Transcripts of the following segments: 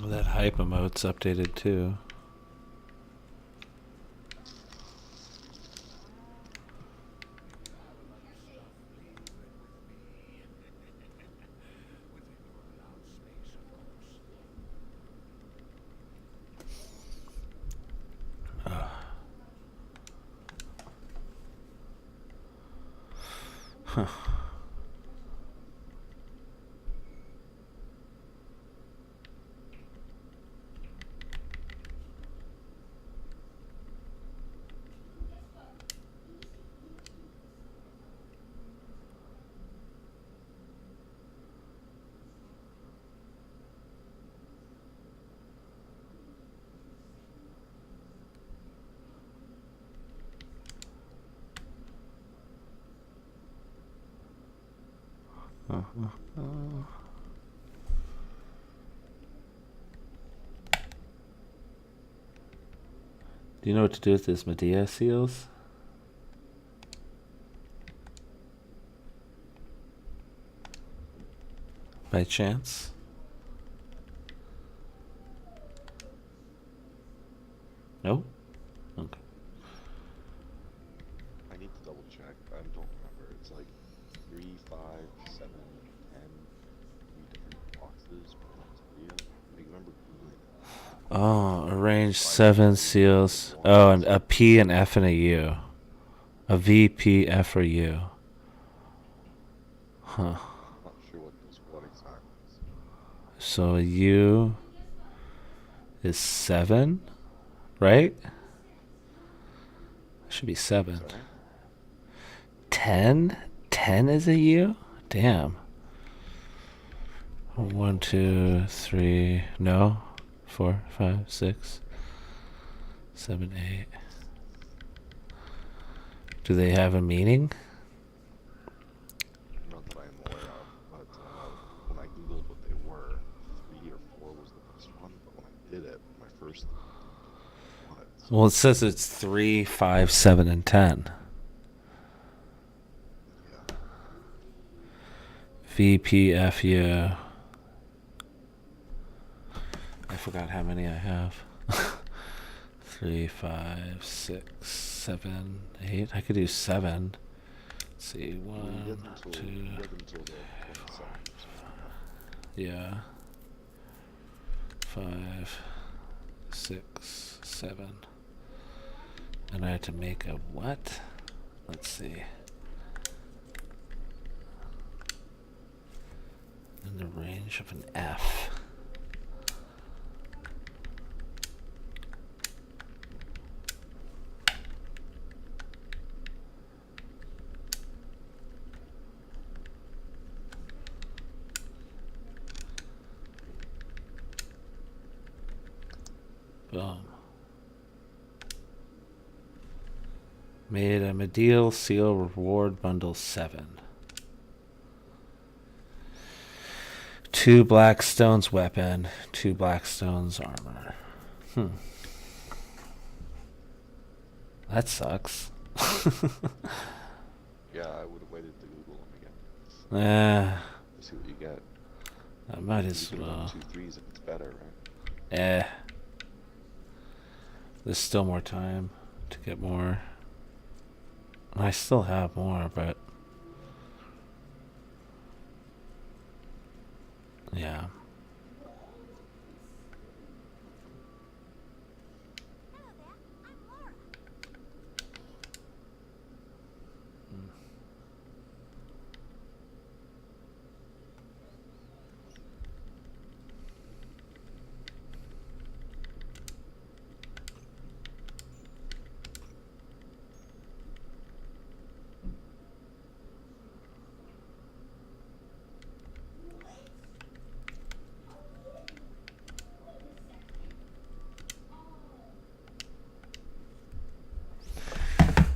Well, that hype emote's updated too. Huh. Do you know what to do with this Medea seals? By chance? No? Okay. I need to double check. I don't remember. It's like 3, 5, 7, 10, 3 different boxes. One is Leah. I remember Googling it. Oh, arrange Five 7 seals and seals. one Oh, and seal. a P, an F, and a U. A V, P, F, or U. Huh. I'm not sure what exactly. So a U is 7, right? Should be 7. Sorry? 10? 10 is a U? Damn. 1, 2, 3. No. 4, 5, 6, 7, 8. Do they have a meaning? Not that I am aware of, but when I Googled what they were, 3 or 4 was the best one, but when I did it, my first one, Well, it says it's 3, 5, 7, and 10. yeah. VPFU. I forgot how many I have. 3, 5, 6, 7, 8. I could do 7. Let's see. Well, you 1, get until 2. the 27th or something like that. Yeah. 5, 6, 7. And I had to make a what? Let's see. In the range of an F. Boom. Made a Medial Seal Reward Bundle 7. 2 Blackstone's weapon, 2 Blackstone's armor. That sucks. Yeah, I would have waited to Google them again. To see what you get. I might You as could have done well. 2 threes if it's better, right? There's still more time to get more. I still have more, but yeah.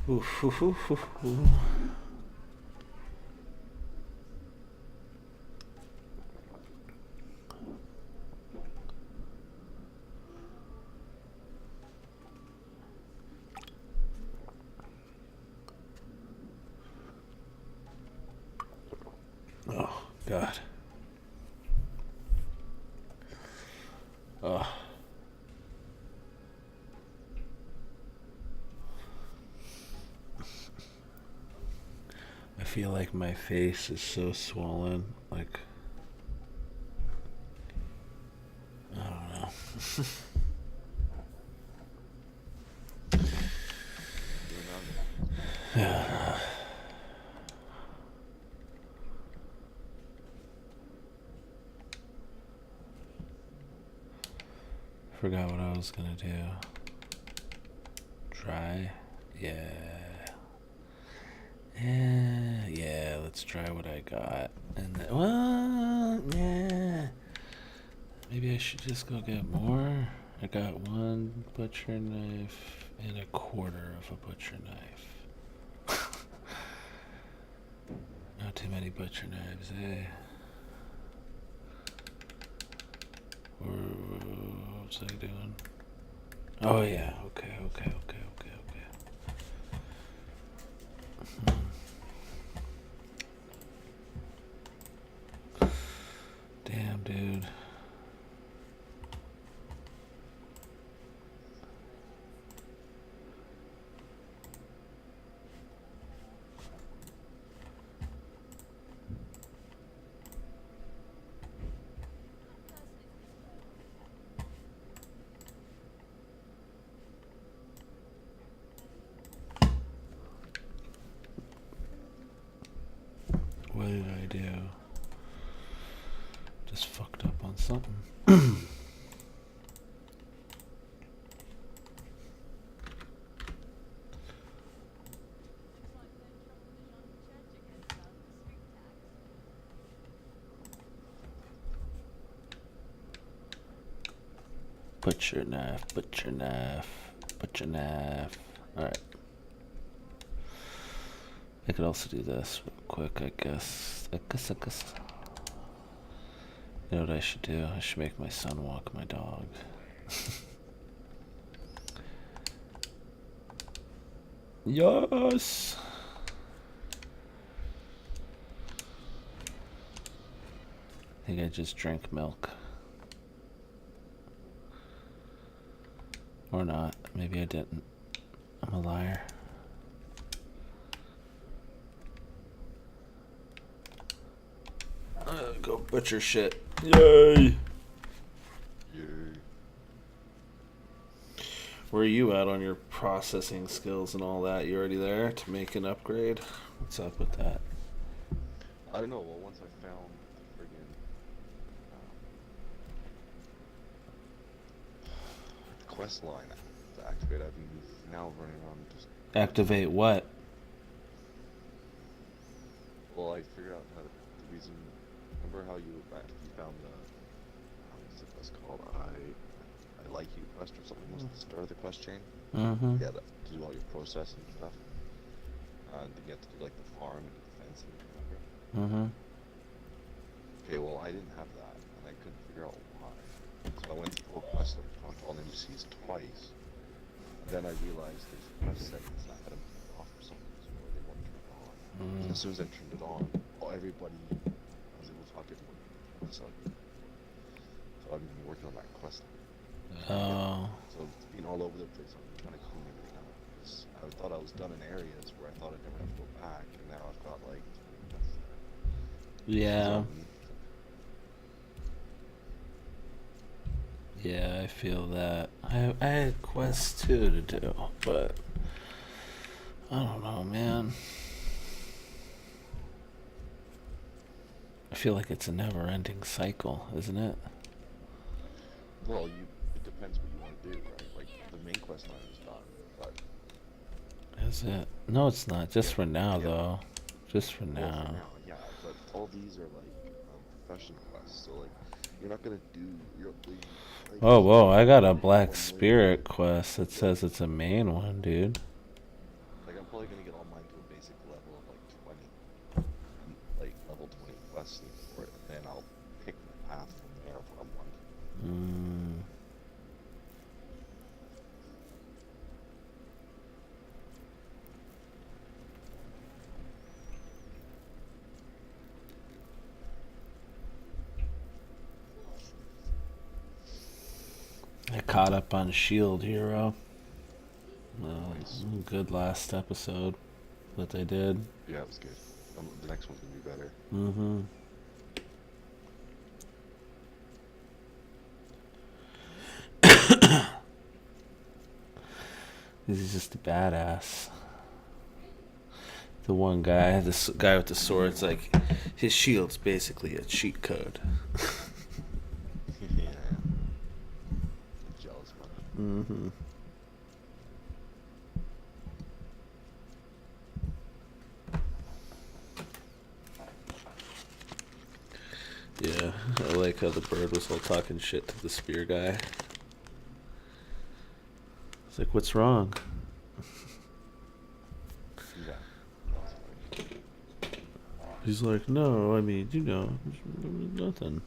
Oof, oof, oof, oof, oof. Oh, God. feel like my face is so swollen. Like, I don't know. Yeah. Forgot what I was gonna do. Try? Yeah. Yeah, let's try what I got. And then, well, yeah. Maybe I should just go get more. I got one butcher knife and a quarter of a butcher knife. Not too many butcher knives, eh? What's I doing? Oh yeah, okay. Damn, dude. What did I do? Just fucked up on something. Butcher knife. Alright. I could also do this real quick, I guess. You know what I should do? I should make my son walk my dog. Yes! I think I just drank milk. Or not. Maybe I didn't. I'm a liar. Go butcher shit. Yay! Where are you at on your processing skills and all that? You already there to make an upgrade? What's up with that? I don't know. Well, once I found the friggin' quest line to activate, I've been now running around just. Activate what? Well, I figured out how the reason. Remember how you found the what's the quest called? I like you quest or something was the start of the quest chain. Mm-hmm. Yeah, to do all your processing and stuff. And then you have to do like the farm and the fencing. Remember? Mm-hmm. Okay, well I didn't have that, and I couldn't figure out why. So I went to the whole quest of all NPCs twice. And then I realized there's quest settings that had them turned off for some reason, or they weren't turned on. And as soon as I turned it on, everybody I was able to talk to everyone. So I've been working on that quest. Oh. So it's been all over the place. I've been trying to clean everything up. I thought I was done in areas where I thought I'd never have to go back, and now I've got like. Yeah. Yeah, I feel that. I had quests too to do, but I don't know, man. I feel like it's a never-ending cycle, isn't it? Well, it depends what you want to do, right? Like the main quest line is done, but. Is it? No, it's not. Just for now, though. Just for Well, now. for now, yeah. But all these are like professional quests, so like you're not gonna do like, Oh, whoa! I got a Black Spirit quest that says it's a main one, dude. Like I'm probably gonna get all mine to a basic level of like 20, like level 20 quests for it, and then I'll pick the path from there if I'm one. I caught up on Shield Hero. Nice. Good last episode that they did. Yeah, it was good. The next one's gonna be better. Mm-hmm. He's just a badass. The one guy, this guy with the sword's like, his shield's basically a cheat code. Yeah. Jealous mother. Mm-hmm. Yeah, I like how the bird was all talking shit to the spear guy. It's like, what's wrong? Yeah. That's funny. He's like, no, I mean, you know, nothing.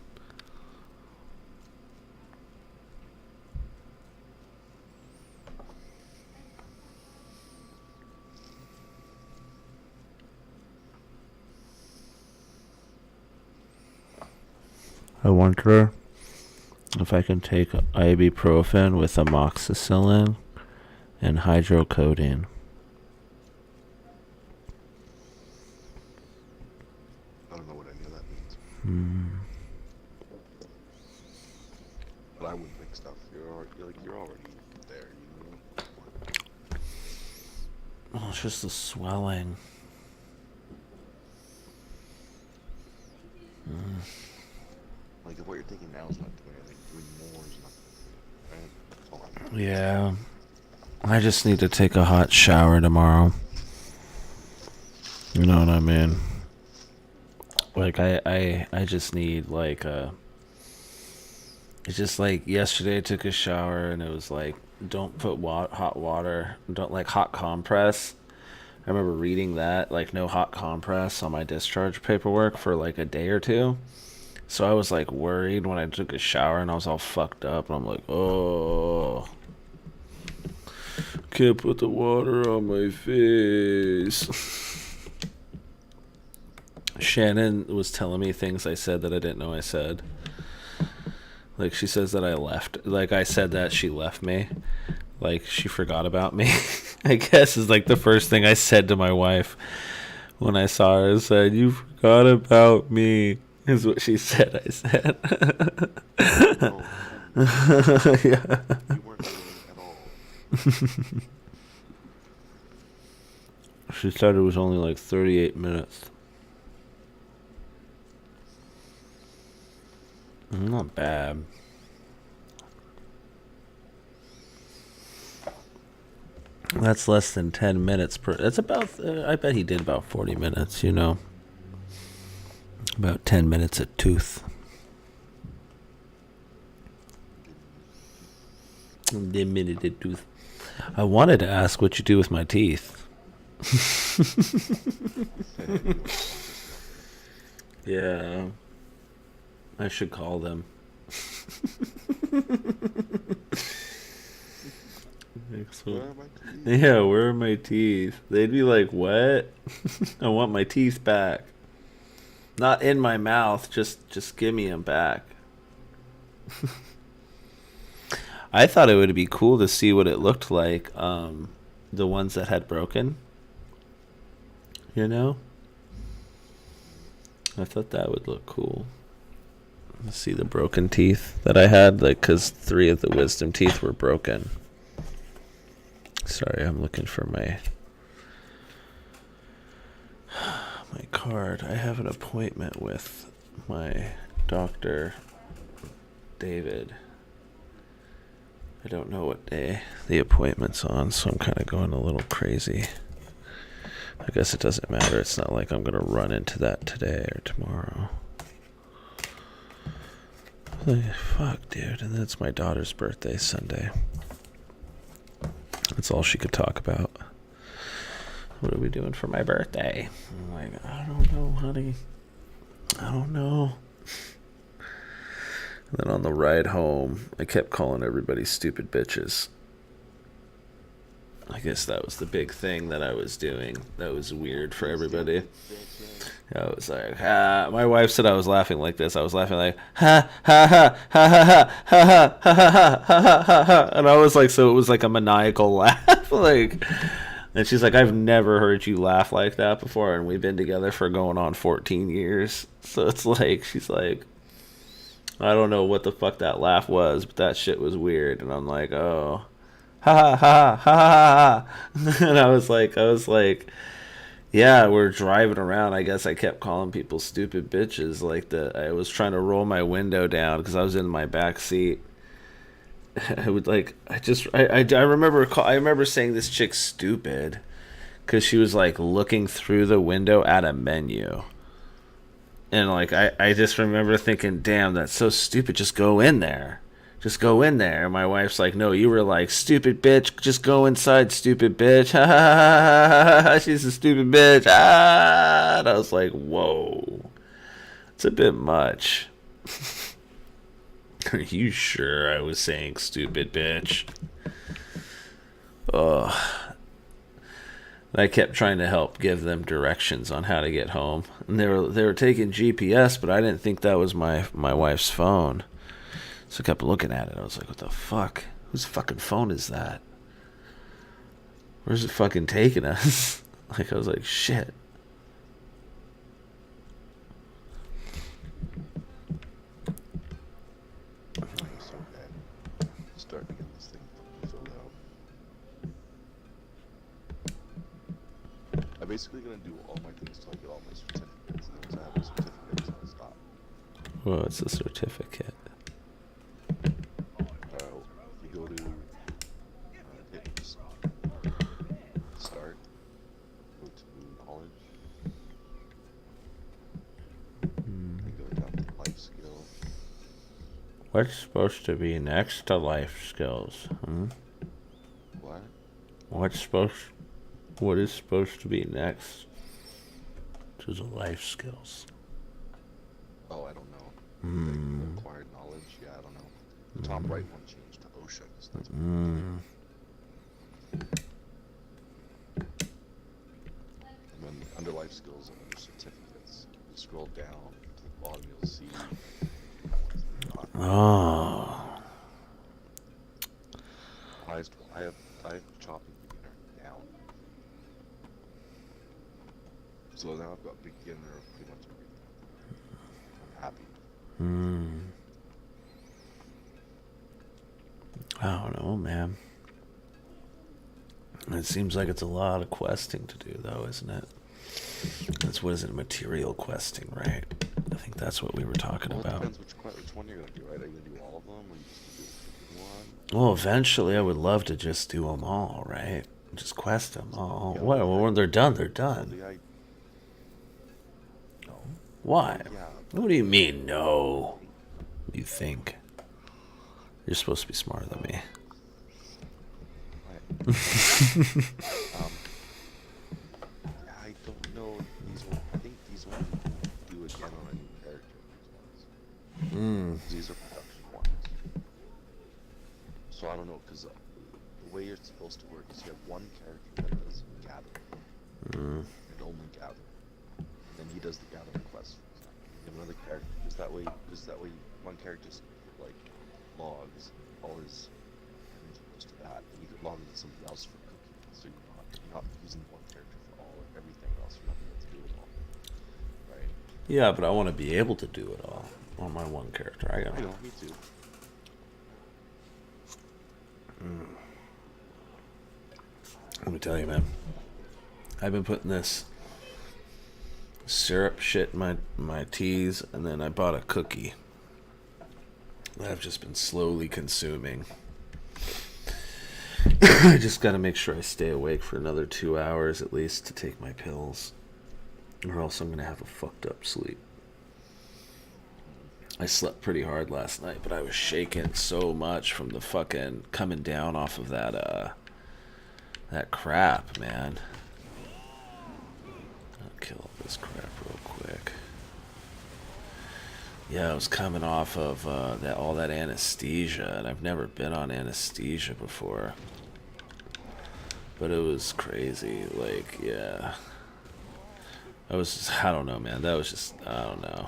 I wonder if I can take ibuprofen with amoxicillin and hydrocodone. I don't know what any of that means. Hmm. But I wouldn't mix stuff. You're already there, you know? Oh, it's just the swelling. Like, if what you're thinking now is not doing anything, doing more is not doing, right? That's all I'm Yeah. I just need to take a hot shower tomorrow. You know what I mean? Like, I just need, like, it's just like yesterday I took a shower and it was like, don't put hot water, don't like hot compress. I remember reading that, like, no hot compress on my discharge paperwork for like a day or two. So I was like worried when I took a shower and I was all fucked up and I'm like, oh, can't put the water on my face. Shannon was telling me things I said that I didn't know I said. Like, she says that I left. Like, I said that she left me. Like, she forgot about me. I guess is like the first thing I said to my wife when I saw her. I said, you forgot about me. Is what she said. I said. Oh, Yeah. you weren't doing it at all. She said it was only like 38 minutes. Not bad. That's less than 10 minutes per. That's about. I bet he did about 40 minutes. You know. About 10 minutes a tooth. Minute a tooth. I wanted to ask what you do with my teeth. Yeah. I should call them. Where are my teeth? Yeah, where are my teeth? They'd be like, what? I want my teeth back. Not in my mouth, just give me them back. I thought it would be cool to see what it looked like, the ones that had broken. You know? I thought that would look cool. See the broken teeth that I had, like, because 3 of the wisdom teeth were broken. Sorry, I'm looking for my card. I have an appointment with my doctor, David. I don't know what day the appointment's on, so I'm kind of going a little crazy. I guess it doesn't matter. It's not like I'm going to run into that today or tomorrow. Fuck, dude. And then it's my daughter's birthday Sunday. That's all she could talk about. What are we doing for my birthday? I'm like, I don't know, honey. I don't know. And then on the ride home, I kept calling everybody stupid bitches. I guess that was the big thing that I was doing. That was weird for everybody. I was like, ha. My wife said I was laughing like this. I was laughing like, ha, ha, ha, ha, ha, ha, ha, ha, ha, ha, ha, ha, ha. And I was like, so it was like a maniacal laugh. like And she's like, I've never heard you laugh like that before, and we've been together for going on 14 years. So it's like, she's like, I don't know what the fuck that laugh was, but that shit was weird. And I'm like, oh, ha ha ha ha ha ha. And I was like, yeah, we're driving around. I guess I kept calling people stupid bitches. Like I was trying to roll my window down because I was in my back seat. I would like, I remember saying this chick stupid because she was like looking through the window at a menu. And like, I just remember thinking, damn, that's so stupid. Just go in there. Just go in there. And my wife's like, no, you were like, stupid bitch. Just go inside, stupid bitch. Ha ha ha ha. She's a stupid bitch. Ah. And I was like, whoa. It's a bit much. Are you sure I was saying stupid bitch? Ugh. I kept trying to help give them directions on how to get home. And they were taking GPS, but I didn't think that was my wife's phone. So I kept looking at it. I was like, what the fuck? Whose fucking phone is that? Where's it fucking taking us? Like, I was like, shit. I'm so bad. Starting to get this thing filled out. I'm basically gonna do all my things till I get all my certificates, and once I have my certificates, I'll stop. Well, it's a certificate. You go to hit start, go to knowledge, and go down to life skill. What's supposed to be next to life skills? What? What is supposed to be next to the life skills? Oh, I don't know. Like acquired knowledge? Yeah, I don't know. The top right one changed to oceans. That's and then under life skills and under certificates, you scroll down to the bottom, you'll see. Oh. I have chopping beginner down. So now I've got beginner of pretty much everything. I'm happy. I don't know, man. It seems like it's a lot of questing to do, though, isn't it? That's what is it, material questing, right? I think that's what we were talking Well, it about. depends which one you're gonna do, right? Are you gonna do all of them, or you just do one? Well, eventually, I would love to just do them all, right? Just quest them all. Yeah, Well, when they're done, they're Well, done. No. Why? Yeah. What do you mean, no? You think? You're supposed to be smarter than me. I don't know if these will. I think these ones will do again on a new character. These ones. These are production ones. So I don't know, because the way you're supposed to work is you have one character that does gather, and only gather. And then he does the gathering quest. You have another character, because that way one character's like logs all his energy goes to that, and you could log into somebody else for cooking. So you're not using one character for all or everything else. You're not able to do it all, right? Yeah, but I want to be able to do it all on my one character. I You gotta. know, me too. Let me tell you, man. I've been putting this syrup shit in my teas, and then I bought a cookie that I've just been slowly consuming. I just gotta make sure I stay awake for another 2 hours at least to take my pills, or else I'm gonna have a fucked up sleep. I slept pretty hard last night, but I was shaking so much from the fucking coming down off of that crap, man. I'll kill this crap real quick. Yeah, I was coming off of all that anesthesia, and I've never been on anesthesia before. But it was crazy, like, yeah. I don't know, man. That was just, I don't know.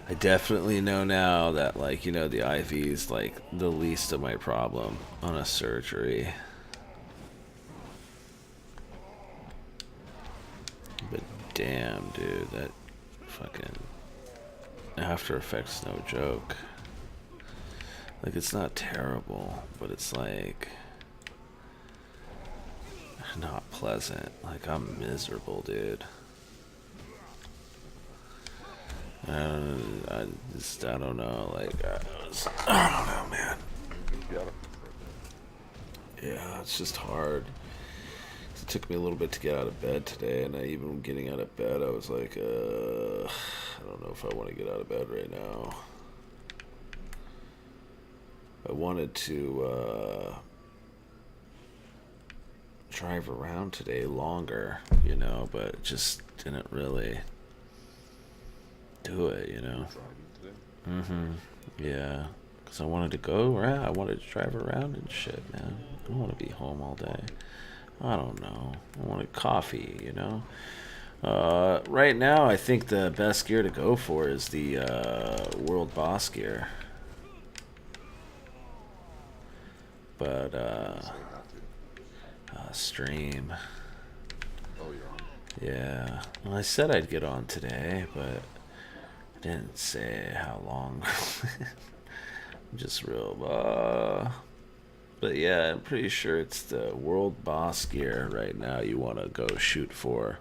I definitely know now that, like, you know, the IV's, like, the least of my problem on a surgery. damn, dude, that fucking After Effects, no joke. Like, it's not terrible, but it's like not pleasant. Like, I'm miserable, dude. I don't know. Like, I don't know, man. You're gonna be out of it for a bit. Yeah, it's just hard. It took me a little bit to get out of bed today, and even getting out of bed, I was like, I don't know if I want to get out of bed right now. I wanted to drive around today longer, but it just didn't really do it, Driving today. Mm-hmm. Yeah. Because I wanted to go around. I wanted to drive around and shit, man. I don't want to be home all day. I don't know. I wanted coffee, Right now, I think the best gear to go for is the World Boss gear. But, Saying that too. stream. Oh, you're on. Yeah. Well, I said I'd get on today, but I didn't say how long. I'm just real, but yeah, I'm pretty sure it's the World Boss gear right now you want to go shoot for,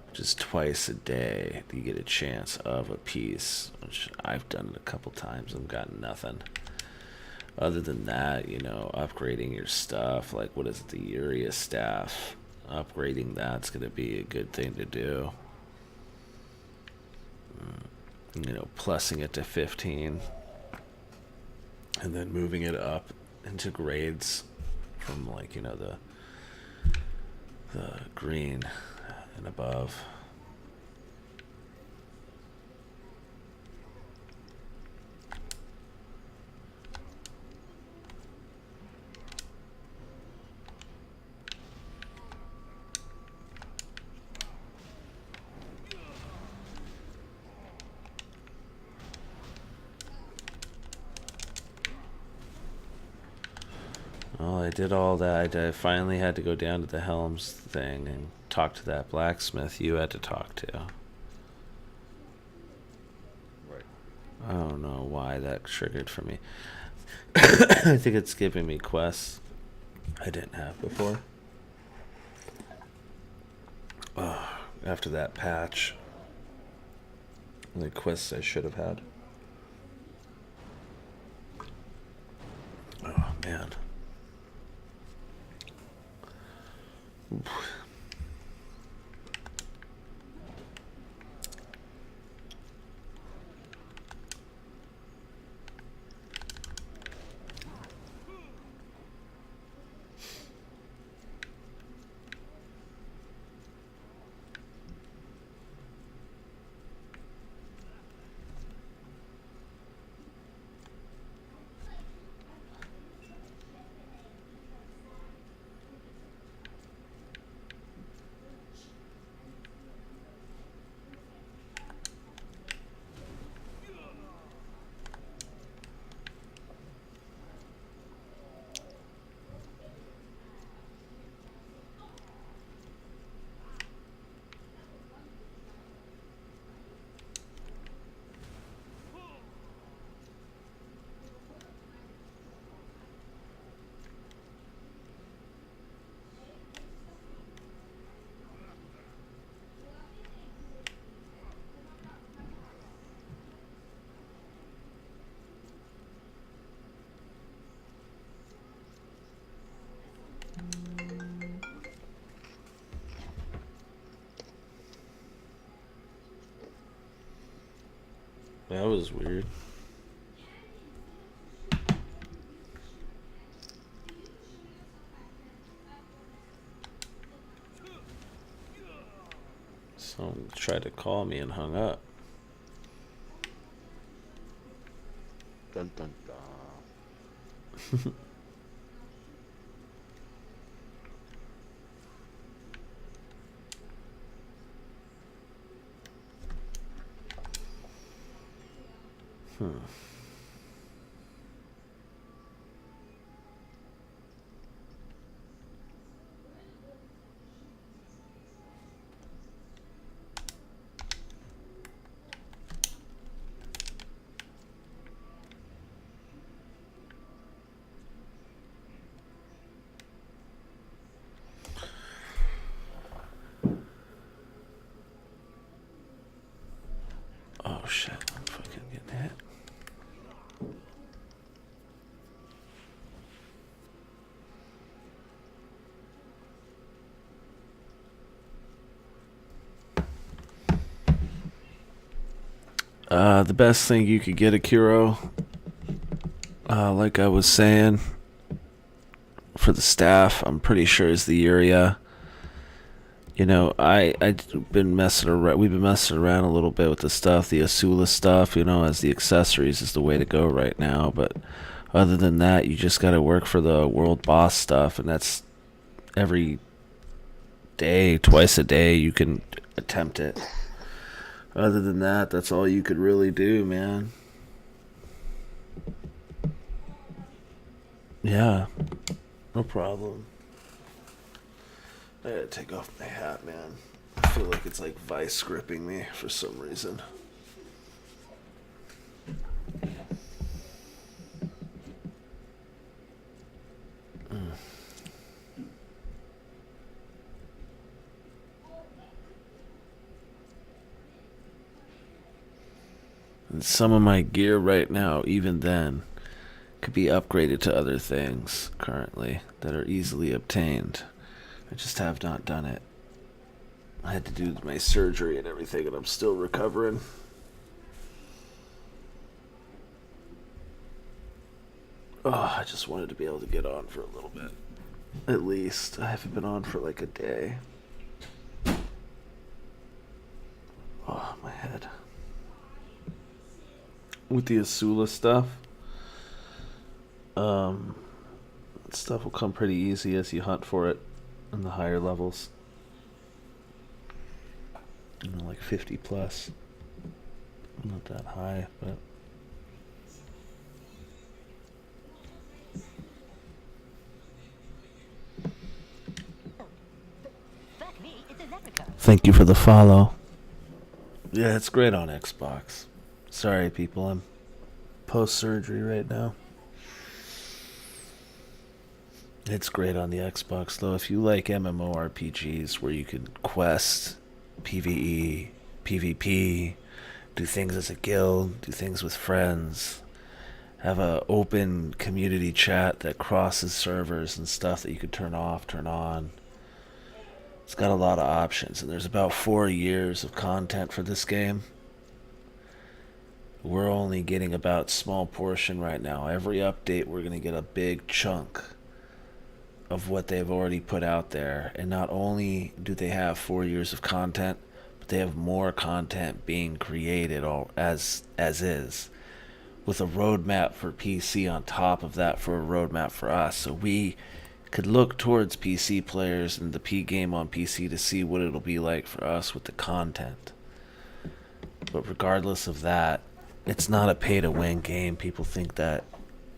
which is twice a day. You get a chance of a piece, which I've done it a couple times and gotten nothing. Other than that, upgrading your stuff, like what is it, the Urius staff, upgrading that's going to be a good thing to do. Plussing it to 15 and then moving it up into grades from the green and above. Well, I did all that. I finally had to go down to the Helms thing and talk to that blacksmith you had to talk to. Right. I don't know why that triggered for me. I think it's giving me quests I didn't have before. After that patch, the quests I should have had. Oh, man. Oof. That was weird. Someone tried to call me and hung up. Dun dun dun. The best thing you could get, Akiro, like I was saying, for the staff, I'm pretty sure is the Uria. You know, I've been messing around. We've been messing around a little bit with the stuff, the Asula stuff. You know, as the accessories is the way to go right now. But other than that, you just got to work for the world boss stuff, and that's every day, twice a day. You can attempt it. Other than that, that's all you could really do, man. Yeah, no problem. I gotta take off my hat, man. I feel like it's like vice gripping me for some reason. And some of my gear right now, even then, could be upgraded to other things currently that are easily obtained. I just have not done it. I had to do my surgery and everything, and I'm still recovering. Oh, I just wanted to be able to get on for a little bit. At least. I haven't been on for like a day. Oh, my head. With the Asula stuff, stuff will come pretty easy as you hunt for it in the higher levels. You know, like 50 plus. Not that high, but. Thank you for the follow. Yeah, it's great on Xbox. Sorry, people, I'm post-surgery right now. It's great on the Xbox, though. If you like MMORPGs where you can quest, PvE, PvP, do things as a guild, do things with friends, have a open community chat that crosses servers and stuff that you could turn off, turn on. It's got a lot of options, and there's about 4 years of content for this game. We're only getting about a small portion right now. Every update, we're going to get a big chunk of what they've already put out there. And not only do they have 4 years of content, but they have more content being created as is, with a roadmap for PC on top of that for a roadmap for us. So we could look towards PC players and the P game on PC to see what it'll be like for us with the content. But regardless of that, it's not a pay-to-win game. People think that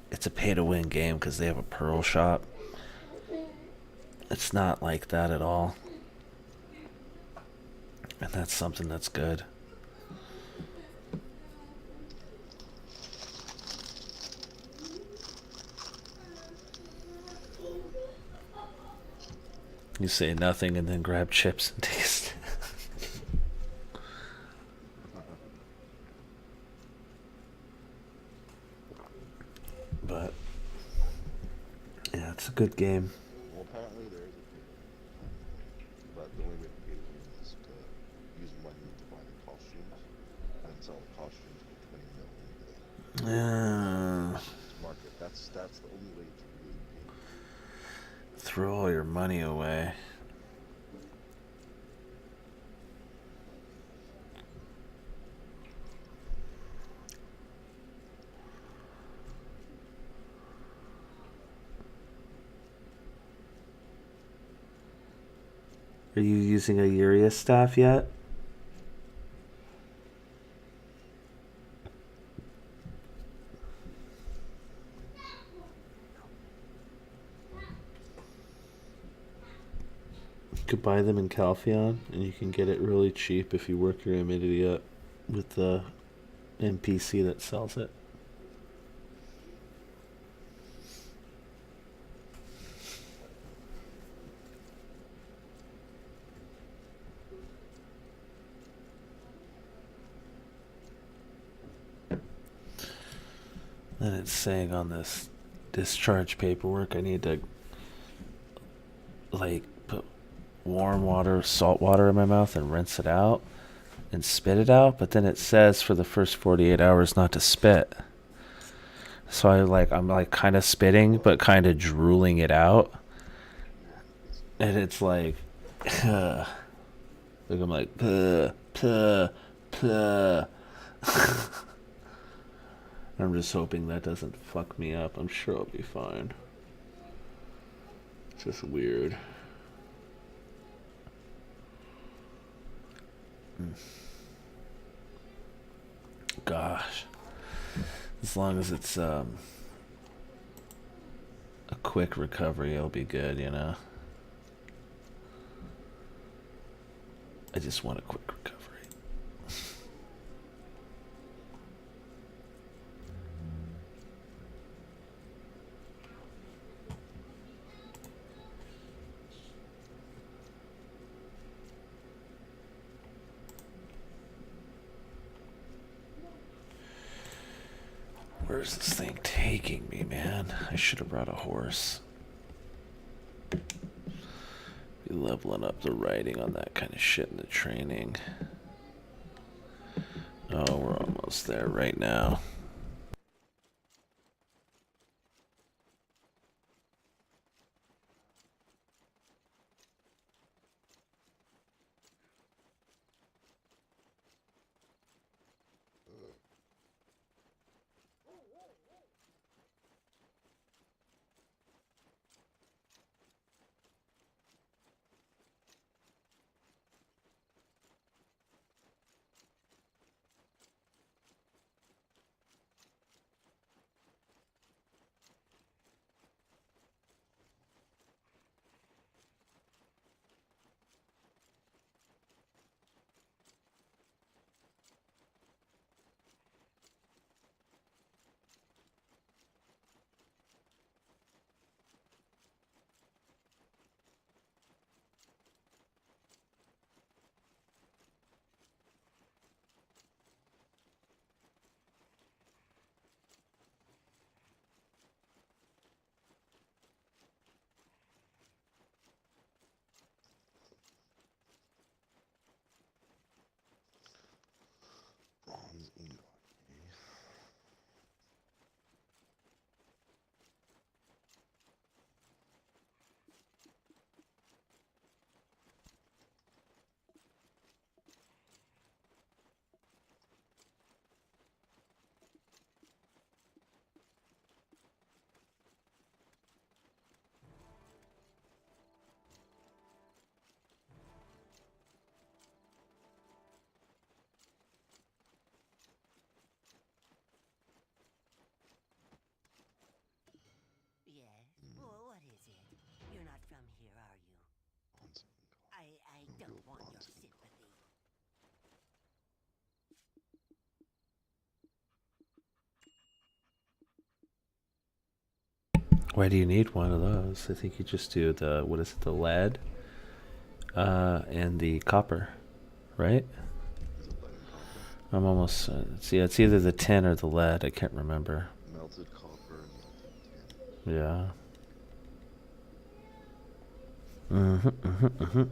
it's a pay-to-win game because they have a Pearl shop. It's not like that at all. And that's something that's good. You say nothing and then grab chips and taste. But yeah, it's a good game. Well, apparently there is a pay, but the only way to pay is to use money to buy the costumes and sell the costumes for 20 mil into the market. That's the only way to really pay. Throw all your money away. Are you using a Uria staff yet? You could buy them in Calpheon, and you can get it really cheap if you work your humidity up with the NPC that sells it. Then it's saying on this discharge paperwork I need to like put warm water, salt water in my mouth and rinse it out. and spit it out, but then it says for the first 48 hours not to spit. So I'm like kind of spitting, but kind of drooling it out, and it's like, like I'm like, puh, puh, puh. I'm just hoping that doesn't fuck me up. I'm sure I'll be fine. It's just weird. Gosh. As long as it's a quick recovery, it'll be good, you know? I just want a quick recovery. Where's this thing taking me, man? I should have brought a horse. Be leveling up the riding on that kind of shit in the training. Oh, we're almost there right now. Bronze ingot. Yes? Well, what is it? You're not from here, are you? Bronze ingot. I don't want your sympathy. Why do you need one of those? I think you just do the, what is it, the lead and the copper, right? Is it lead and copper? I'm almost, it's either the tin or the lead. I can't remember. Melted copper and melted tin. Yeah. Mm-hmm, mm-hmm, mm-hmm.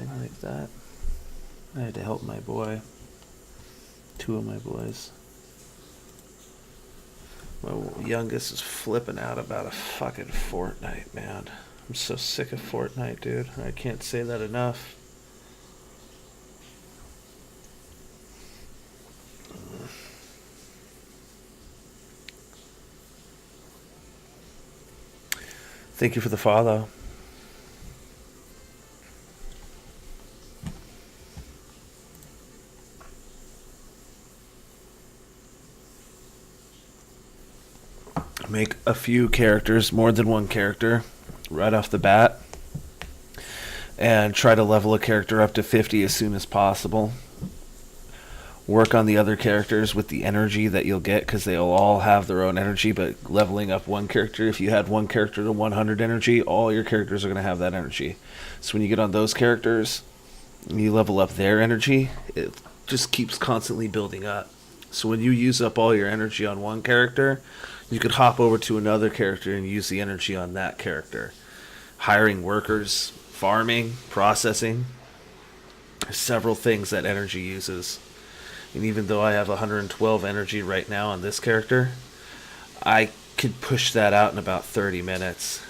anything like that. I had to help my boy. 2 of my boys. My youngest is flipping out about a fucking Fortnite, man. I'm so sick of Fortnite, dude. I can't say that enough. Thank you for the follow. Make a few characters, more than one character, right off the bat. And try to level a character up to 50 as soon as possible. Work on the other characters with the energy that you'll get, because they'll all have their own energy, but leveling up one character, if you had one character to 100 energy, all your characters are going to have that energy. So when you get on those characters, you level up their energy, it just keeps constantly building up. So when you use up all your energy on one character, you could hop over to another character and use the energy on that character. Hiring workers, farming, processing, several things that energy uses. And even though I have 112 energy right now on this character, I could push that out in about 30 minutes.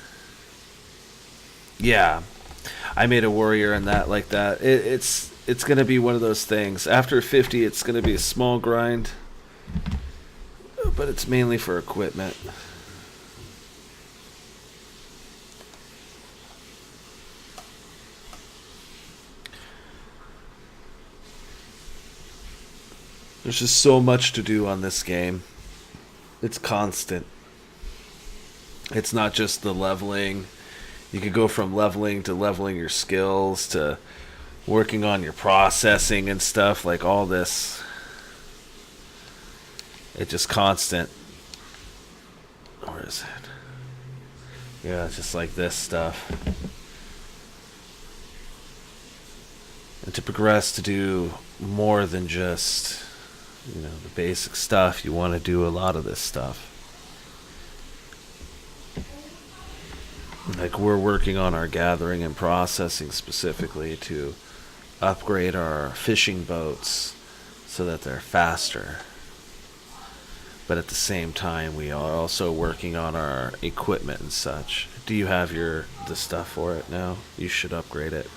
Yeah, I made a warrior in that like that. It's going to be one of those things. After 50, it's going to be a small grind, but it's mainly for equipment. There's just so much to do on this game. It's constant. It's not just the leveling. You could go from leveling to leveling your skills to working on your processing and stuff, like all this. It's just constant. Where is it? Yeah, it's just like this stuff. And to progress to do more than just, you know, the basic stuff, you want to do a lot of this stuff. Like, we're working on our gathering and processing specifically to upgrade our fishing boats so that they're faster. But at the same time, we are also working on our equipment and such. Do you have the stuff for it now? You should upgrade it.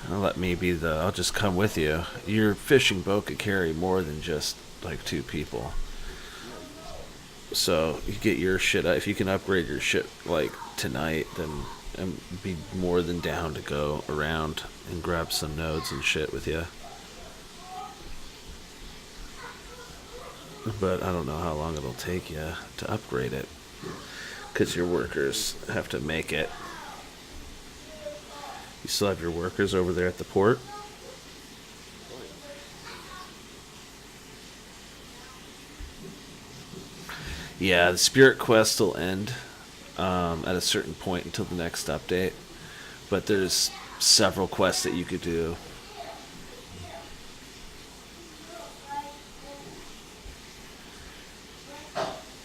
Let me be I'll just come with you. Your fishing boat could carry more than just like 2 people. So you get your shit. If you can upgrade your shit like tonight, then I'd be more than down to go around and grab some nodes and shit with you. But I don't know how long it'll take you to upgrade it, because your workers have to make it. You still have your workers over there at the port? Yeah, the Spirit Quest will end at a certain point until the next update. But there's several quests that you could do.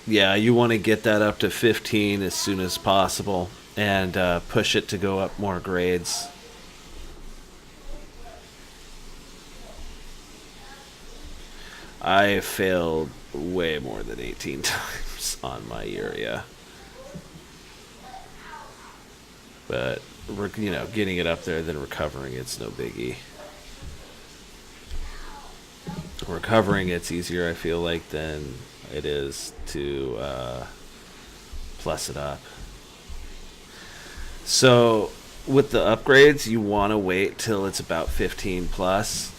Yeah, you want to get that up to 15 as soon as possible, and push it to go up more grades. I failed way more than 18 times on my area. But, you know, getting it up there, then recovering it's no biggie. Recovering it's easier, I feel like, than it is to plus it up. So with the upgrades, you want to wait till it's about 15 plus.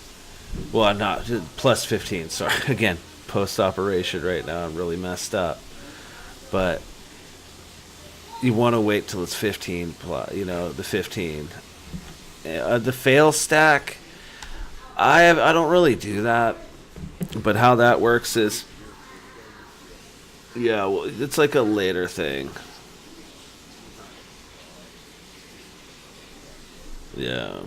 Well, not plus 15, sorry. Again, post-operation right now, I'm really messed up. But you want to wait till it's 15 plus, you know, the 15. The fail stack, I don't really do that. But how that works is, yeah, well, it's like a later thing. Yeah.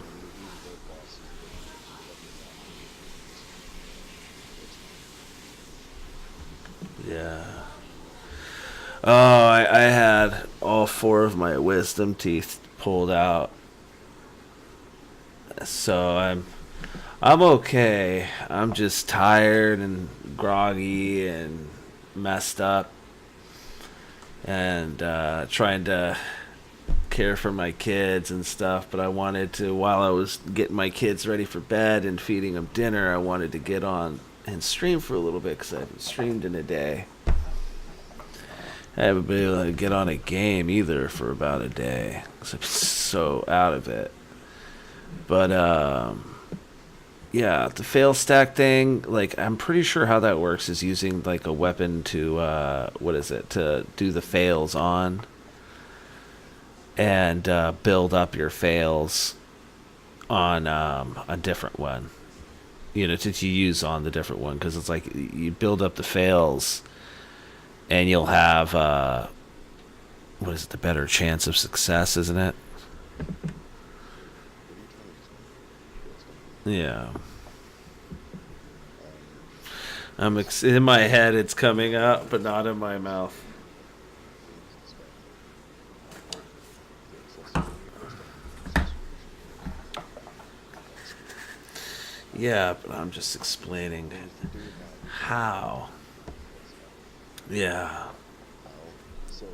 Yeah. Oh, I had all 4 of my wisdom teeth pulled out. So I'm okay. I'm just tired and groggy and messed up, and trying to care for my kids and stuff. But I wanted to, while I was getting my kids ready for bed and feeding them dinner, I wanted to get on and stream for a little bit because I haven't streamed in a day. I haven't been able to get on a game either for about a day 'cause I'm so out of it. But yeah, the fail stack thing, like I'm pretty sure how that works is using like a weapon to what is it, to do the fails on and build up your fails on a different one. You know, to use on the different one because it's like you build up the fails and you'll have what is it, the better chance of success, isn't it? Yeah. In my head it's coming out, but not in my mouth. Yeah, but I'm just explaining how. Yeah. So,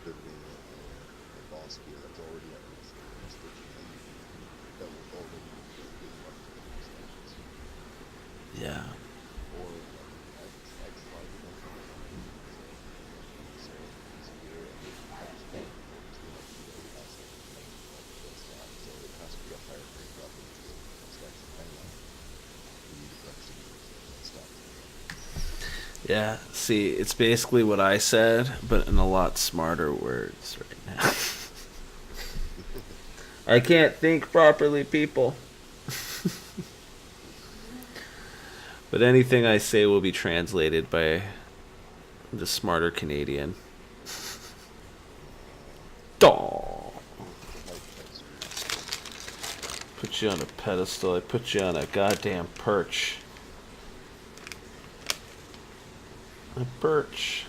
building a boss gear that's already at risk of station that will already being left to the stations. Yeah. Or X large enough for so it's gear and it has to be so it has to be a higher grade weapon to stack depending on the direction and stuff. Yeah. See, it's basically what I said, but in a lot smarter words right now. I can't think properly, people. But anything I say will be translated by the smarter Canadian. Daw. Put you on a pedestal. I put you on a goddamn perch. A perch.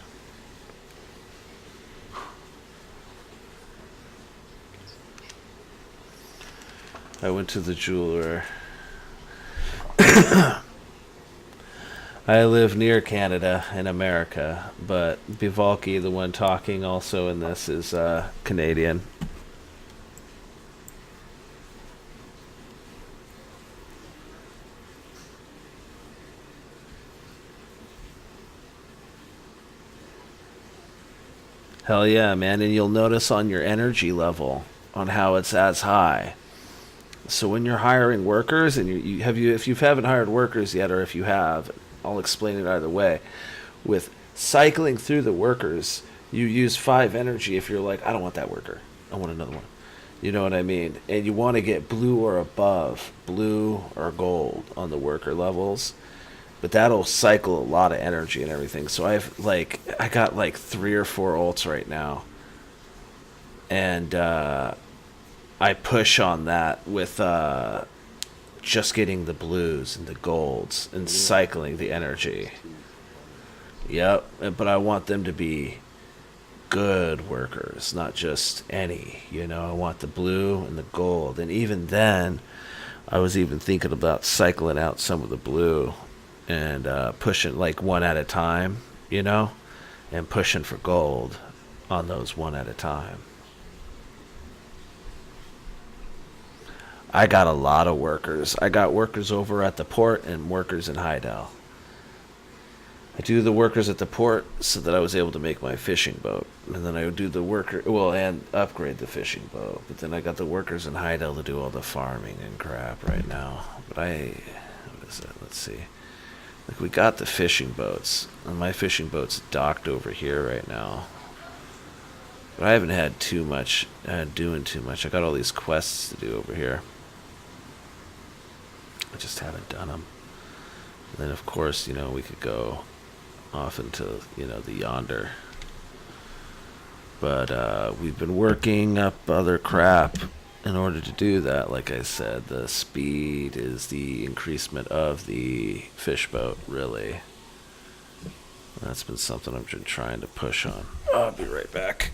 I went to the jeweler. I live near Canada in America, but Bivalki, the one talking also in this, is Canadian. Hell yeah, man. And you'll notice on your energy level on how it's as high. So when you're hiring workers, and if you haven't hired workers yet, or if you have, I'll explain it either way. With cycling through the workers, you use 5 energy if you're like, I don't want that worker. I want another one. You know what I mean? And you want to get blue or above, blue or gold on the worker levels. But that'll cycle a lot of energy and everything. So I got like 3 or 4 ults right now. And I push on that with just getting the blues and the golds and cycling the energy. Yep, but I want them to be good workers, not just any. You know, I want the blue and the gold. And even then, I was even thinking about cycling out some of the blue and pushing like one at a time, you know, and pushing for gold on those one at a time. I got a lot of workers. I got workers over at the port and workers in Heidel. I do the workers at the port so that I was able to make my fishing boat. And then I would do the and upgrade the fishing boat. But then I got the workers in Heidel to do all the farming and crap right now. But what is that? Let's see. Like we got the fishing boats. And my fishing boat's docked over here right now. But I haven't had doing too much. I got all these quests to do over here. I just haven't done them. And then, of course, you know, we could go off into, you know, the yonder. But we've been working up other crap in order to do that. Like I said, the speed is the increasement of the fish boat, really. That's been something I've been trying to push on. I'll be right back.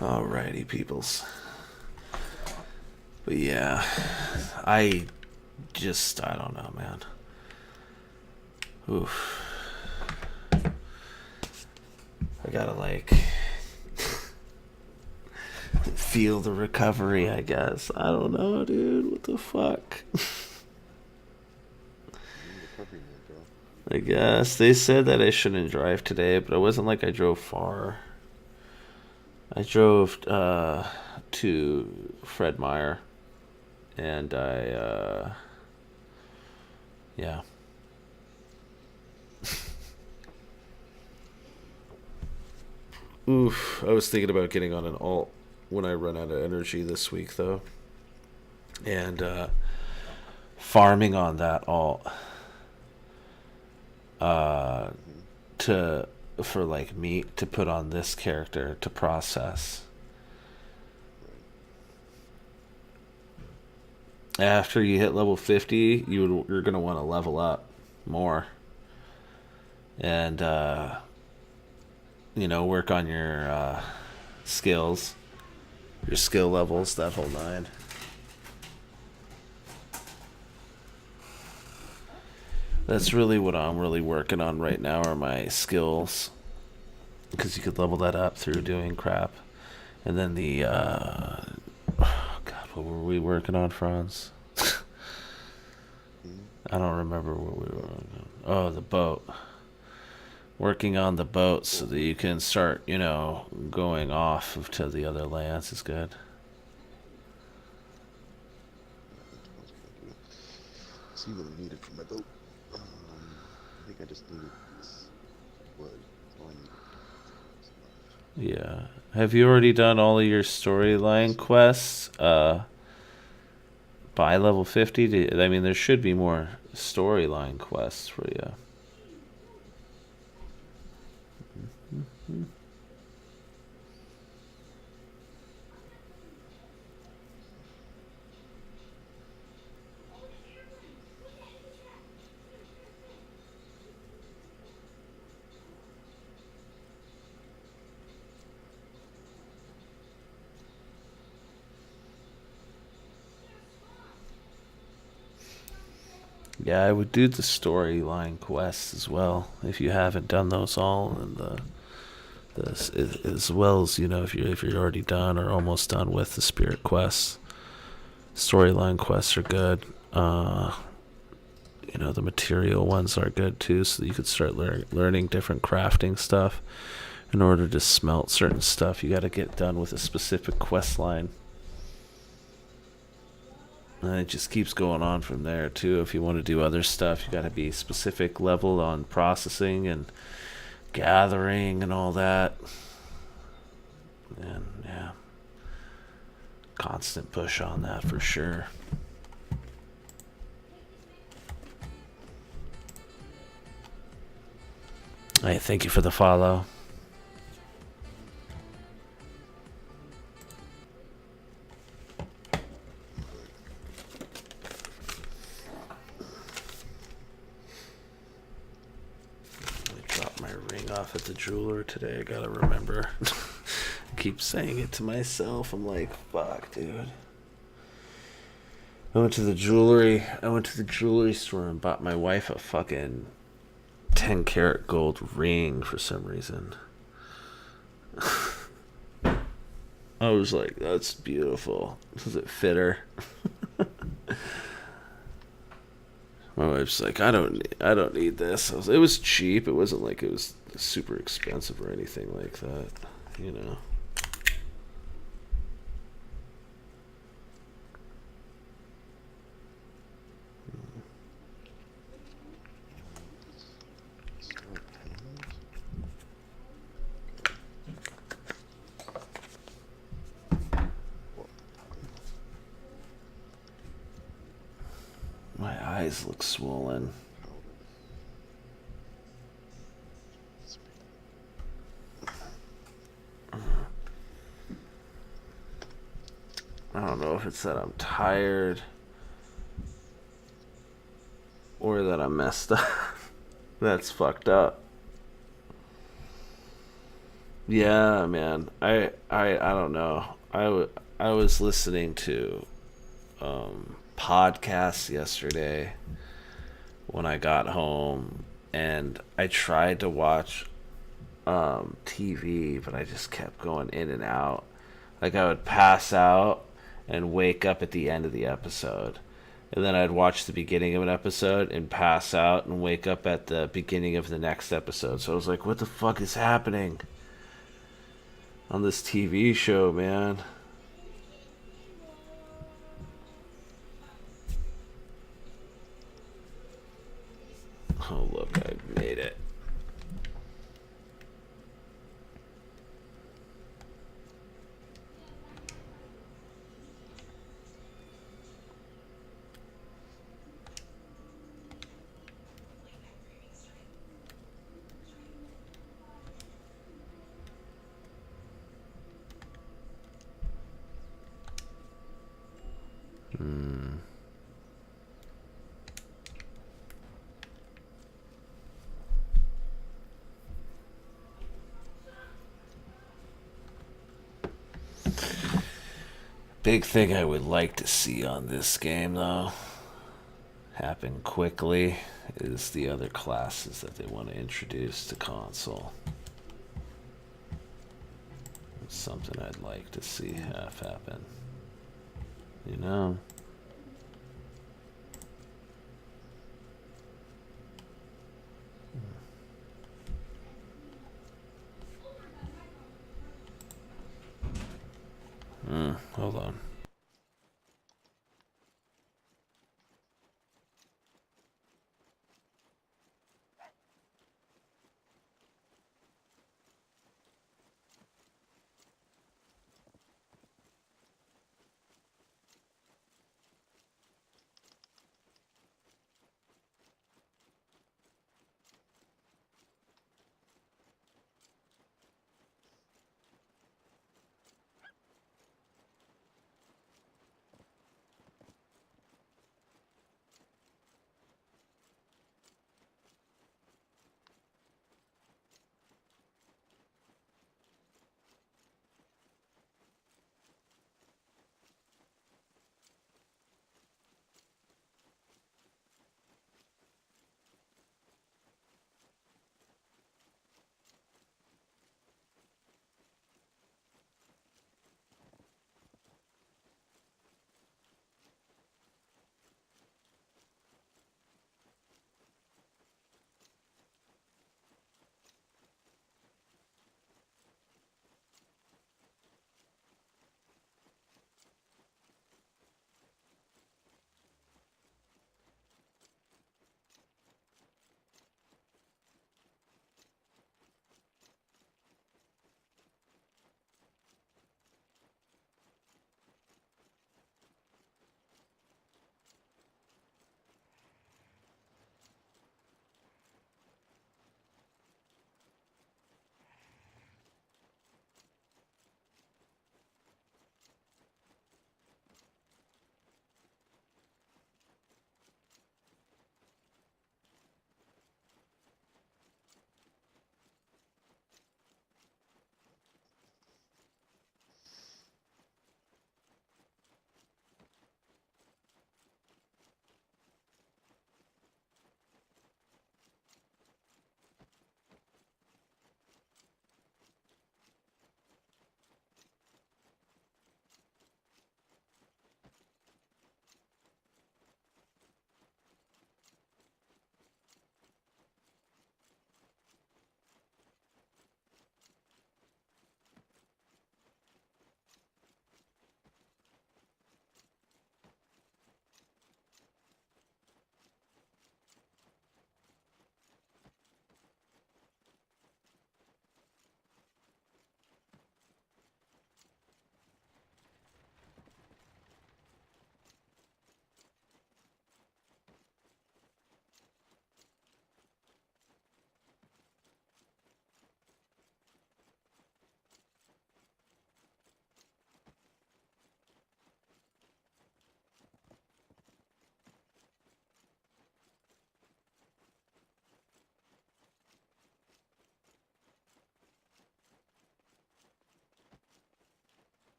Alrighty, peoples. But yeah, I don't know, man. Oof. I gotta like feel the recovery, I guess. I don't know, dude. What the fuck? Recovery mode, bro. I guess they said that I shouldn't drive today, but it wasn't like I drove far. I drove to Fred Meyer, and yeah. Oof, I was thinking about getting on an alt when I run out of energy this week, though, and farming on that alt for like meat to put on this character to process. After you hit level 50, you're gonna want to level up more, and work on your skills, your skill levels, that whole nine. That's really what I'm really working on right now are my skills, because you could level that up through doing crap, and then the God, what were we working on, Franz? I don't remember what we were on. Oh, the boat. Working on the boat so that you can start, going off to the other lands is good. See what I needed for my boat. I think I just needed this wood. That's all I needed. Yeah. Have you already done all of your storyline quests by level 50? I mean, there should be more storyline quests for you. Yeah, I would do the storyline quests as well if you haven't done those all, and as well as if you're already done or almost done with the spirit quests. Storyline quests are good. The material ones are good too, so you could start learning different crafting stuff. In order to smelt certain stuff, you got to get done with a specific quest line. And it just keeps going on from there too. If you want to do other stuff, you got to be specific level on processing and gathering and all that. And yeah, constant push on that for sure. Hey, thank you for the follow. Off at the jeweler today. I gotta remember. I keep saying it to myself. I'm like, fuck, dude. I went to the jewelry store and bought my wife a fucking 10 karat gold ring for some reason. I was like, that's beautiful. Does it fit her? My wife's like, I don't need this. It was cheap. It wasn't like it was super expensive or anything like that, My eyes look swollen. I don't know if it's that I'm tired or that I'm messed up. That's fucked up. Yeah, man. I don't know. I was listening to podcasts yesterday when I got home, and I tried to watch TV, but I just kept going in and out. Like I would pass out and wake up at the end of the episode. And then I'd watch the beginning of an episode and pass out and wake up at the beginning of the next episode. So I was like, what the fuck is happening on this TV show, man? Oh, look, I made it. Big thing I would like to see on this game, though, happen quickly, is the other classes that they want to introduce to console. It's something I'd like to see have happen. You know? Hold on.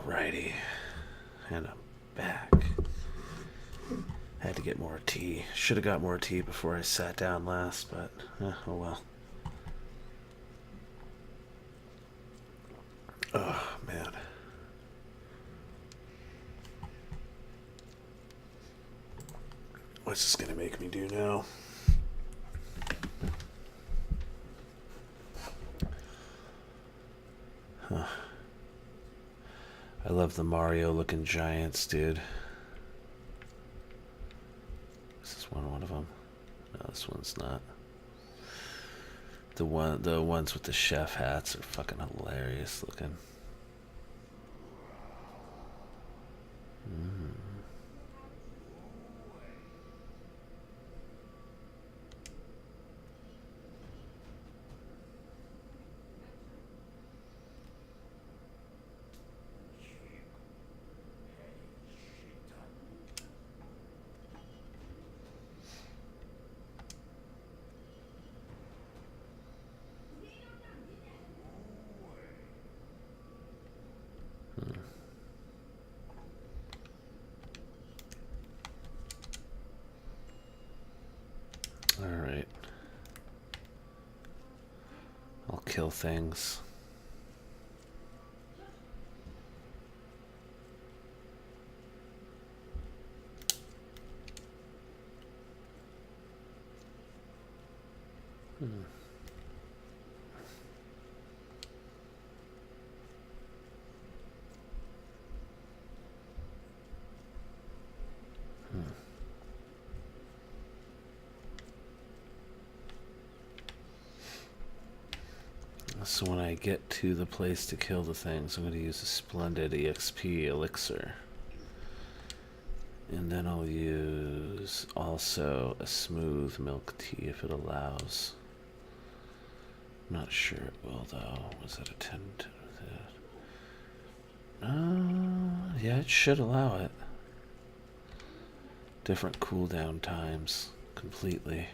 Alrighty. And I'm back. Had to get more tea. Should have got more tea before I sat down last, but oh well. Oh, man. What's this gonna make me do now? Huh. I love the Mario looking giants, dude. Is this one of them? No, this one's not. The ones with the chef hats are fucking hilarious looking. Alright. I'll kill things. So when I get to the place to kill the things, I'm going to use a Splendid EXP elixir. And then I'll use also a smooth milk tea if it allows. I'm not sure it will though. Was that a 10? Yeah, it should allow it. Different cooldown times completely.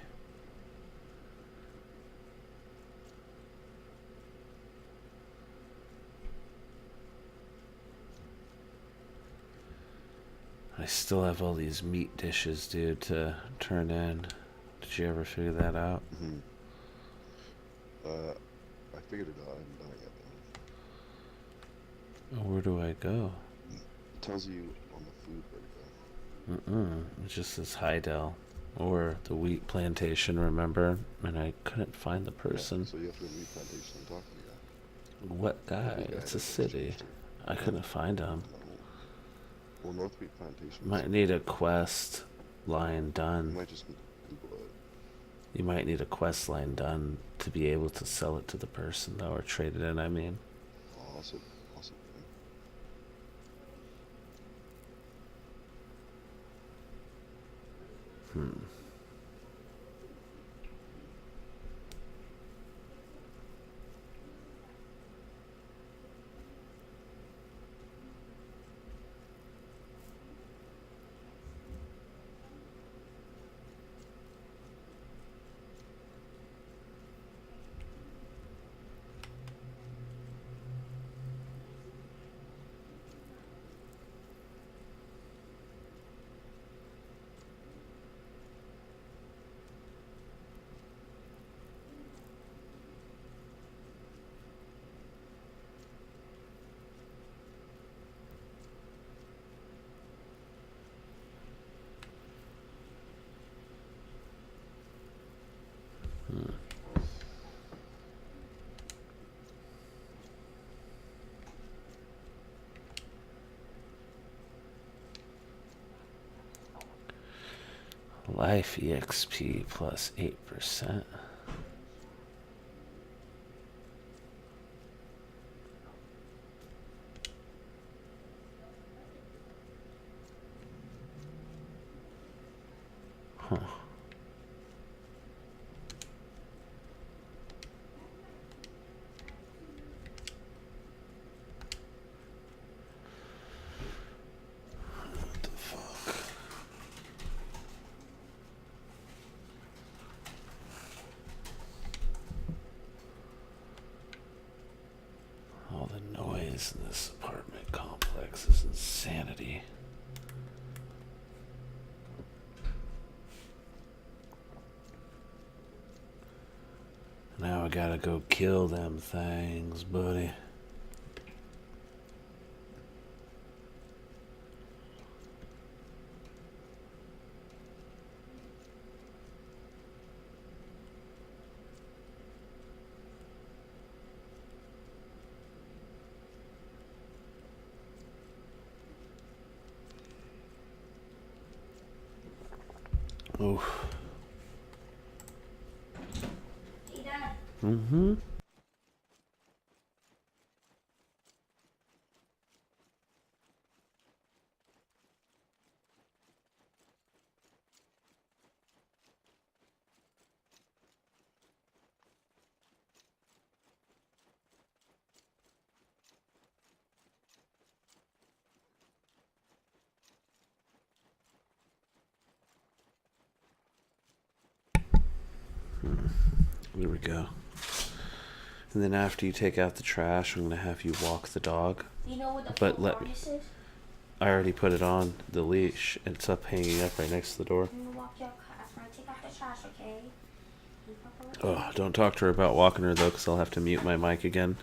I still have all these meat dishes, dude, to turn in. Did you ever figure that out? Mm-hmm. I figured it out. I haven't done it yet, though. Where do I go? It tells you on the food where to go. It's just this Heidel. Or the wheat plantation, remember? And I couldn't find the person. Yeah, so you have to go to the wheat plantation and talk to the guy. What guy? It's a city. I couldn't find him. Well, North Wheat Plantation. Might need a quest line You done. might just Google it. You might need a quest line done to be able to sell it to the person, though, or trade it in, I mean. Also. Life EXP plus 8%. Huh. What the fuck? All the noise in this apartment complex Insanity. Now I gotta go kill them things, buddy. Oof. Hey, Dad. Mm-hmm. There we go. And then after you take out the trash, I'm gonna have you walk the dog. Do you know what the But full let- harness is? I already put it on the leash. It's up hanging up right next to the door. I'm gonna walk your car after I take out the trash, okay? You pop it Oh, don't talk to her about walking her though, because I'll have to mute my mic again.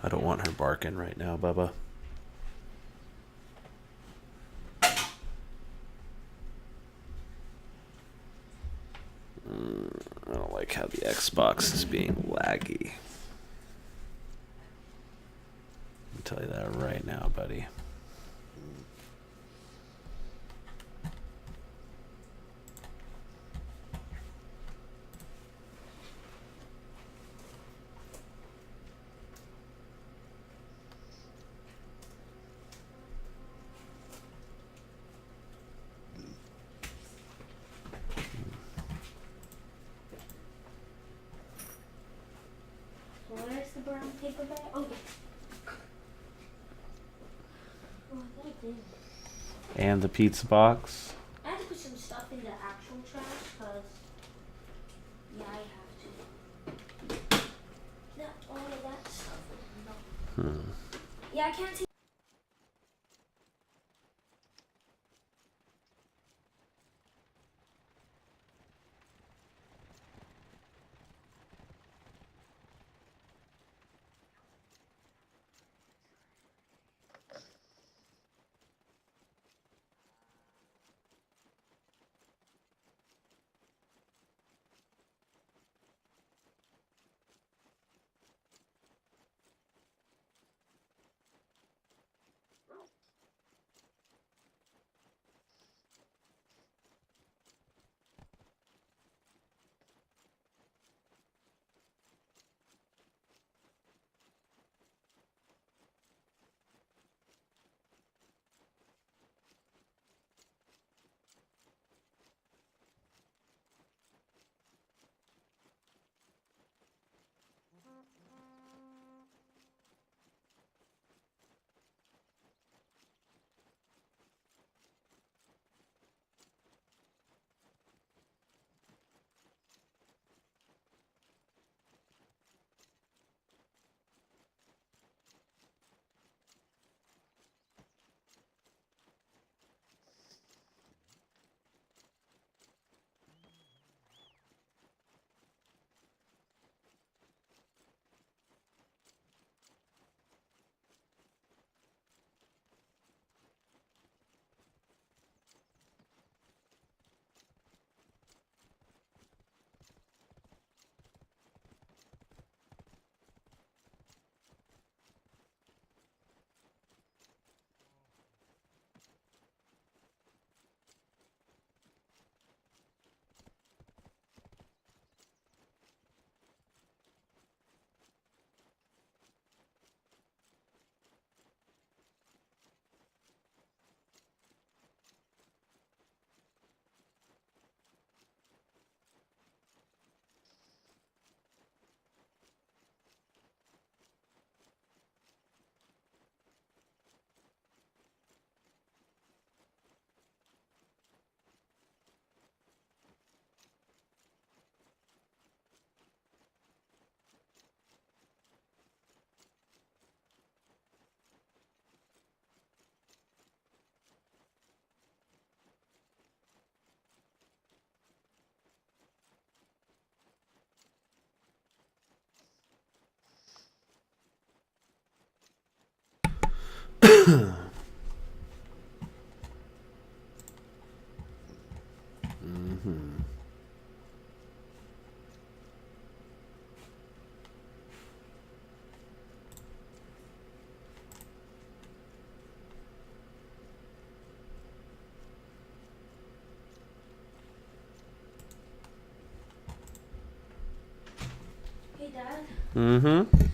I don't want her barking right now, Bubba. I don't like how the Xbox is being laggy. I'll tell you that right now, buddy. Where's the brown paper bag? Oh, yeah. Oh, I thought I did. And the pizza box. I had to put some stuff in the actual trash, because, yeah, I have to. Not all of that stuff. No. Yeah, I can't take. Mm-hmm. Hey, Dad. Mm-hmm.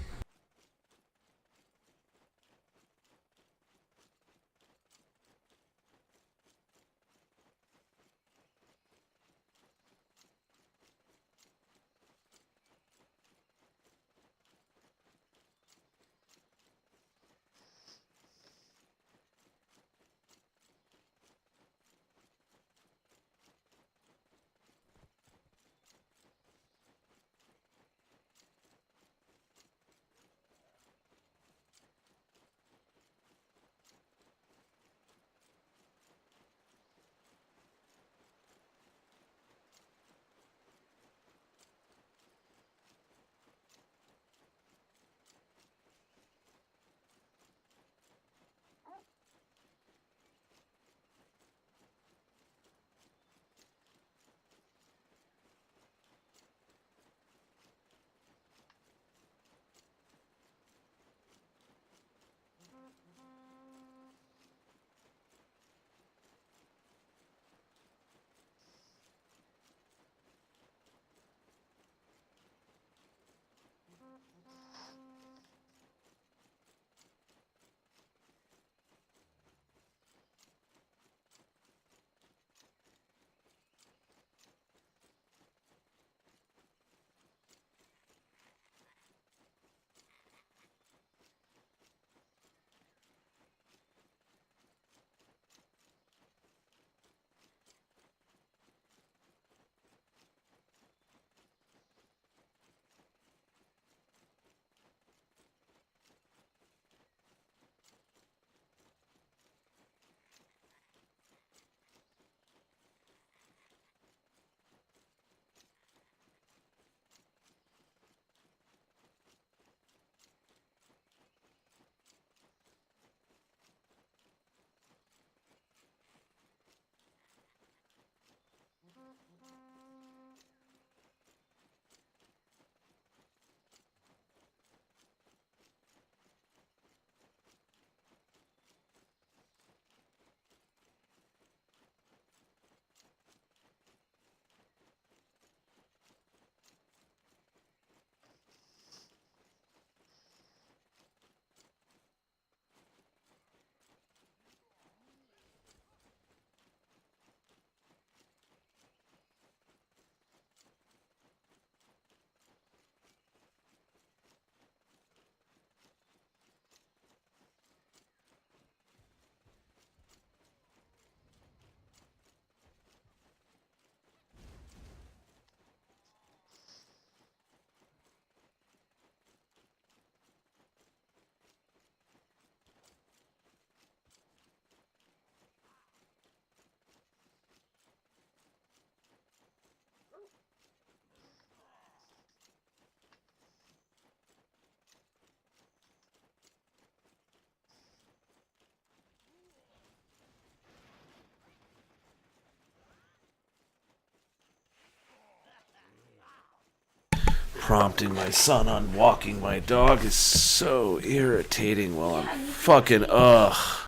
Prompting my son on walking my dog is so irritating while I'm fucking ugh.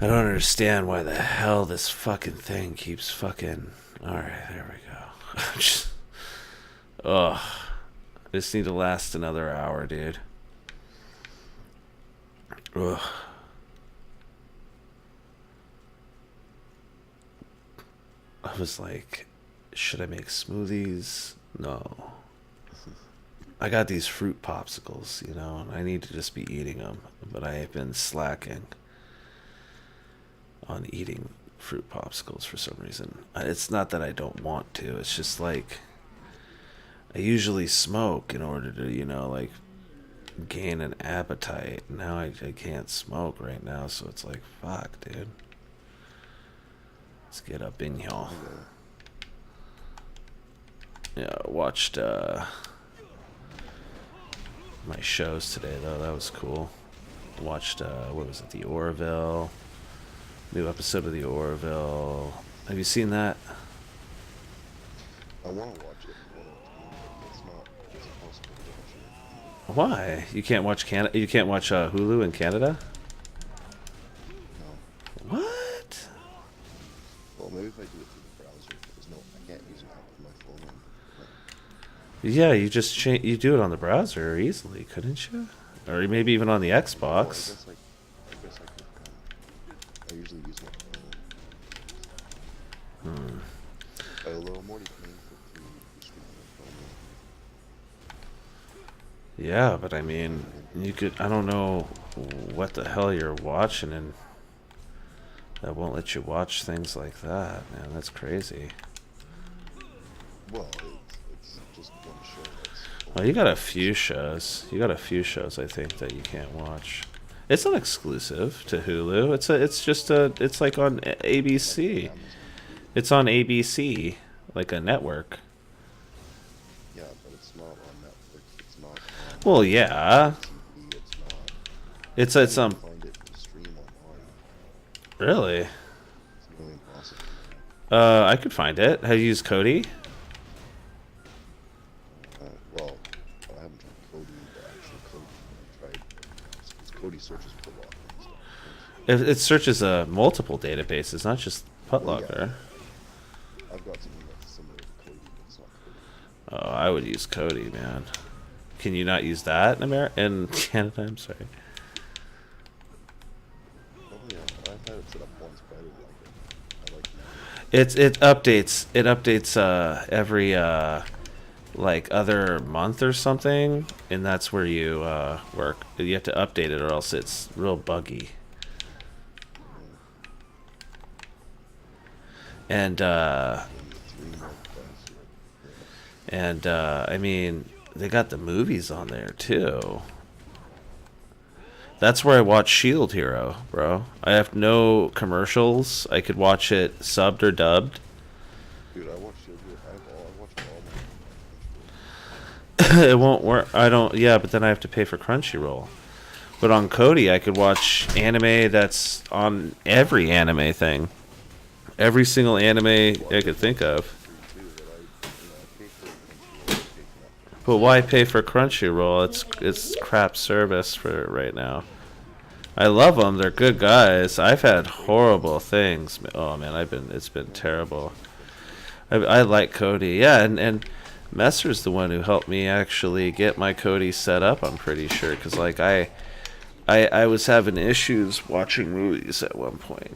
I don't understand why the hell this fucking thing keeps fucking. Alright, there we go. Just, ugh. I just need to last another hour, dude. Ugh. I was like, should I make smoothies? No. I got these fruit popsicles, you know, and I need to just be eating them. But I have been slacking on eating fruit popsicles for some reason. It's not that I don't want to. It's just like I usually smoke in order to, you know, like gain an appetite. Now I can't smoke right now, so it's like, fuck, dude. Let's get up in here. Yeah, watched my shows today though. That was cool. Watched what was it? The Orville. New episode of The Orville. Have you seen that? I want to watch it, but it's not supposed to watch it. Why? You can't watch You can't watch Hulu in Canada? No. What? Well, maybe if I do it through the browser, because no, I can't use an app on my phone. Yeah, you just you do it on the browser easily, couldn't you? Or maybe even on the Well, Xbox. I guess I could I usually use my phone. Although I'm already paying for free streaming on my phone. Yeah, but I mean, you could. I don't know what the hell you're watching, and that won't let you watch things like that, man. That's crazy. Well, it's just one show that's... Well, you got a few shows. You got a few shows, I think, that you can't watch. It's not exclusive to Hulu. It's like on ABC. Amazon. It's on ABC, like a network. Yeah, but it's not on Netflix. It's not on Well, yeah. TV. It's not... It's You on. can find it in stream online. Really? It's really impossible. I could find it. Have you used Kodi? Well, I haven't tried Kodi, the actual Kodi. I tried... It's Kodi searches Putlocker and stuff. It searches multiple databases, not just Putlocker. I've got something that's similar to Kodi, but it's not Kodi. Oh, I would use Kodi, man. Can you not use that in Canada? I'm sorry. Oh yeah, I've had it set up once, but I didn't like it. I like it. It updates. It updates every like other month or something, and that's where you work. You have to update it, or else it's real buggy. And I mean, they got the movies on there too. That's where I watch Shield Hero, bro. I have no commercials. I could watch it subbed or dubbed. Dude, I watched Shield Hero. I watched all my... It won't work. I don't. Yeah, but then I have to pay for Crunchyroll. But on Kodi, I could watch anime that's on every anime thing. Every single anime I could think of. But why pay for Crunchyroll? It's crap service for right now. I love them. They're good guys. I've had horrible things. Oh man, it's been terrible. I like Kodi. Yeah, and Messer's the one who helped me actually get my Kodi set up, I'm pretty sure, cuz like I was having issues watching movies at one point.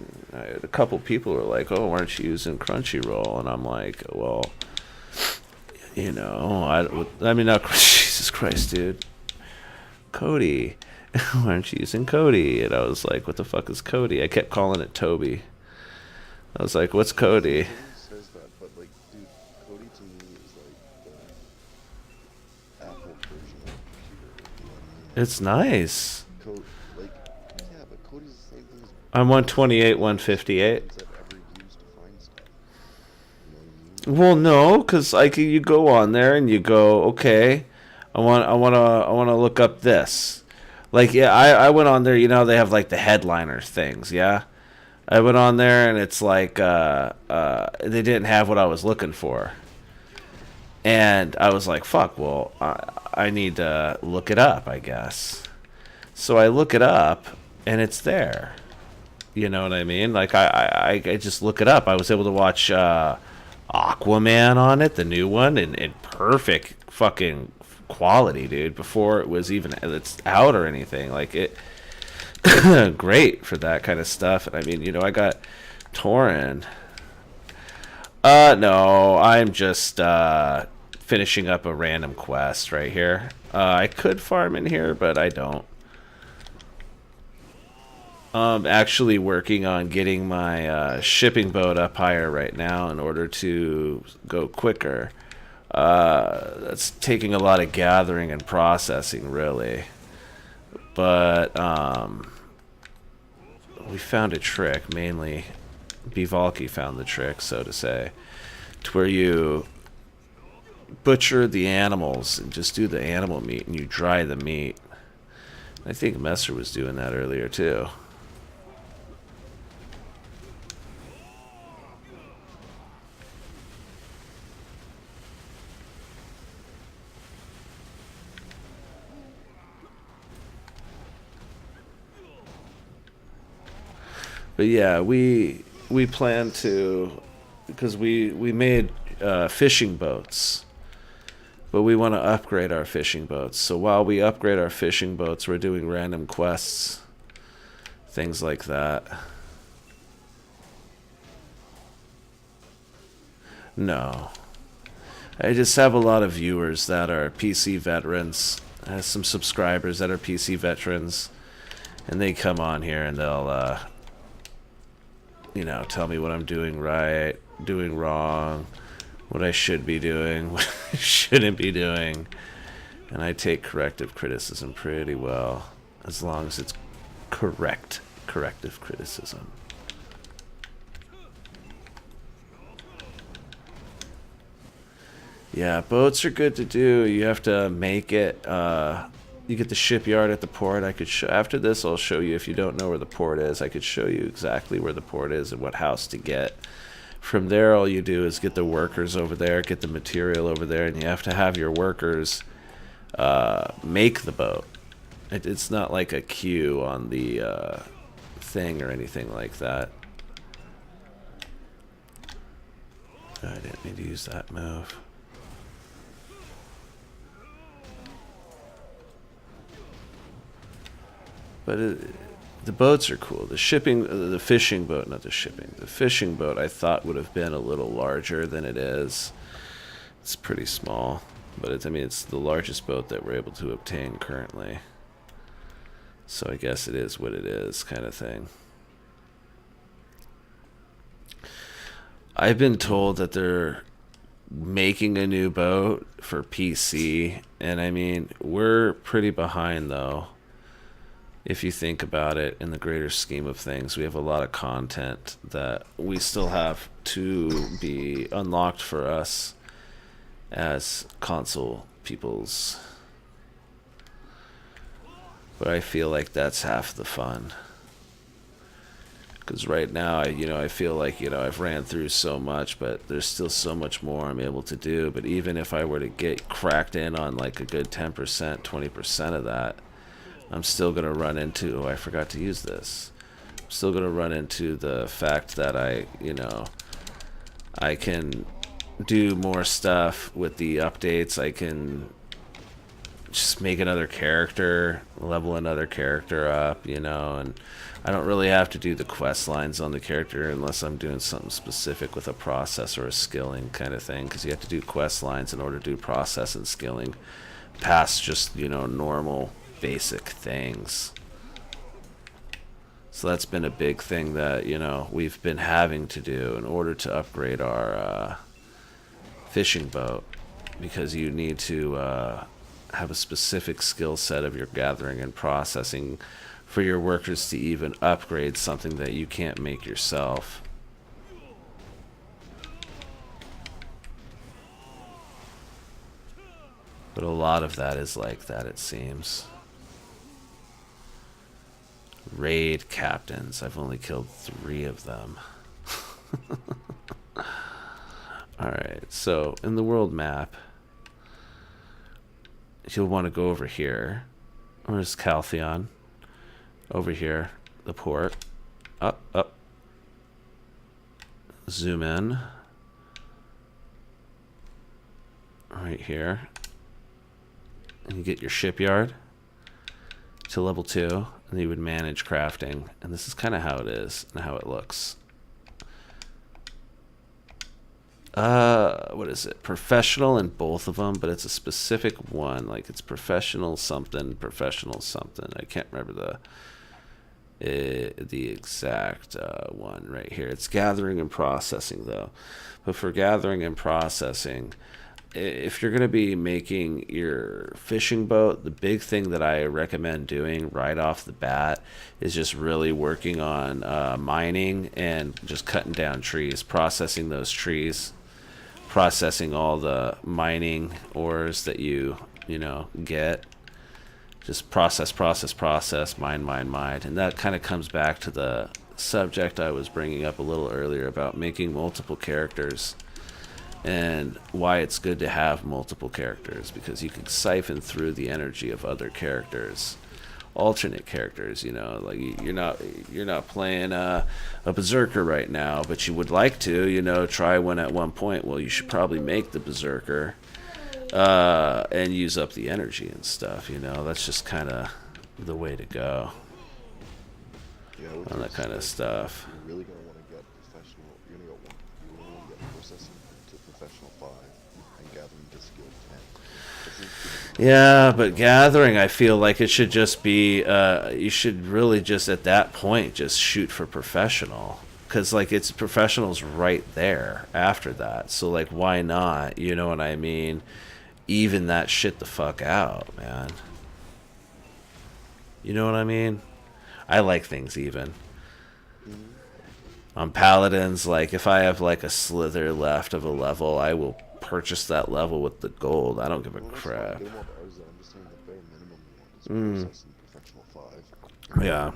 A couple people were like, "Oh, aren't you using Crunchyroll?" And I'm like, "Well, you know, I mean, not Jesus Christ, dude, Kodi. Why aren't you using Kodi?" And I was like, "What the fuck is Kodi?" I kept calling it Toby. I was like, "What's Kodi?" Everyone says that, but like, dude, Kodi to me is like the Apple version of a computer. You know what I mean? It's nice. Like, yeah, but Kodi's the same thing as... I'm 128, 158. I've ever used to find stuff. You know what I mean? Well, no, because like you go on there and you go, okay, I want to look up this. Like, yeah, I went on there. You know, they have like the headliner things. Yeah, I went on there and it's like they didn't have what I was looking for, and I was like, fuck. Well, I need to look it up, I guess. So I look it up and it's there. You know what I mean? Like I just look it up. I was able to watch Aquaman on it, the new one, in perfect fucking quality, dude, before it was even it's out or anything. Like it great for that kind of stuff. And I mean, you know, I got Torrent. No, I'm just finishing up a random quest right here. I could farm in here, but I don't. I'm actually working on getting my shipping boat up higher right now in order to go quicker. That's taking a lot of gathering and processing, really. But we found a trick, mainly Bivalki found the trick, so to say, to where you butcher the animals and just do the animal meat and you dry the meat. I think Messer was doing that earlier too. But yeah, we plan to, because we made fishing boats, but we want to upgrade our fishing boats. So while we upgrade our fishing boats, we're doing random quests, things like that. No, I just have a lot of viewers that are PC veterans. I have some subscribers that are PC veterans, and they come on here and they'll you know, tell me what I'm doing right, doing wrong, what I should be doing, what I shouldn't be doing. And I take corrective criticism pretty well, as long as it's corrective criticism. Yeah, boats are good to do. You have to make it. You get the shipyard at the port. I could show after this. I'll show you if you don't know where the port is. I could show you exactly where the port is and what house to get. From there, all you do is get the workers over there, get the material over there, and you have to have your workers make the boat. It's not like a queue on the thing or anything like that. I didn't mean to use that move. But the boats are cool. The fishing boat, not the shipping. The fishing boat I thought would have been a little larger than it is. It's pretty small, but it's the largest boat that we're able to obtain currently. So I guess it is what it is, kind of thing. I've been told that they're making a new boat for PC, and I mean, we're pretty behind though. If you think about it in the greater scheme of things, we have a lot of content that we still have to be unlocked for us as console peoples. But I feel like that's half the fun. Because right now, I feel like, I've ran through so much, but there's still so much more I'm able to do. But even if I were to get cracked in on like a good 10%, 20% of that, I'm still going to run into, I forgot to use this. I'm still going to run into the fact that I can do more stuff with the updates. I can just make another character, level another character up, and I don't really have to do the quest lines on the character unless I'm doing something specific with a process or a skilling kind of thing, because you have to do quest lines in order to do process and skilling past just, normal basic things. So that's been a big thing that we've been having to do in order to upgrade our fishing boat, because you need to have a specific skill set of your gathering and processing for your workers to even upgrade something that you can't make yourself. But a lot of that is like that, it seems. Raid captains. I've only killed 3 of them. Alright, so in the world map, you'll want to go over here. Where's Caltheon? Over here, the port. Up. Zoom in. Right here. And you get your shipyard to level 2. And you would manage crafting, and this is kind of how it is and how it looks. what is it? Professional in both of them, but it's a specific one. Like it's professional something, professional something. I can't remember the exact one right here. It's gathering and processing though. But for gathering and processing, if you're going to be making your fishing boat, the big thing that I recommend doing right off the bat is just really working on mining and just cutting down trees, processing those trees, processing all the mining ores that you get. Just process, mine. And that kind of comes back to the subject I was bringing up a little earlier about making multiple characters and why it's good to have multiple characters, because you can siphon through the energy of other characters, alternate characters. Like you're not playing a berserker right now, but you would like to try one at one point. Well, you should probably make the berserker and use up the energy and stuff. That's just kind of the way to go on that kind of stuff. You're really gonna want to get professional. You're gonna go. You really want to get processing to professional 5 and gathering to skill 10. Yeah, but gathering, I feel like it should just be. You should really just at that point just shoot for professional, because like it's professionals right there after that. So like, why not? You know what I mean? Even that shit the fuck out, man. You know what I mean? I like things even. On paladins, like if I have like a slither left of a level, I will purchase that level with the gold. I don't give a crap. Yeah.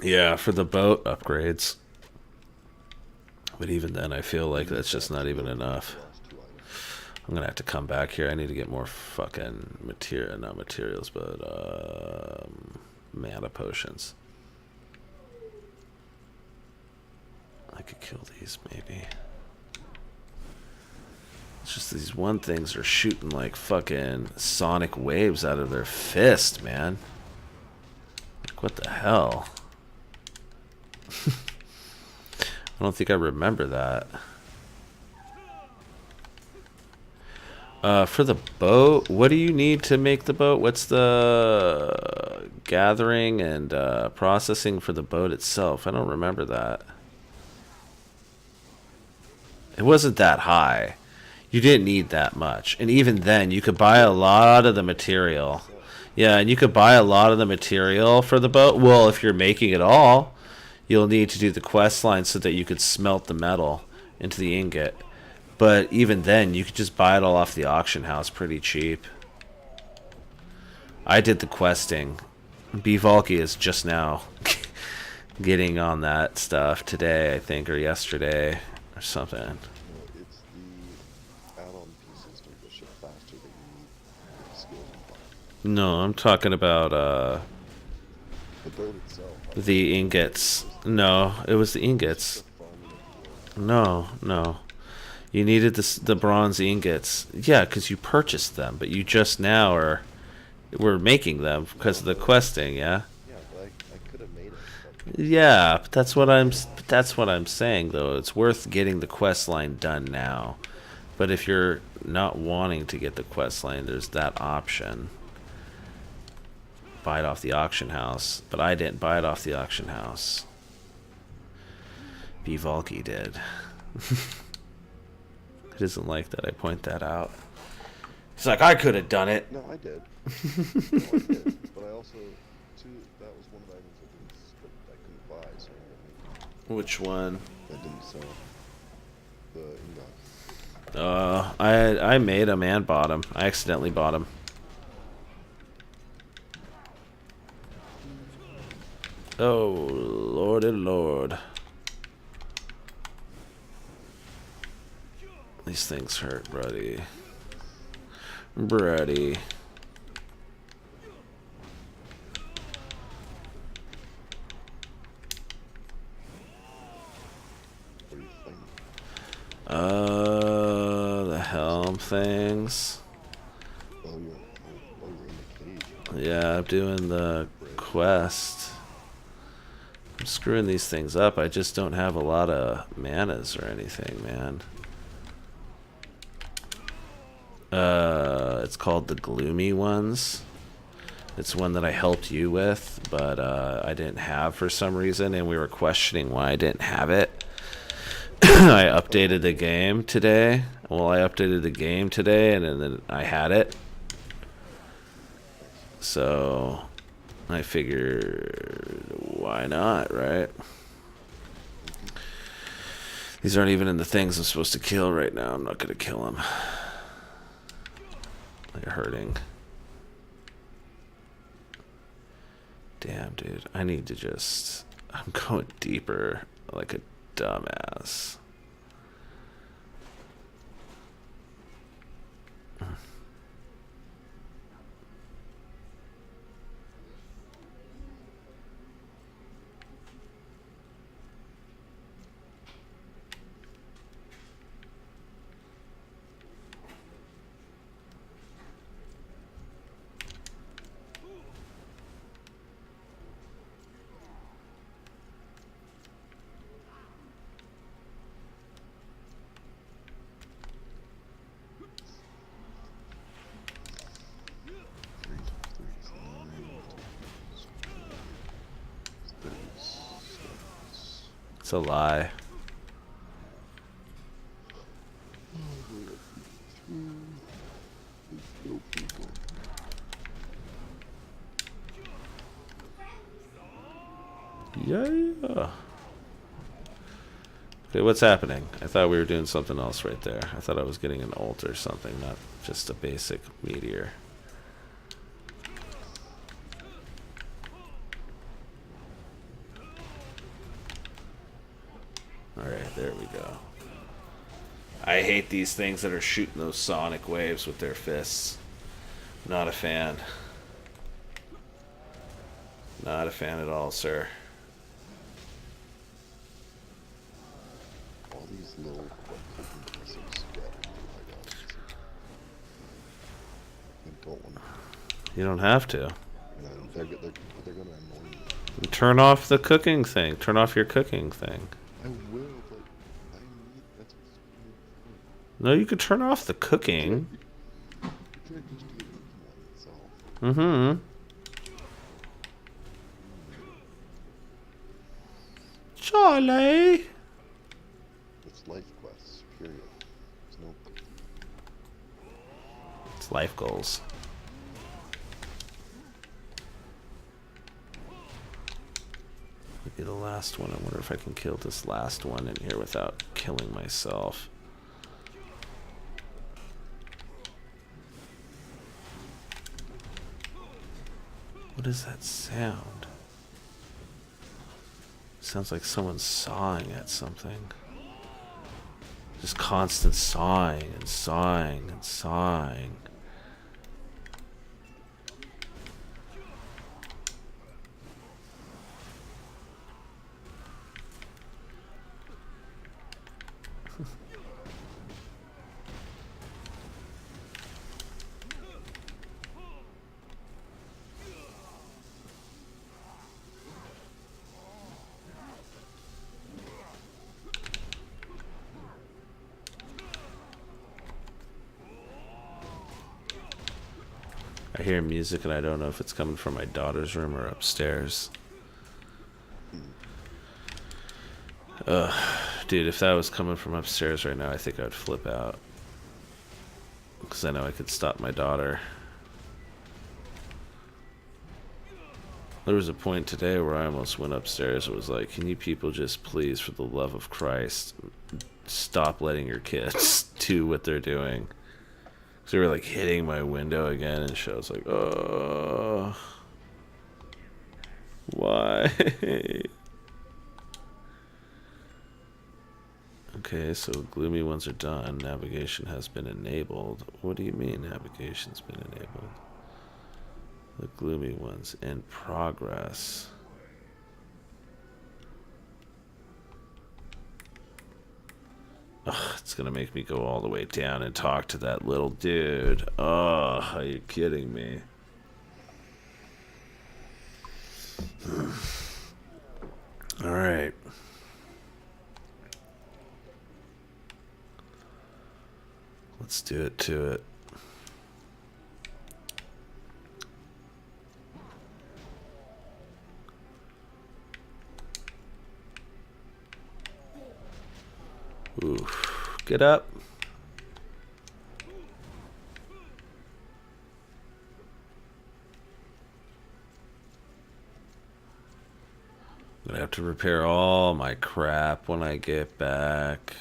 Yeah, for the boat upgrades. But even then, I feel like that's just not even enough. I'm gonna have to come back here. I need to get more fucking material, not materials, but mana potions. I could kill these maybe. It's just these one things are shooting like fucking sonic waves out of their fist, man. Like what the hell? I don't think I remember that. For the boat, what do you need to make the boat? What's the gathering and processing for the boat itself? I don't remember that. It wasn't that high. You didn't need that much. And even then, you could buy a lot of the material. Yeah, and you could buy a lot of the material for the boat. Well, if you're making it all, you'll need to do the quest line so that you could smelt the metal into the ingot. But even then, you could just buy it all off the auction house pretty cheap. I did the questing. Bvalky is just now getting on that stuff today, I think, or yesterday, or something. No, it's the add-on pieces to the ship faster that you need with skills and fire. No, I'm talking about The boat itself. the ingots. No, it was the ingots. No. You needed the bronze ingots. Yeah, because you purchased them, but you just now were making them because of the questing, yeah? Yeah, but I could have made it. Yeah, but that's what I'm saying though. It's worth getting the quest line done now. But if you're not wanting to get the quest line, there's that option. Buy it off the auction house, but I didn't buy it off the auction house. Bvalky did. He doesn't like that I point that out. He's like, I could have done it. No, I did. But I also, too, that was one of the items I couldn't buy, so Which one? I didn't sell the ingot. I made him and bought him. I accidentally bought him. Oh, lordy lord. These things hurt, buddy. Brady. What are you thinking? The helm things. Oh, you're in the cage. Yeah, I'm doing the quest. I'm screwing these things up. I just don't have a lot of manas or anything, man. It's called the Gloomy Ones. It's one that I helped you with, but I didn't have for some reason, and we were questioning why I didn't have it. I updated the game today. Well, I updated the game today, and then I had it. So I figured, why not, right? These aren't even in the things I'm supposed to kill right now. I'm not going to kill them. They're hurting. Damn, dude. I need to just... I'm going deeper like a dumbass. It's a lie. Yeah. Okay, what's happening? I thought we were doing something else right there. I thought I was getting an ult or something, not just a basic meteor. Alright, there we go. I hate these things that are shooting those sonic waves with their fists. Not a fan. Not a fan at all, sir. All these little I don't want to. You don't have to. They're going to annoy me. Turn off the cooking thing. Turn off your cooking thing. I will, but I need that's what's No, you could turn off the cooking. you can't just do it itself. Mm-hmm. Charlie! It's life quests, period. There's no It's life goals. Maybe the last one. I wonder if I can kill this last one in here without killing myself. What is that sound? Sounds like someone's sawing at something. Just constant sawing and sawing and sawing. I hear music and I don't know if it's coming from my daughter's room or upstairs. Dude, if that was coming from upstairs right now, I think I would flip out. Because I know I could stop my daughter. There was a point today where I almost went upstairs. It was like, can you people just please, for the love of Christ, stop letting your kids do what they're doing? Because they were like hitting my window again and shit. I was like, oh, why? Okay, so gloomy ones are done. Navigation has been enabled. What do you mean navigation's been enabled? The gloomy ones in progress. Ugh, it's gonna make me go all the way down and talk to that little dude. Oh, are you kidding me? All right. Let's do it to it. Get up. I'm gonna have to repair all my crap when I get back.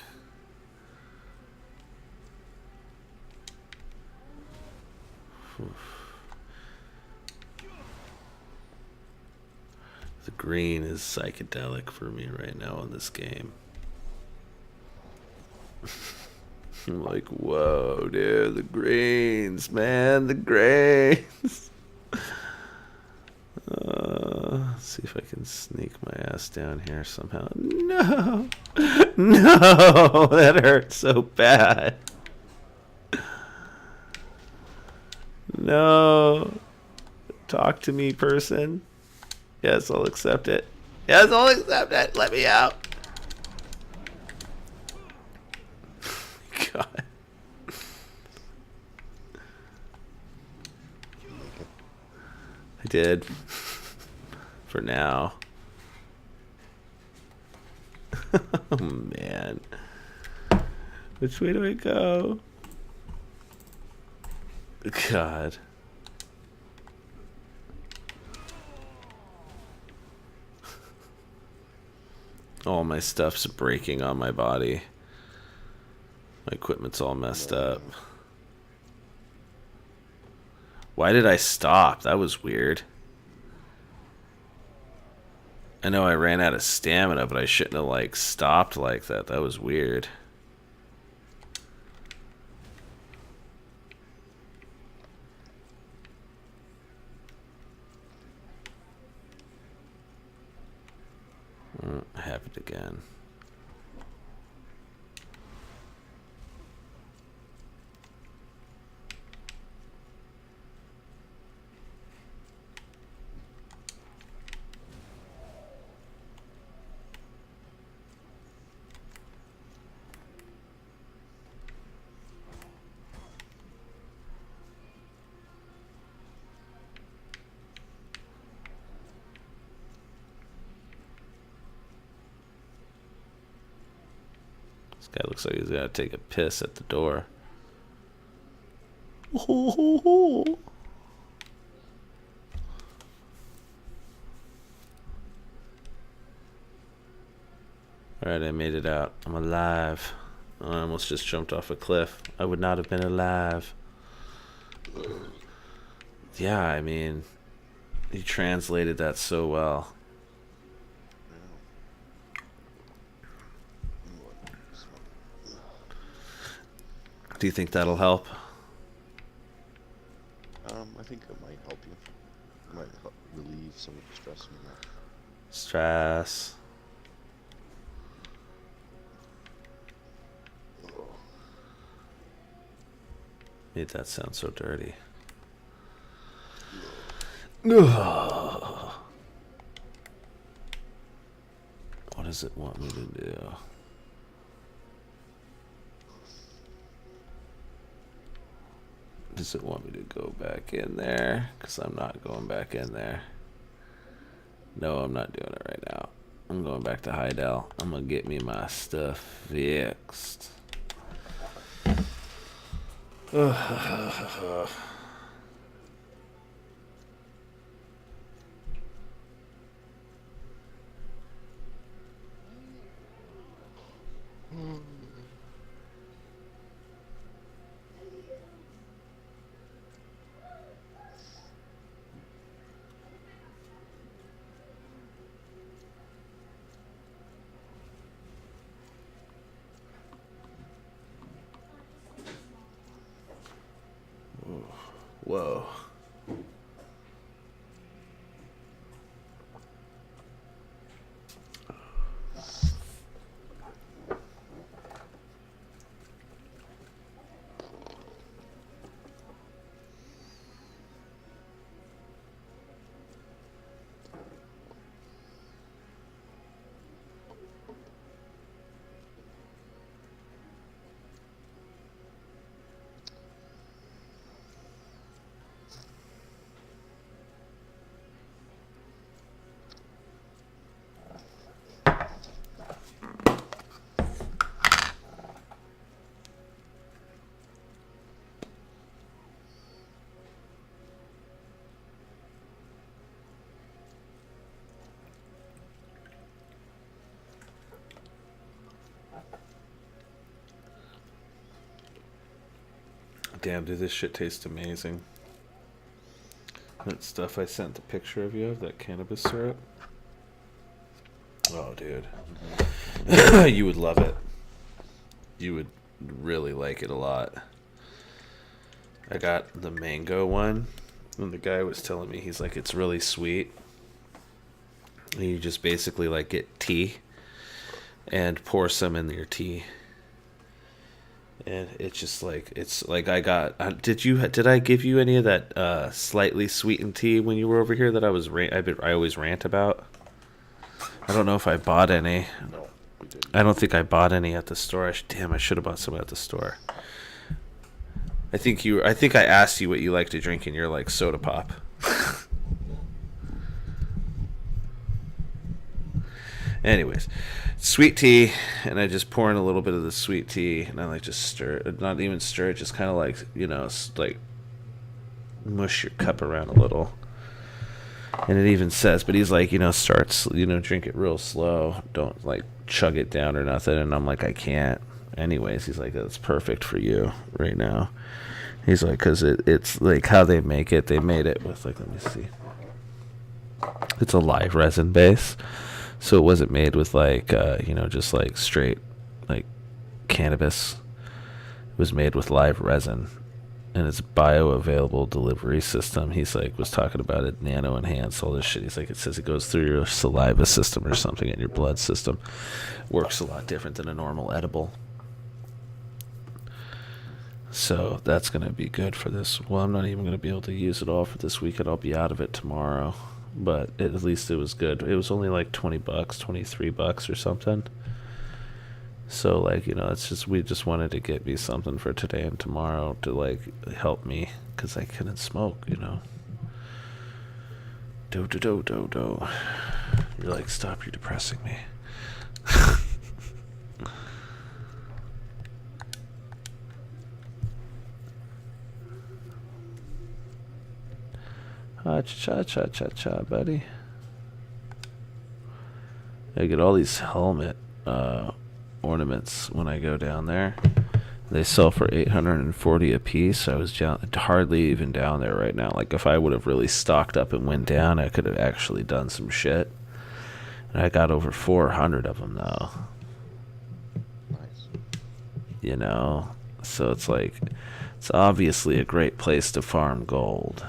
The green is psychedelic for me right now in this game. I'm like, whoa, dude, the greens, man, the greens. Let's see if I can sneak my ass down here somehow. No, no, that hurt so bad. No, talk to me, person. Yes, I'll accept it. Yes, I'll accept it. Let me out. God. I did. For now. Oh, man. Which way do I go? God. All my stuff's breaking on my body. My equipment's all messed up. Why did I stop? That was weird. I know I ran out of stamina, but I shouldn't have, like, stopped like that. That was weird. Happened again. This guy looks like he's gonna take a piss at the door. Alright, I made it out. I'm alive. Oh, I almost just jumped off a cliff. I would not have been alive. Yeah, I mean, he translated that so well. Do you think that'll help? I think it might help you. It might help relieve some of the stress in your life. Stress. Made that sound so dirty. What does it want me to do? Does it want me to go back in there? Because I'm not going back in there. No, I'm not doing it right now. I'm going back to Heidel. I'm going to get me my stuff fixed. Whoa. Damn, dude, this shit tastes amazing. That stuff I sent the picture of you of, that cannabis syrup. Oh, dude. You would love it. You would really like it a lot. I got the mango one, and the guy was telling me, he's like, it's really sweet. And you just basically like get tea and pour some in your tea. And it's just like, it's like I got. Did I give you any of that slightly sweetened tea when you were over here that I always rant about? I don't know if I bought any. No, we didn't. I don't think I bought any at the store. I should have bought some at the store. I think I asked you what you like to drink, and you're like soda pop. Anyways, sweet tea, and I just pour in a little bit of the sweet tea, and I like just stir it, not even stir it, just kind of like, like mush your cup around a little. And it even says, but he's like, drink it real slow, don't like chug it down or nothing. And I'm like, I can't. Anyways, he's like, that's perfect for you right now. He's like, because it's like how they make it. They made it with, like, let me see. It's a live resin base. So it wasn't made with, like, just, like, straight, like, cannabis. It was made with live resin. And it's bioavailable delivery system. He's, like, was talking about it, nano-enhanced, all this shit. He's like, it says it goes through your saliva system or something in your blood system. Works a lot different than a normal edible. So that's going to be good for this. Well, I'm not even going to be able to use it all for this weekend. I'll be out of it tomorrow. But at least it was good. It was only like $20, $23 or something. So, like, we just wanted to get me something for today and tomorrow to, like, help me. Because I couldn't smoke, Do. You're like, stop, you're depressing me. Cha, buddy. I get all these helmet ornaments when I go down there. They sell for $840 a piece. I was hardly even down there right now. Like, if I would have really stocked up and went down, I could have actually done some shit. And I got over 400 of them, though. Nice. So it's like, it's obviously a great place to farm gold.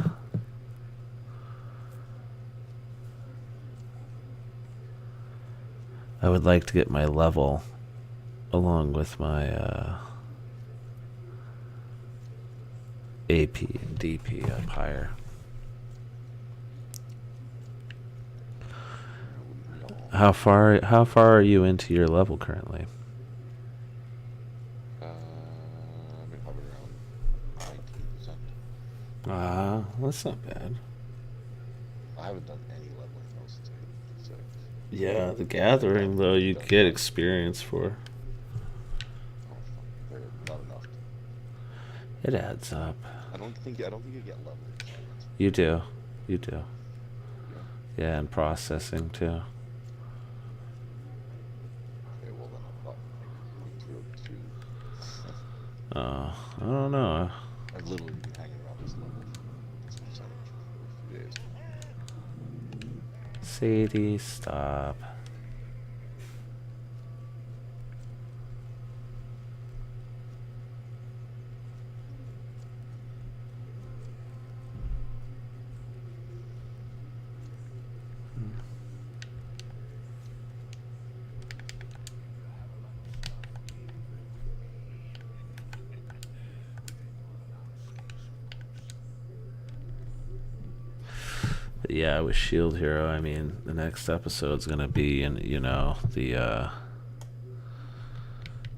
I would like to get my level along with my AP and DP up higher. How far are you into your level currently? I've been probably around 19%. That's not bad. I haven't done any leveling though since I hit 6. Yeah, the gathering though you get experience for. Oh, fuck, they're not enough. It adds up. I don't think you get level. You do. Yeah, and processing too. Okay, well then I'm not going through it too. I don't know. I've literally been hanging around this level for a few days. Sadie, stop. Yeah, with Shield Hero, I mean, the next episode's gonna be the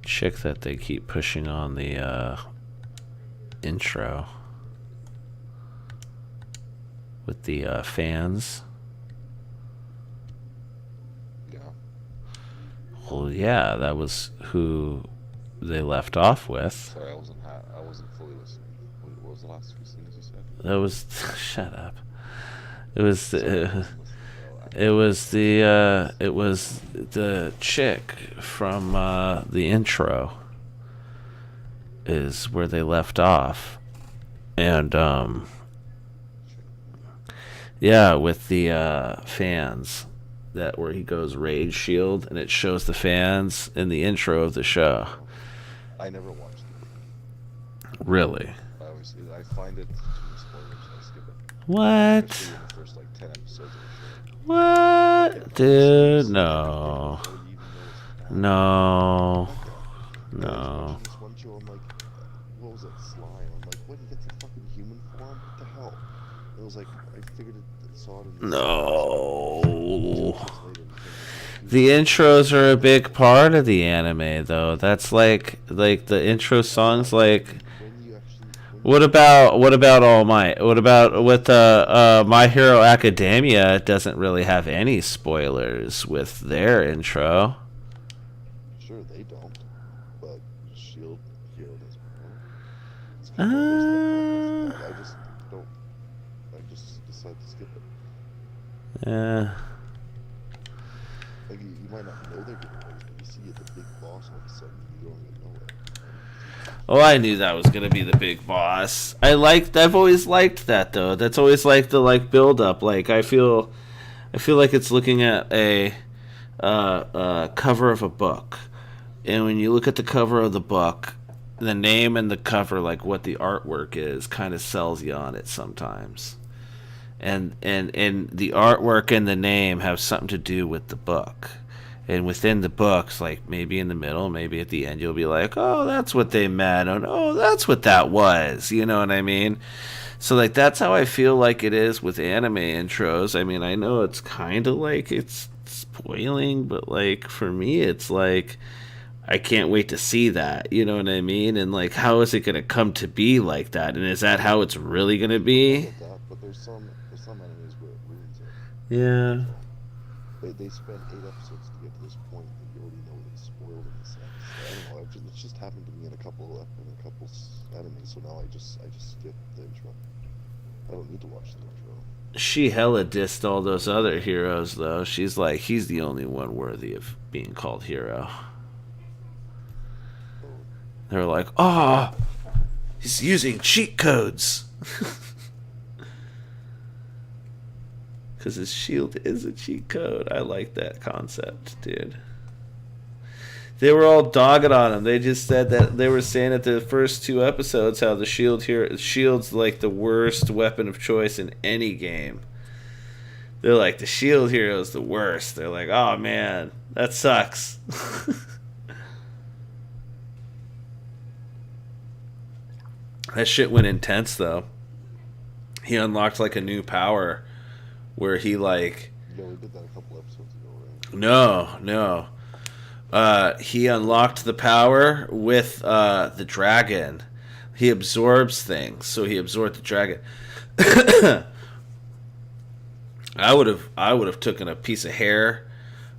chick that they keep pushing on the intro with the fans. Yeah. Well, yeah, that was who they left off with. Sorry, I wasn't fully listening. What was the last few things you said? That was shut up. It was Sorry, it was the chick from the intro is where they left off, And yeah, with the fans, that where he goes Rage Shield, and it shows the fans in the intro of the show. I never watched it. Really? I find it too many spoilers. I skip it. What? Especially in the first like 10 episodes of the show. What? Dude, no. No. I was No. watching this one show, I'm like, what was it, Slime? I'm like, what, he gets a fucking human form? What the hell? It was like, I figured it, saw it in the No. The intros are a big part of the anime, though. That's like the intro songs. Like, what about All Might? What about with My Hero Academia? It doesn't really have any spoilers with their intro. Sure, they don't, but Shield Hero does. Uh, I just don't. I just decide to skip it. yeah. Like you might not know they're getting ready, but you see the big boss all of a sudden, you don't even know it. Oh, I knew that was gonna be the big boss. I've always liked that though. That's always like the build up. Like I feel like it's looking at a cover of a book, and when you look at the cover of the book, the name and the cover, like what the artwork is, kind of sells you on it sometimes. And the artwork and the name have something to do with the book. And within the books, like maybe in the middle, maybe at the end, you'll be like, oh, that's what they meant. And, oh, that's what that was. You know what I mean? So, like, that's how I feel like it is with anime intros. I mean, I know it's kind of like it's spoiling, but, like, for me, it's like, I can't wait to see that. You know what I mean? And, like, how is it going to come to be like that? And is that how it's really going to be? But there's some animes where it ruins it. Yeah. They spent 8 episodes to get to this point that you already know it's spoiled in a sense. I don't know. It's just happened to me in a couple animes. So now I just skip the intro. I don't need to watch the intro. She hella dissed all those other heroes, though. She's like, he's the only one worthy of being called hero. They're like, oh, he's using cheat codes. Because his shield is a cheat code. I like that concept, dude. They were all dogging on him. They just said that they were saying at the first 2 episodes how the shield's like the worst weapon of choice in any game. They're like, the shield hero's the worst. They're like, oh man, that sucks. That shit went intense though. He unlocked like a new power where he like... Yeah, we did that a couple episodes ago, right? No. He unlocked the power with the dragon. He absorbs things, so he absorbed the dragon. I would have taken a piece of hair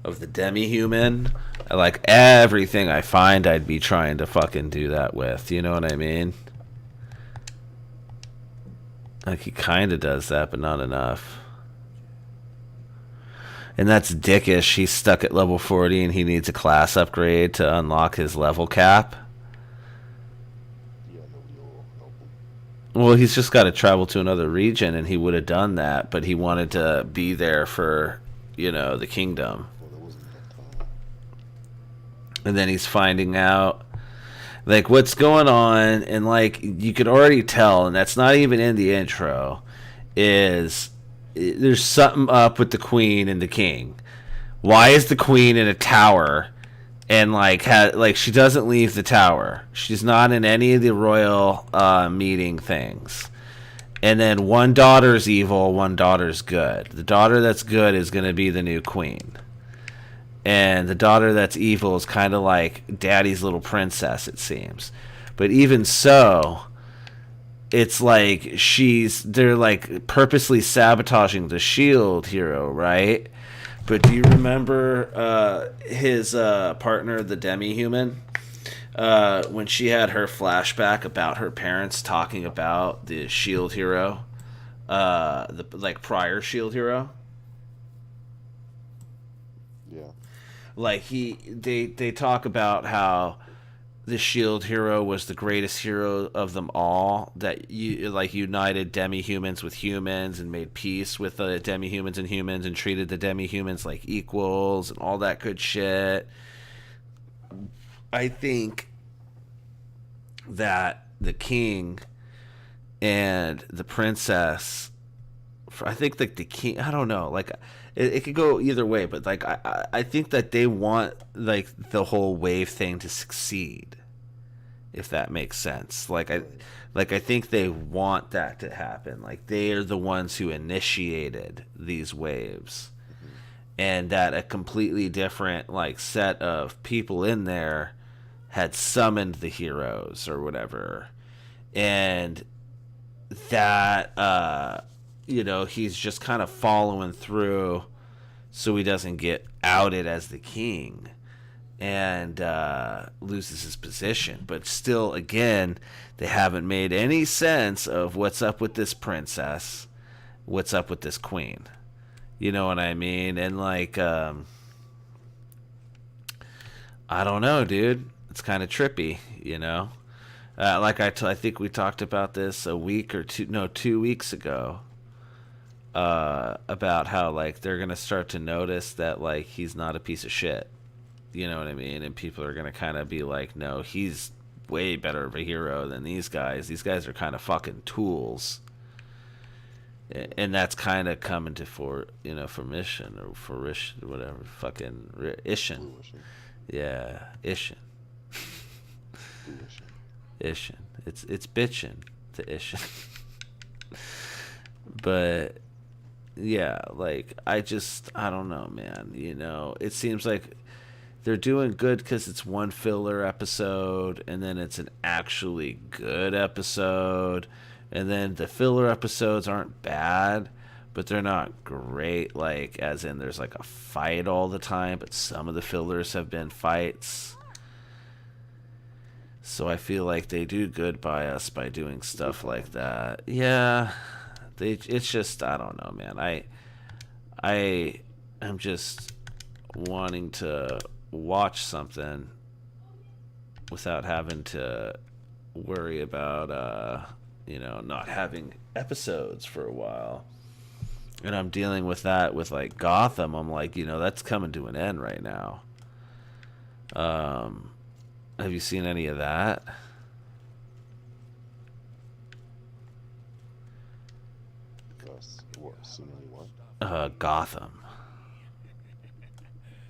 of the demi-human. Like everything I find, I'd be trying to fucking do that with. You know what I mean? Like he kind of does that, but not enough. And that's dickish. He's stuck at level 40 and he needs a class upgrade to unlock his level cap. Yeah, nobody will help him. Well, he's just got to travel to another region and he would have done that, but he wanted to be there for, the kingdom. Well, there wasn't enough time. And then he's finding out like what's going on, and like you could already tell, and that's not even in the intro, is there's something up with the queen and the king. Why is the queen in a tower and like she doesn't leave the tower? She's not in any of the royal meeting things. And then one daughter's evil, one daughter's good. The daughter that's good is going to be the new queen. And the daughter that's evil is kind of like daddy's little princess, it seems. But even so, it's like they're like purposely sabotaging the shield hero, right? But do you remember his partner, the demi-human? When she had her flashback about her parents talking about the shield hero, the like prior shield hero? Yeah. Like they talk about how the Shield hero was the greatest hero of them all, that you like united demi-humans with humans and made peace with the demi-humans and humans and treated the demi-humans like equals and all that good shit. I think that the king and the princess, I think like the king, I don't know, like it could go either way, but like I think that they want like the whole wave thing to succeed, if that makes sense. I think they want that to happen. Like they are the ones who initiated these waves, and that a completely different like set of people in there had summoned the heroes or whatever, and that he's just kind of following through so he doesn't get outed as the king and loses his position. But still, again, they haven't made any sense of what's up with this princess, what's up with this queen. You know what I mean? And like, I don't know, dude. It's kind of trippy, you know? I think we talked about this 2 weeks ago, about how like they're gonna start to notice that like he's not a piece of shit, you know what I mean? And people are gonna kind of be like, no, he's way better of a hero than these guys. These guys are kind of fucking tools, and that's kind of coming to fruition or fruition, whatever, fucking Ishin. Yeah, Ishin. Ishin. It's bitchin' to Ishin. But yeah, like I don't know, man. You know, it seems like they're doing good because it's one filler episode, and then it's an actually good episode, and then the filler episodes aren't bad, but they're not great. Like as in, there's like a fight all the time, but some of the fillers have been fights. So I feel like they do good by us by doing stuff like that. Yeah, it's just, I don't know, man. I am just wanting to watch something without having to worry about not having episodes for a while. And I'm dealing with that with like Gotham. I'm like, that's coming to an end right now. Have you seen any of that? Gotham.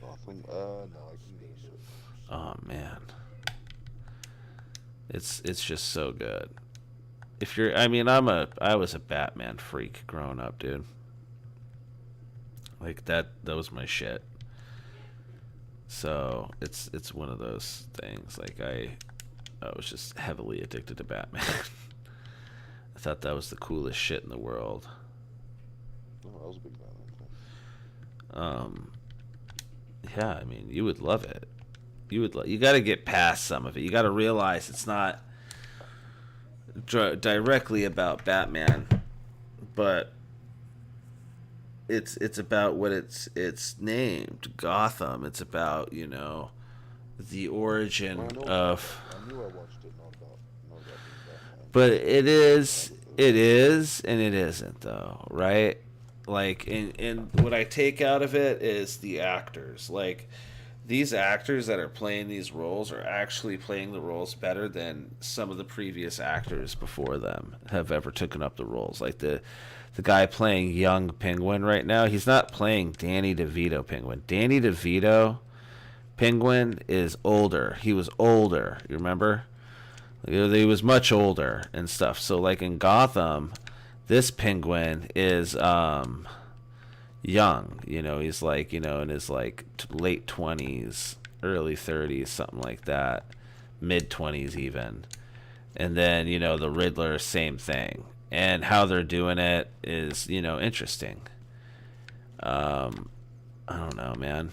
Gotham? No, I can do it. Oh man, it's just so good. If you're, I mean, I was a Batman freak growing up, dude. Like that was my shit. So it's one of those things. Like I was just heavily addicted to Batman. I thought that was the coolest shit in the world. No, I was a big Batman fan. Yeah, I mean, you would love it. You got to get past some of it. You got to realize it's not directly about Batman, but it's about what it's named, Gotham. It's about the origin of. I knew I watched it, not about being Batman. But it is, and it isn't though, right? Like, and what I take out of it is the actors. Like, these actors that are playing these roles are actually playing the roles better than some of the previous actors before them have ever taken up the roles. Like the guy playing young Penguin right now, he's not playing Danny DeVito Penguin. Danny DeVito Penguin is older. He was older, you remember? He was much older and stuff. So like in Gotham, this Penguin is young, he's like, in his like late 20s, early 30s, something like that, mid 20s even. And then, the Riddler, same thing. And how they're doing it is, interesting. I don't know, man.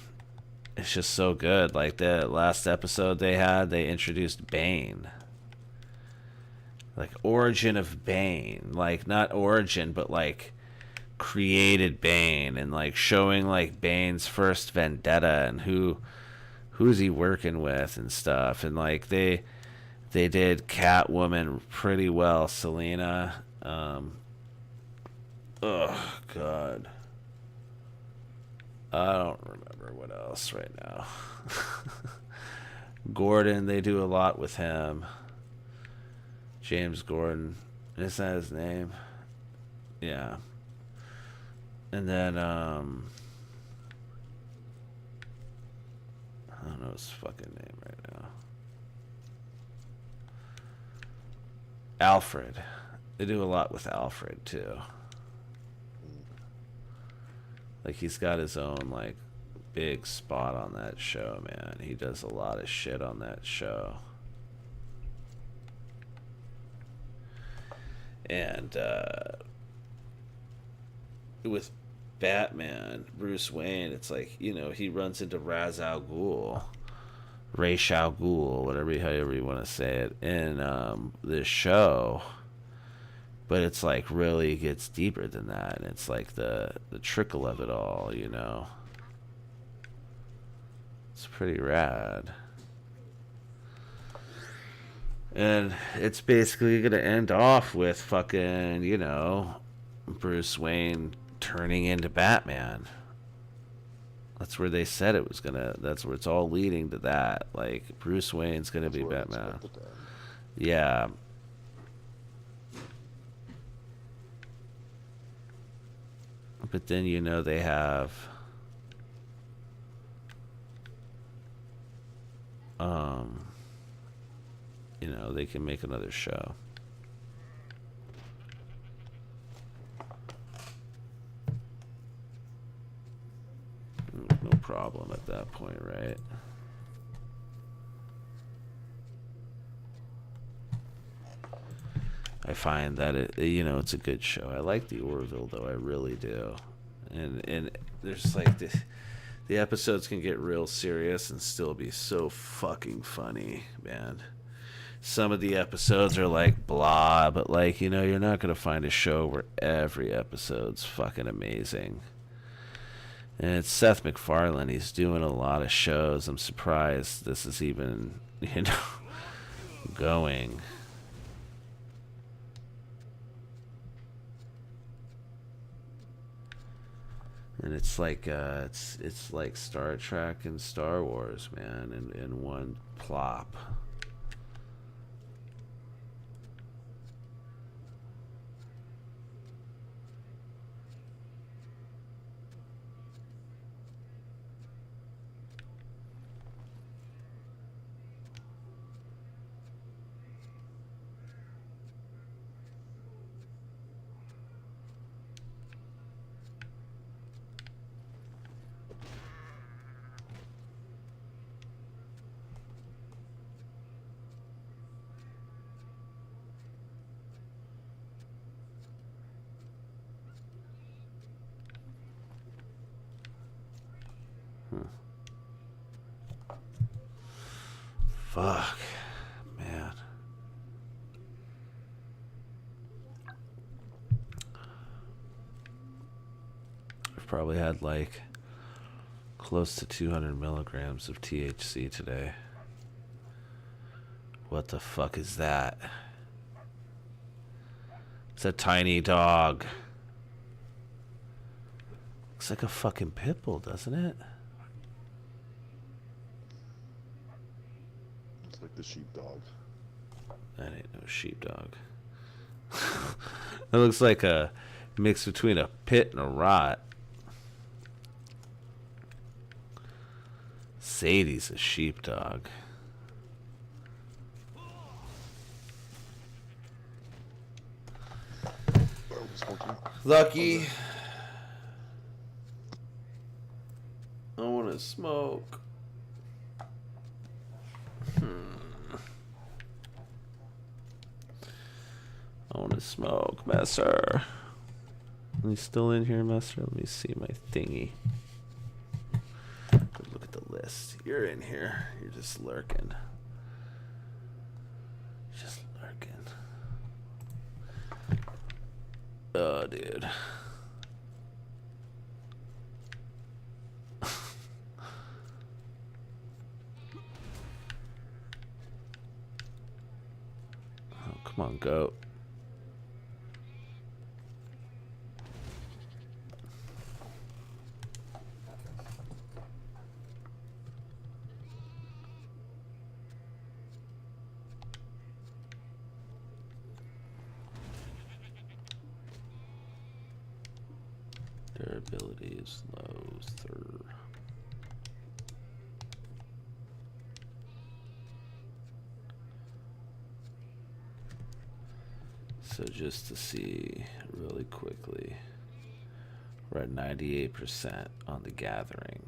It's just so good. Like the last episode they introduced Bane. Like origin of Bane. Like not origin, but like created Bane, and like showing like Bane's first vendetta and who who's he working with and stuff. And like they did Catwoman pretty well. Selena. Oh God. I don't remember what else right now. Gordon, they do a lot with him. James Gordon. Isn't that his name? Yeah. And then, I don't know his fucking name right now. Alfred. They do a lot with Alfred, too. Like, he's got his own, like, big spot on that show, man. He does a lot of shit on that show. And, with Batman, Bruce Wayne, it's like, you know, he runs into Ra's al Ghul, Ra's al Ghul, however you want to say it, in this show. But it's like really gets deeper than that, and it's like the trickle of it all, you know. It's pretty rad. And it's basically gonna end off with fucking, you know, Bruce Wayne turning into Batman. That's where they said it was gonna. That's where it's all leading to that. Like Bruce Wayne's gonna be Batman. Yeah. But then, you know, they have you know, they can make another show. No problem at that point, right? I find that you know, it's a good show. I like the Orville though, I really do. And there's like the episodes can get real serious and still be so fucking funny, man. Some of the episodes are like blah, but like, you know, you're not gonna find a show where every episode's fucking amazing. And it's Seth MacFarlane. He's doing a lot of shows. I'm surprised this is even, you know, going. And it's like it's like Star Trek and Star Wars, man, in one plop. Fuck, man. I've probably had like close to 200 milligrams of THC today. What the fuck is that? It's a tiny dog. Looks like a fucking pit bull, doesn't it? It's like the sheepdog. That ain't no sheepdog. It looks like a mix between a pit and a rot. Sadie's a sheepdog. Lucky. I want to smoke. I want to smoke, Messer. Are you still in here, Messer? Let me see my thingy. Look at the list. You're in here. You're just lurking. Just lurking. Oh, dude. Come on, goat. Durability is low, third. So just to see really quickly, we're at 98% on the gathering.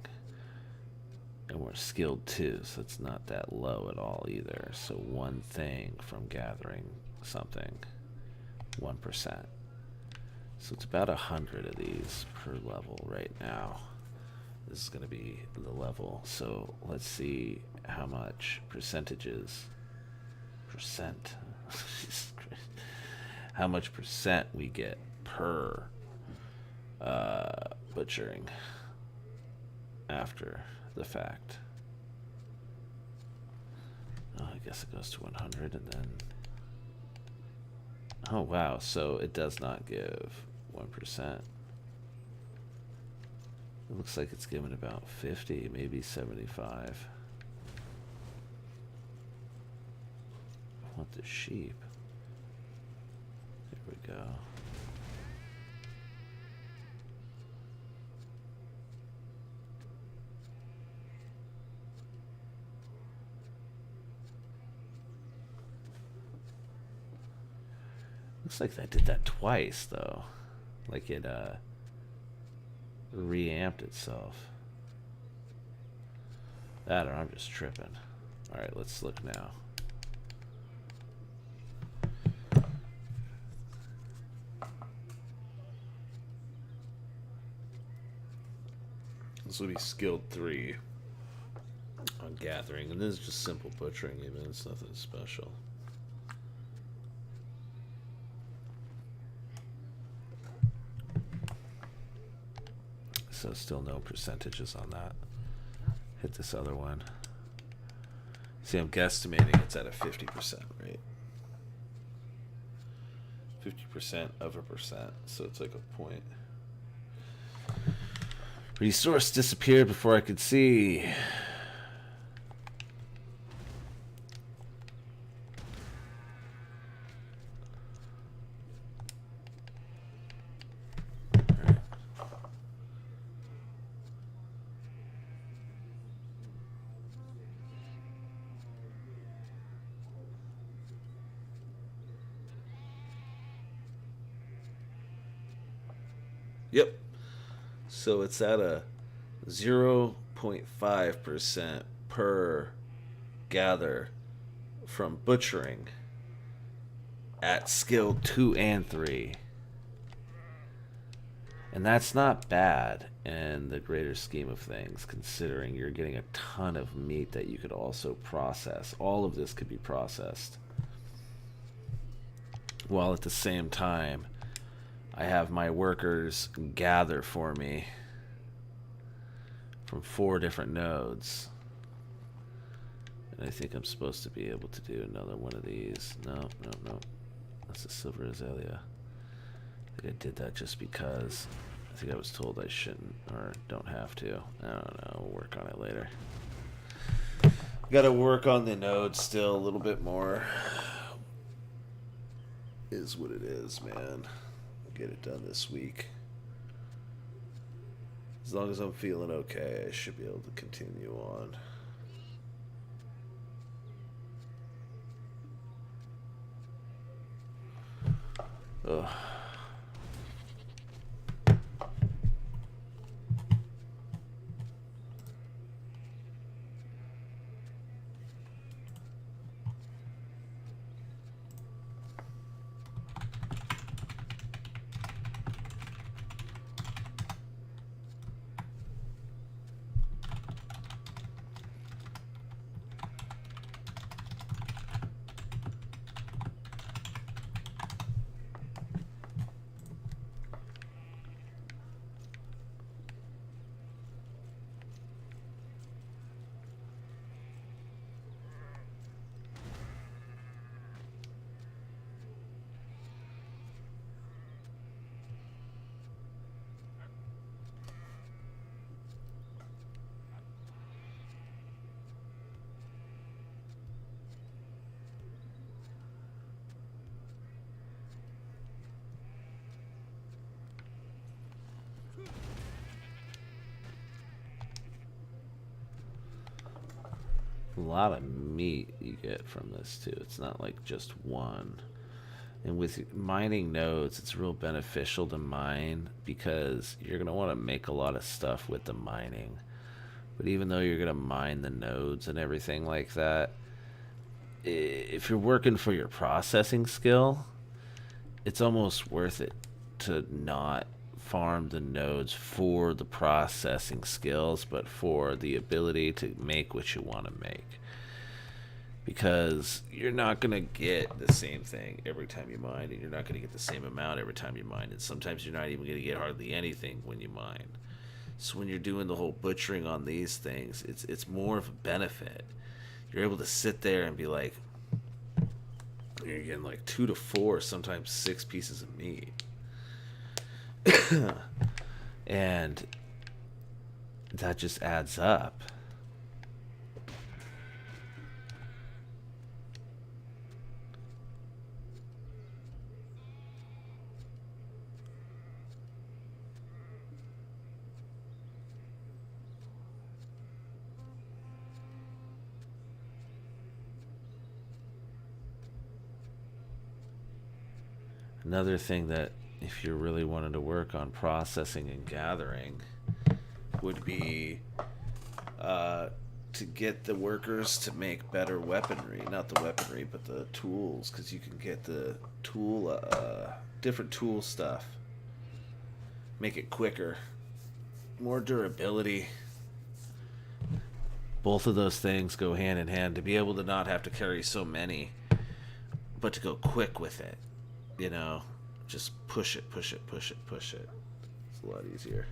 And we're skilled too, so it's not that low at all either. So one thing from gathering something, 1%. So it's about 100 of these per level right now. This is going to be the level. So let's see how much percentages. Percent. Jesus Christ. How much percent we get per butchering after the fact. Oh, I guess it goes to 100 and then. Oh wow, so it does not give 1%. It looks like it's given about 50, maybe 75. I want the sheep. There we go. Looks like I did that twice though. Like it reamped itself. That or I'm just tripping. Alright, let's look now. This will be skilled 3 on gathering, and this is just simple butchering even, it's nothing special. So still no percentages on that. Hit this other one. See, I'm guesstimating it's at a 50% rate. 50% of a percent, so it's like a point. Resource disappeared before I could see. Yep. So it's at a 0.5% per gather from butchering at skill 2 and 3. And that's not bad in the greater scheme of things, considering you're getting a ton of meat that you could also process. All of this could be processed. While at the same time, I have my workers gather for me from 4 different nodes. And I think I'm supposed to be able to do another one of these. No. That's a silver azalea. I think I did that just because I think I was told I shouldn't or don't have to. I don't know. We'll work on it later. Got to work on the node still a little bit more. Is what it is, man. I'll get it done this week. As long as I'm feeling okay, I should be able to continue on. Ugh. a lot of meat you get from this too. It's not like just one. And with mining nodes, it's real beneficial to mine because you're going to want to make a lot of stuff with the mining. But even though you're going to mine the nodes and everything like that, if you're working for your processing skill, it's almost worth it to not farm the nodes for the processing skills, but for the ability to make what you want to make. Because you're not going to get the same thing every time you mine, and you're not going to get the same amount every time you mine, and sometimes you're not even going to get hardly anything when you mine. So when you're doing the whole butchering on these things, it's more of a benefit. You're able to sit there and be like, you're getting like 2 to 4, sometimes 6 pieces of meat. And that just adds up. Another thing that, if you're really wanting to work on processing and gathering, would be to get the workers to make better weaponry. Not the weaponry, but the tools, because you can get the tool, different tool stuff. Make it quicker. More durability. Both of those things go hand in hand. To be able to not have to carry so many, but to go quick with it. You know, just push it, push it, push it, push it. It's a lot easier.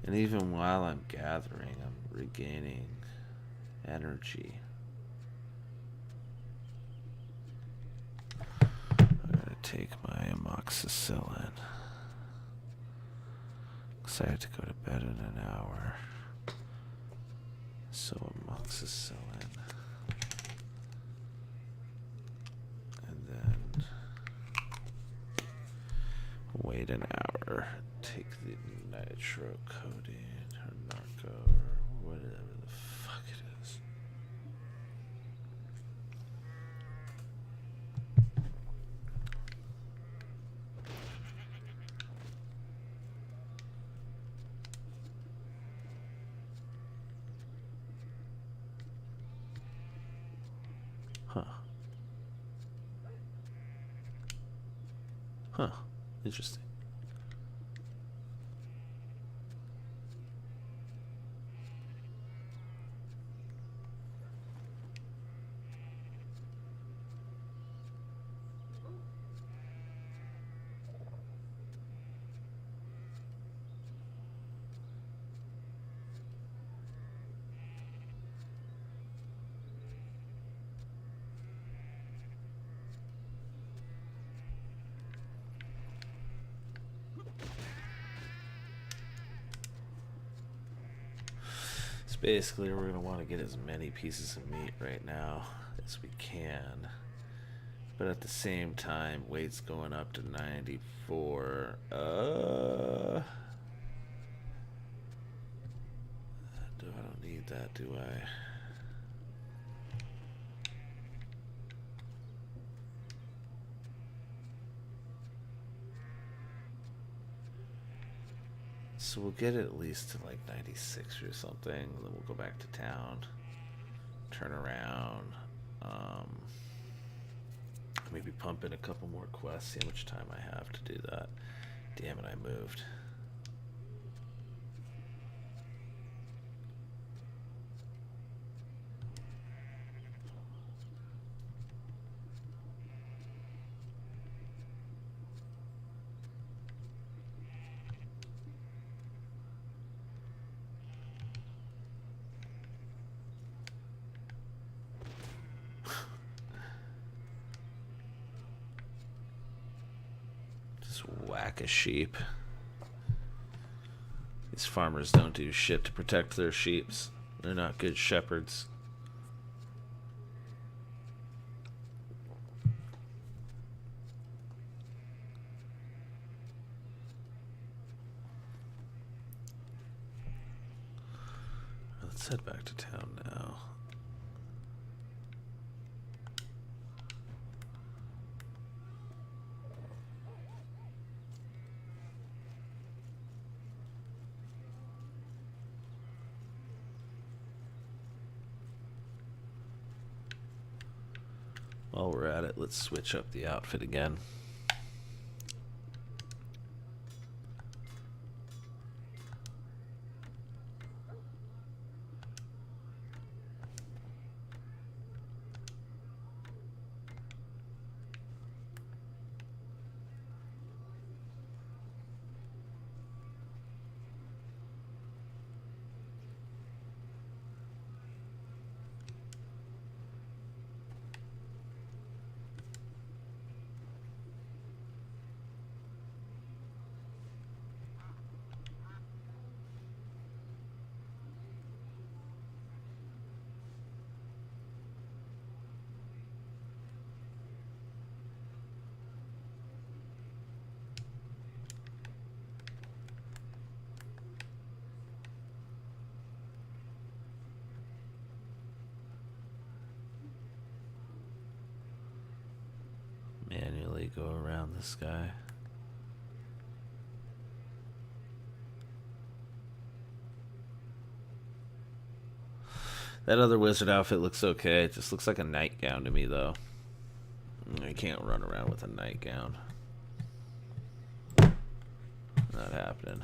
And even while I'm gathering, I'm regaining energy. I'm gonna take my amoxicillin. Because I have to go to bed in an hour. So amoxicillin. And then wait an hour. Take the nitrocodeine or narco or whatever the fuck it is. Huh. Huh. Interesting. Basically, we're going to want to get as many pieces of meat right now as we can. But at the same time, weight's going up to 94. I don't need that, do I? So we'll get it at least to like 96 or something, and then we'll go back to town, turn around, Maybe pump in a couple more quests, see how much time I have to do that. Damn it, I moved. Whack a sheep. These farmers don't do shit to protect their sheeps. They're not good shepherds. Let's head back to town now. While we're at it, let's switch up the outfit again. Manually go around this guy. That other wizard outfit looks okay. It just looks like a nightgown to me, though. I can't run around with a nightgown. Not happening.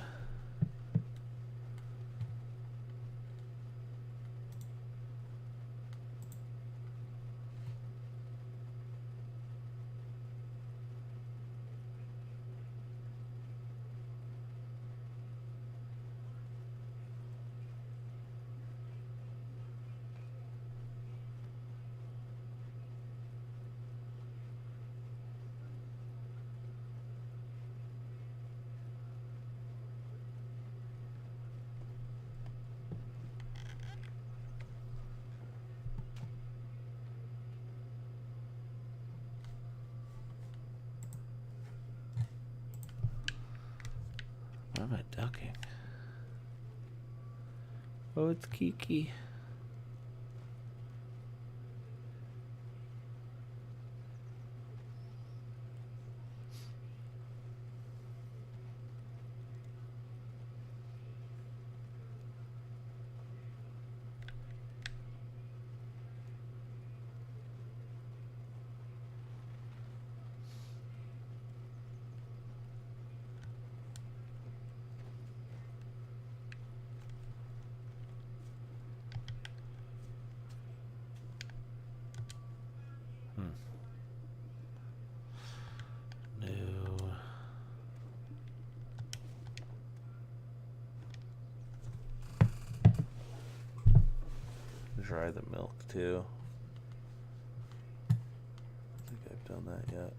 Why am I ducking? Oh, it's Kiki. Dry the milk too. I don't think I've done that yet.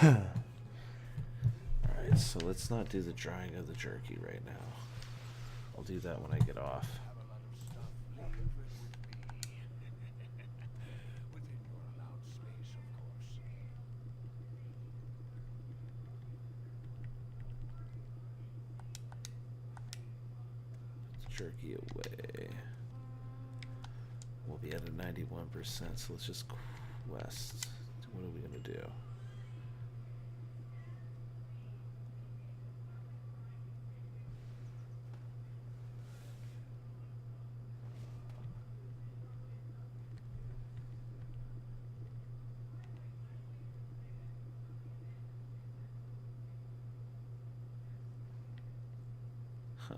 Alright, so let's not do the drying of the jerky right now. I'll do that when I get off. jerky away. We'll be at a 91%, so let's just quest. What are we gonna do? Huh.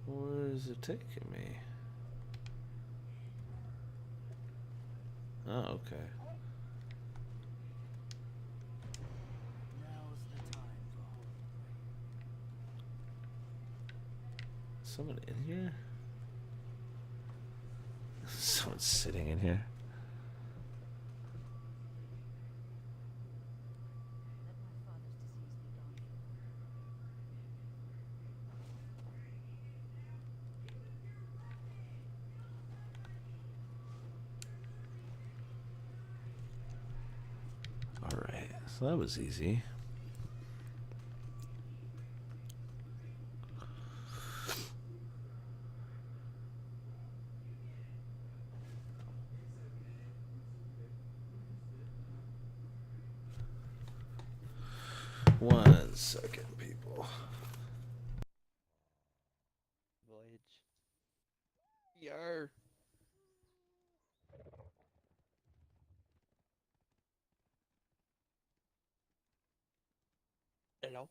Where is it taking me? Oh, okay. Now's the time for Someone in here? Someone's sitting in here. let my father's disease be gone. Alright, so that was easy. One second, people. Voyage. Yar. Hello.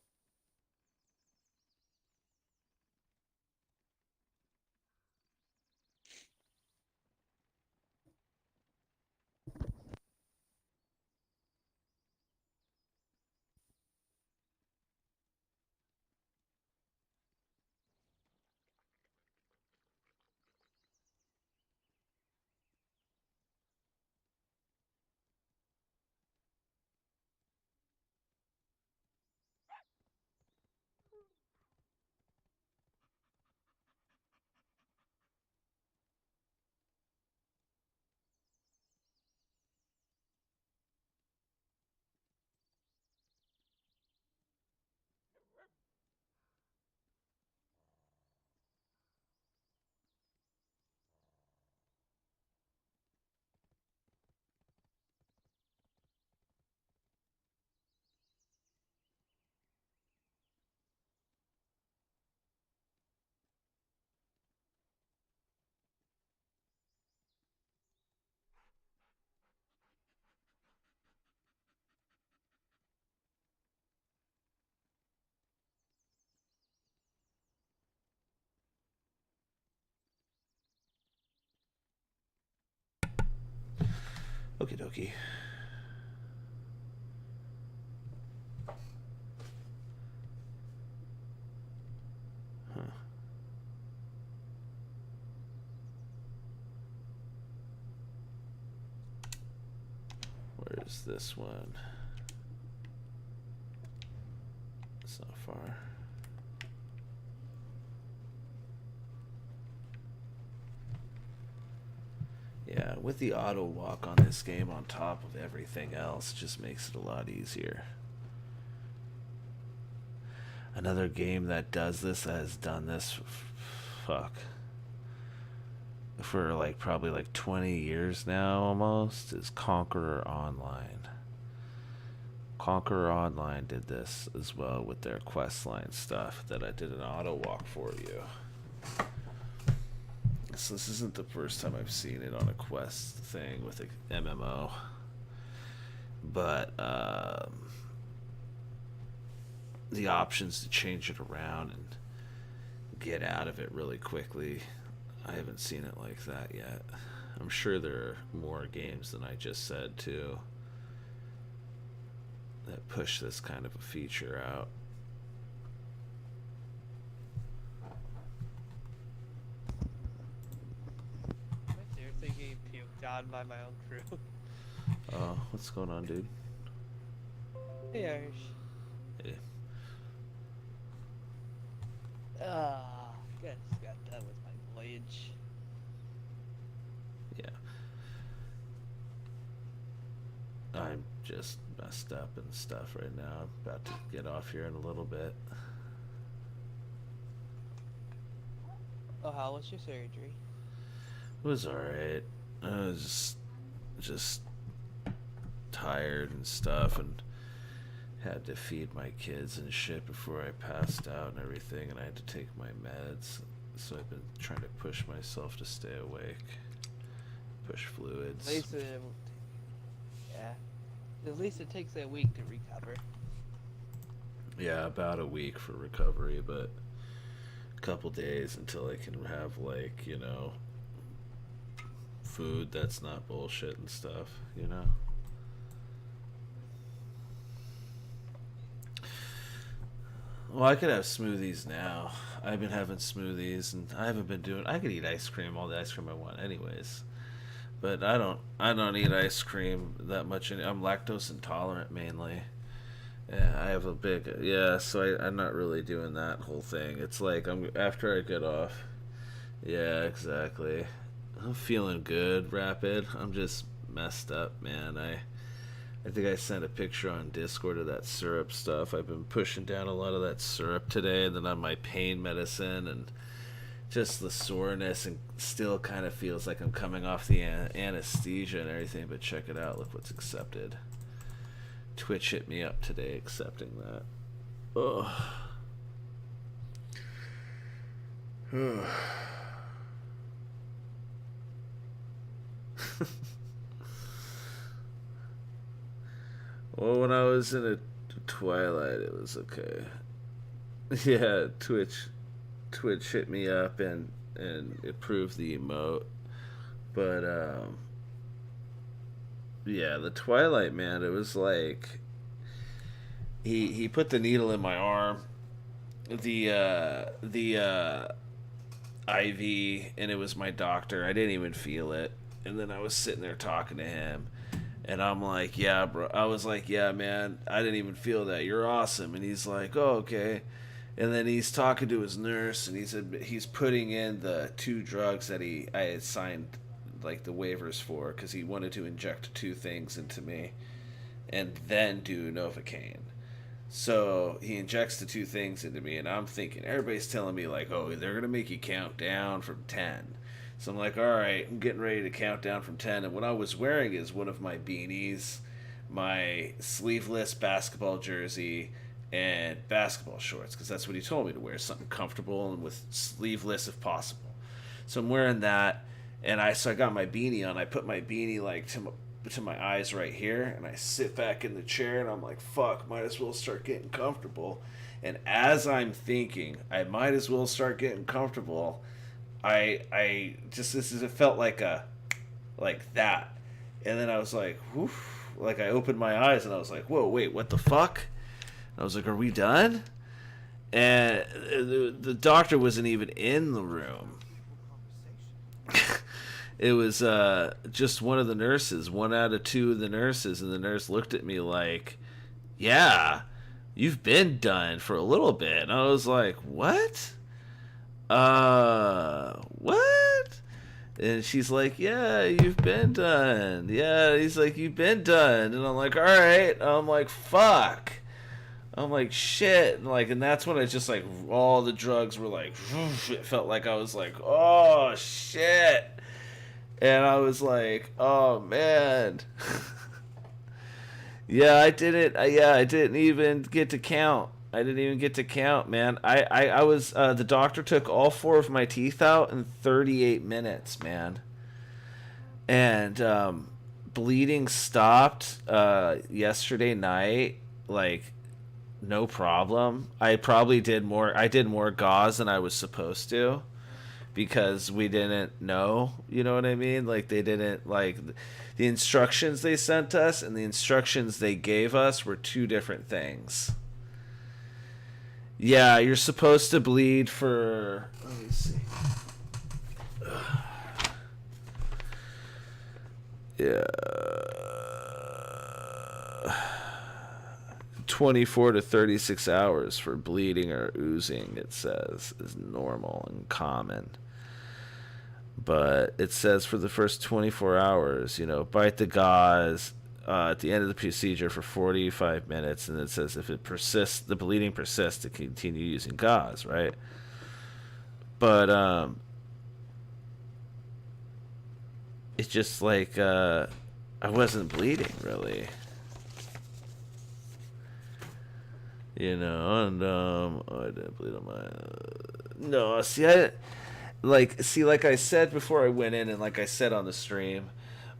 Okie dokie. Huh. Where's this one? It's not far. Yeah, with the auto walk on this game on top of everything else just makes it a lot easier. Another game that does this, that has done this, fuck, for like probably like 20 years now almost, is Conqueror Online. Conqueror Online did this as well with their questline stuff that I did an auto walk for you. So this isn't the first time I've seen it on a quest thing with a MMO, but the options to change it around and get out of it really quickly, I haven't seen it like that yet. I'm sure there are more games than I just said too that push this kind of a feature out. John by my own crew. Oh, what's going on, dude? Hey, Irish. Hey. Just got done with my voyage. Yeah. I'm just messed up and stuff right now. I'm about to get off here in a little bit. Oh, how was your surgery? It was alright. I was just tired and stuff, and had to feed my kids and shit before I passed out and everything, and I had to take my meds. So I've been trying to push myself to stay awake. Push fluids. At least at least it takes a week to recover. Yeah, about a week for recovery, but a couple days until I can have, like, you know, food that's not bullshit and stuff, you know? Well, I could have smoothies now. I've been having smoothies, and I haven't been doing. I could eat ice cream, all the ice cream I want, anyways. But I don't eat ice cream that much. I'm lactose intolerant mainly. Yeah, I have a big so I'm not really doing that whole thing. It's like after I get off. Yeah, exactly. I'm feeling good, Rapid. I'm just messed up, man. I think I sent a picture on Discord of that syrup stuff. I've been pushing down a lot of that syrup today, and then on my pain medicine, and just the soreness, and still kind of feels like I'm coming off the anesthesia and everything. But check it out. Look what's accepted. Twitch hit me up today accepting that. Ugh. Well, when I was in a Twilight, it was okay. Yeah, Twitch hit me up and approved the emote. But yeah, the Twilight, man, it was like he put the needle in my arm, the IV, and it was my doctor. I didn't even feel it. And then I was sitting there talking to him, and I'm like, yeah, bro. I was like, yeah, man, I didn't even feel that. You're awesome. And he's like, oh, okay. And then he's talking to his nurse, and he said he's putting in the 2 drugs that I had signed, like, the waivers for, because he wanted to inject 2 things into me and then do Novocaine. So he injects the 2 things into me, and I'm thinking, everybody's telling me, like, oh, they're going to make you count down from 10. So I'm like, all right, I'm getting ready to count down from 10. And what I was wearing is one of my beanies, my sleeveless basketball jersey, and basketball shorts, because that's what he told me to wear, something comfortable and with sleeveless if possible. So I'm wearing that, and I got my beanie on. I put my beanie like to my eyes right here, and I sit back in the chair, and I'm like, fuck, might as well start getting comfortable. And as I'm thinking I might as well start getting comfortable, I just, it felt like that, and then I was like, woof, like I opened my eyes, and I was like, whoa, wait, what the fuck? I was like, are we done? And the doctor wasn't even in the room. It was just one of the nurses, 1 out of 2 of the nurses, and the nurse looked at me like, yeah, you've been done for a little bit. And I was like, what? What? And she's like, yeah, you've been done. Yeah, he's like, you've been done. And I'm like, all right. I'm like, fuck. I'm like, shit. And that's when I just, like, all the drugs were like, it felt like I was like, oh, shit. And I was like, oh, man. I didn't even get to count. I didn't even get to count, man. I was, the doctor took all 4 of my teeth out in 38 minutes, man. And bleeding stopped yesterday night, like, no problem. I did more gauze than I was supposed to, because we didn't know, you know what I mean? Like, they didn't, like, the instructions they sent us and the instructions they gave us were 2 different things. Yeah, you're supposed to bleed for, let me see. Yeah. 24 to 36 hours for bleeding or oozing, it says, is normal and common. But it says for the first 24 hours, bite the gauze at the end of the procedure for 45 minutes. And it says if it persists, the bleeding persists, to continue using gauze, right? But it's just like I wasn't bleeding, really. And oh, I didn't bleed on my no, like I said before I went in, and like I said on the stream,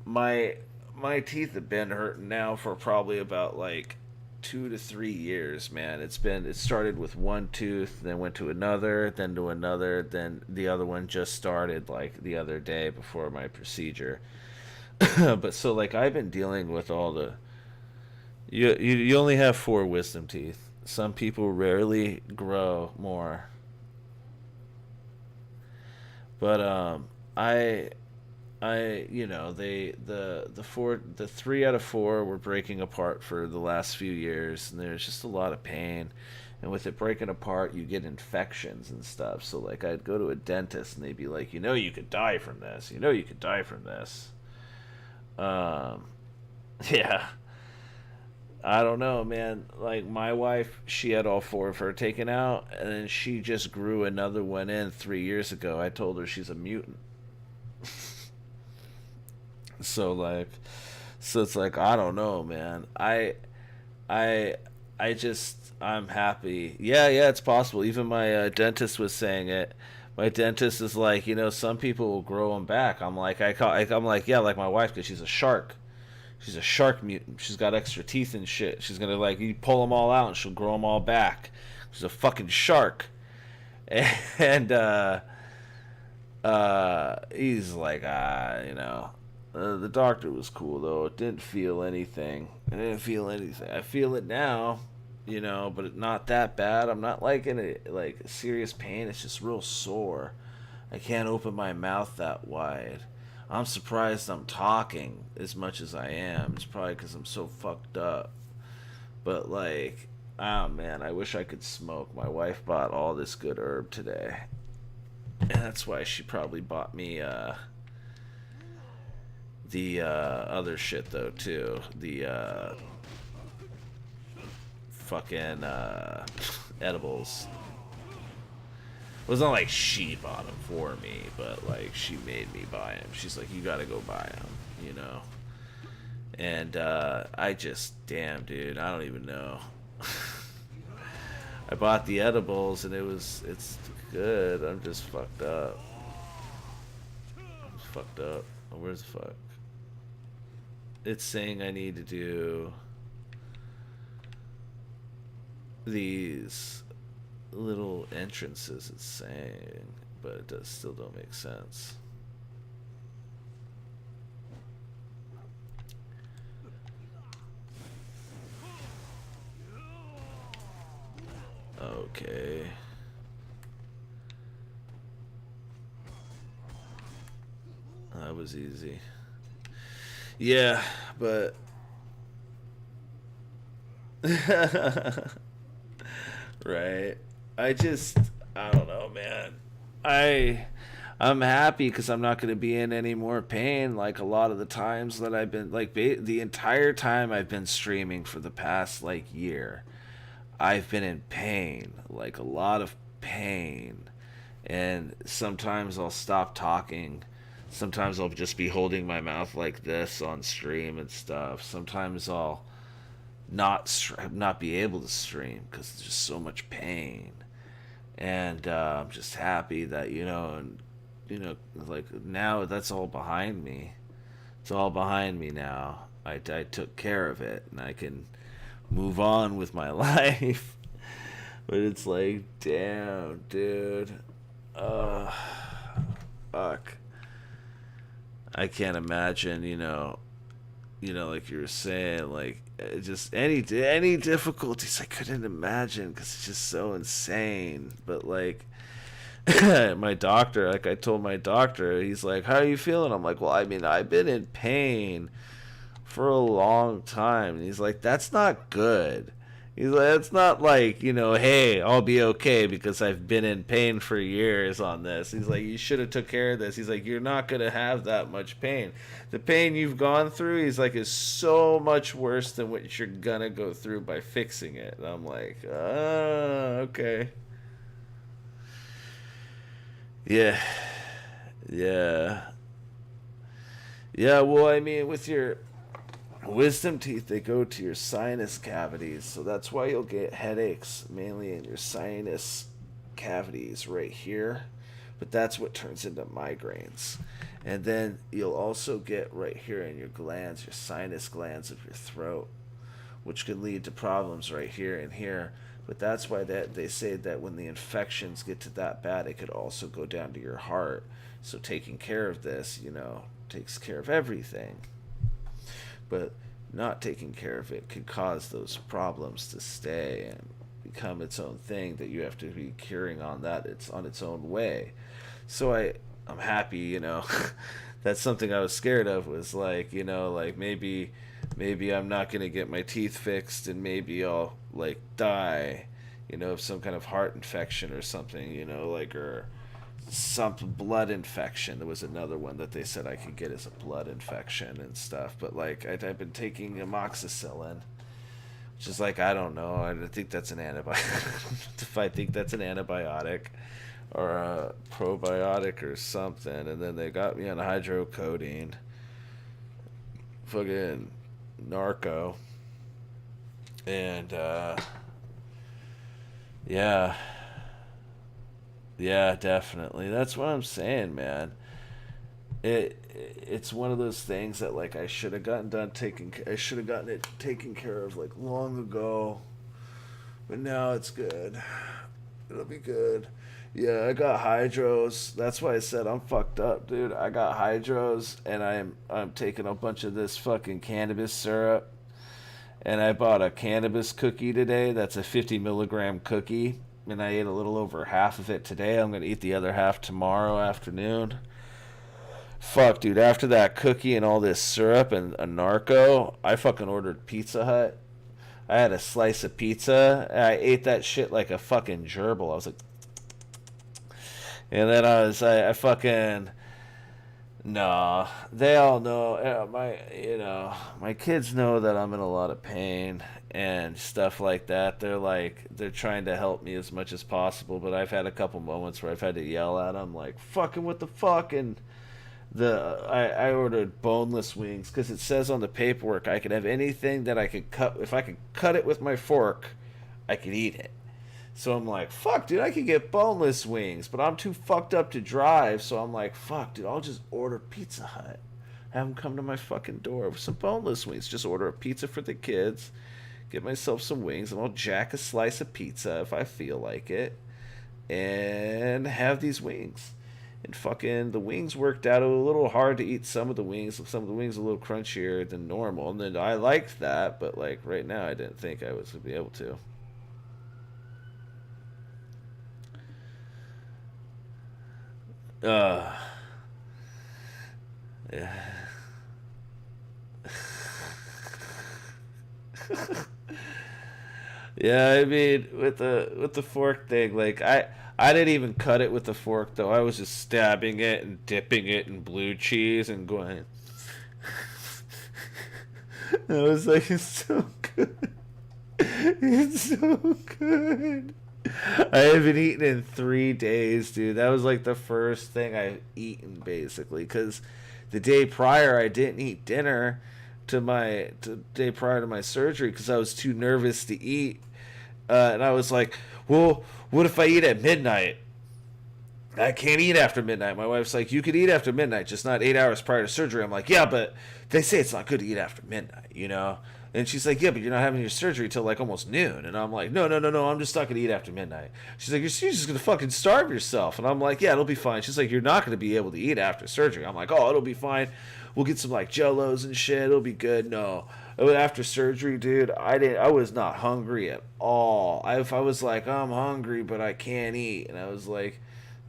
my teeth have been hurting now for probably about like 2 to 3 years, man. It started with one tooth, then went to another, then to another, then the other one just started like the other day before my procedure. But so like I've been dealing with all the you only have 4 wisdom teeth. Some people rarely grow more. But the 3 out of 4 were breaking apart for the last few years, and there's just a lot of pain. And with it breaking apart, you get infections and stuff. So like I'd go to a dentist and they'd be like, you could die from this. You could die from this. Yeah. I don't know, man. Like my wife, she had all 4 of her taken out, and then she just grew another one in 3 years ago. I told her she's a mutant. So it's like I don't know, man. I'm happy. Yeah, it's possible. Even my dentist was saying it. My dentist is like, some people will grow them back. I'm like, yeah, like my wife, because she's a shark. She's a shark mutant. She's got extra teeth and shit. She's gonna you pull them all out and she'll grow them all back. She's a fucking shark. And he's like, the doctor was cool though. It didn't feel anything. I feel it now, but not that bad. I'm not like in a serious pain. It's just real sore. I can't open my mouth that wide. I'm surprised I'm talking as much as I am. It's probably because I'm so fucked up. But oh man, I wish I could smoke. My wife bought all this good herb today. And that's why she probably bought me the other shit though too. The fucking edibles. It wasn't like she bought them for me, but she made me buy them. She's like, you gotta go buy them, And I just, damn, dude, I don't even know. I bought the edibles and it's good. I'm just fucked up. Oh, where's the fuck? It's saying I need to do these little entrances, it's saying, but it still don't make sense. Okay. That was easy. Yeah, but right. I don't know, man. I'm happy because I'm not going to be in any more pain. Like a lot of the times that I've been, the entire time I've been streaming for the past year, I've been in pain, a lot of pain. And sometimes I'll stop talking. Sometimes I'll just be holding my mouth like this on stream and stuff. Sometimes I'll not be able to stream because there's just so much pain. And I'm just happy that now that's all behind me. It's all behind me now. I took care of it and I can move on with my life. But it's damn, dude. Fuck. I can't imagine, like you were saying, just any difficulties I couldn't imagine because it's just so insane. But my doctor, like I told my doctor, he's like, how are you feeling? I'm like, well, I mean, I've been in pain for a long time. And he's like, that's not good. He's like, it's not like, hey, I'll be okay because I've been in pain for years on this. He's like, you should have took care of this. He's like, you're not going to have that much pain. The pain you've gone through, he's like, is so much worse than what you're going to go through by fixing it. And I'm like, okay. Yeah. Yeah. Yeah, well, I mean, with your wisdom teeth, they go to your sinus cavities, so that's why you'll get headaches mainly in your sinus cavities right here, but that's what turns into migraines. And then you'll also get right here in your glands, your sinus glands of your throat, which can lead to problems right here and here. But that's why they say that when the infections get to that bad, it could also go down to your heart. So taking care of this, takes care of everything. But not taking care of it could cause those problems to stay and become its own thing that you have to be curing on that. It's on its own way. So I'm happy, that's something I was scared of, was like, like maybe I'm not going to get my teeth fixed and maybe I'll like die, of some kind of heart infection or something, or some blood infection. There was another one that they said I could get as a blood infection and stuff. But like I've been taking amoxicillin, which is like, I don't know. I think that's an antibiotic. If I think that's an antibiotic or a probiotic or something. And then they got me on hydrocodone, fucking narco, and yeah. Yeah, definitely. That's what I'm saying, man. It's one of those things that like I should have gotten it taken care of like long ago. But now it's good. It'll be good. Yeah, I got hydros. That's why I said I'm fucked up, dude. I got hydros and I'm taking a bunch of this fucking cannabis syrup. And I bought a cannabis cookie today. That's a 50 milligram cookie. And I ate a little over half of it today. I'm going to eat the other half tomorrow afternoon. Fuck, dude. After that cookie and all this syrup and a narco, I fucking ordered Pizza Hut. I had a slice of pizza. And I ate that shit like a fucking gerbil. I was like... And then I fucking... No, they all know. My kids know that I'm in a lot of pain and stuff like that. They're trying to help me as much as possible, but I've had a couple moments where I've had to yell at them, like, fucking what the fuck? And I ordered boneless wings because it says on the paperwork I could have anything that I could cut. If I could cut it with my fork, I could eat it. So I'm like, fuck, dude, I could get boneless wings, but I'm too fucked up to drive. So I'm like, fuck, dude, I'll just order Pizza Hut. Have them come to my fucking door with some boneless wings. Just order a pizza for the kids, get myself some wings, and I'll jack a slice of pizza if I feel like it, and have these wings. And fucking the wings worked out a little hard to eat some of the wings. Some of the wings a little crunchier than normal. And then I liked that, but like right now I didn't think I was going to be able to. Yeah. Yeah, I mean, with the fork thing, like I didn't even cut it with the fork though. I was just stabbing it and dipping it in blue cheese and going. I was like, it's so good. It's so good. I haven't eaten in 3 days, dude. That was like the first thing I've eaten, basically. Because the day prior, I didn't eat dinner the day prior to my surgery because I was too nervous to eat. And I was like, well, what if I eat at midnight? I can't eat after midnight. My wife's like, you could eat after midnight, just not 8 hours prior to surgery. I'm like, yeah, but they say it's not good to eat after midnight, you know? And she's like, yeah, but you're not having your surgery till like almost noon. And I'm like, no, I'm just not going to eat after midnight. She's like, you're just going to fucking starve yourself. And I'm like, yeah, it'll be fine. She's like, you're not going to be able to eat after surgery. I'm like, oh, it'll be fine. We'll get some like Jell-Os and shit. It'll be good. No. After surgery, dude, I was not hungry at all. I was like, I'm hungry, but I can't eat. And I was like,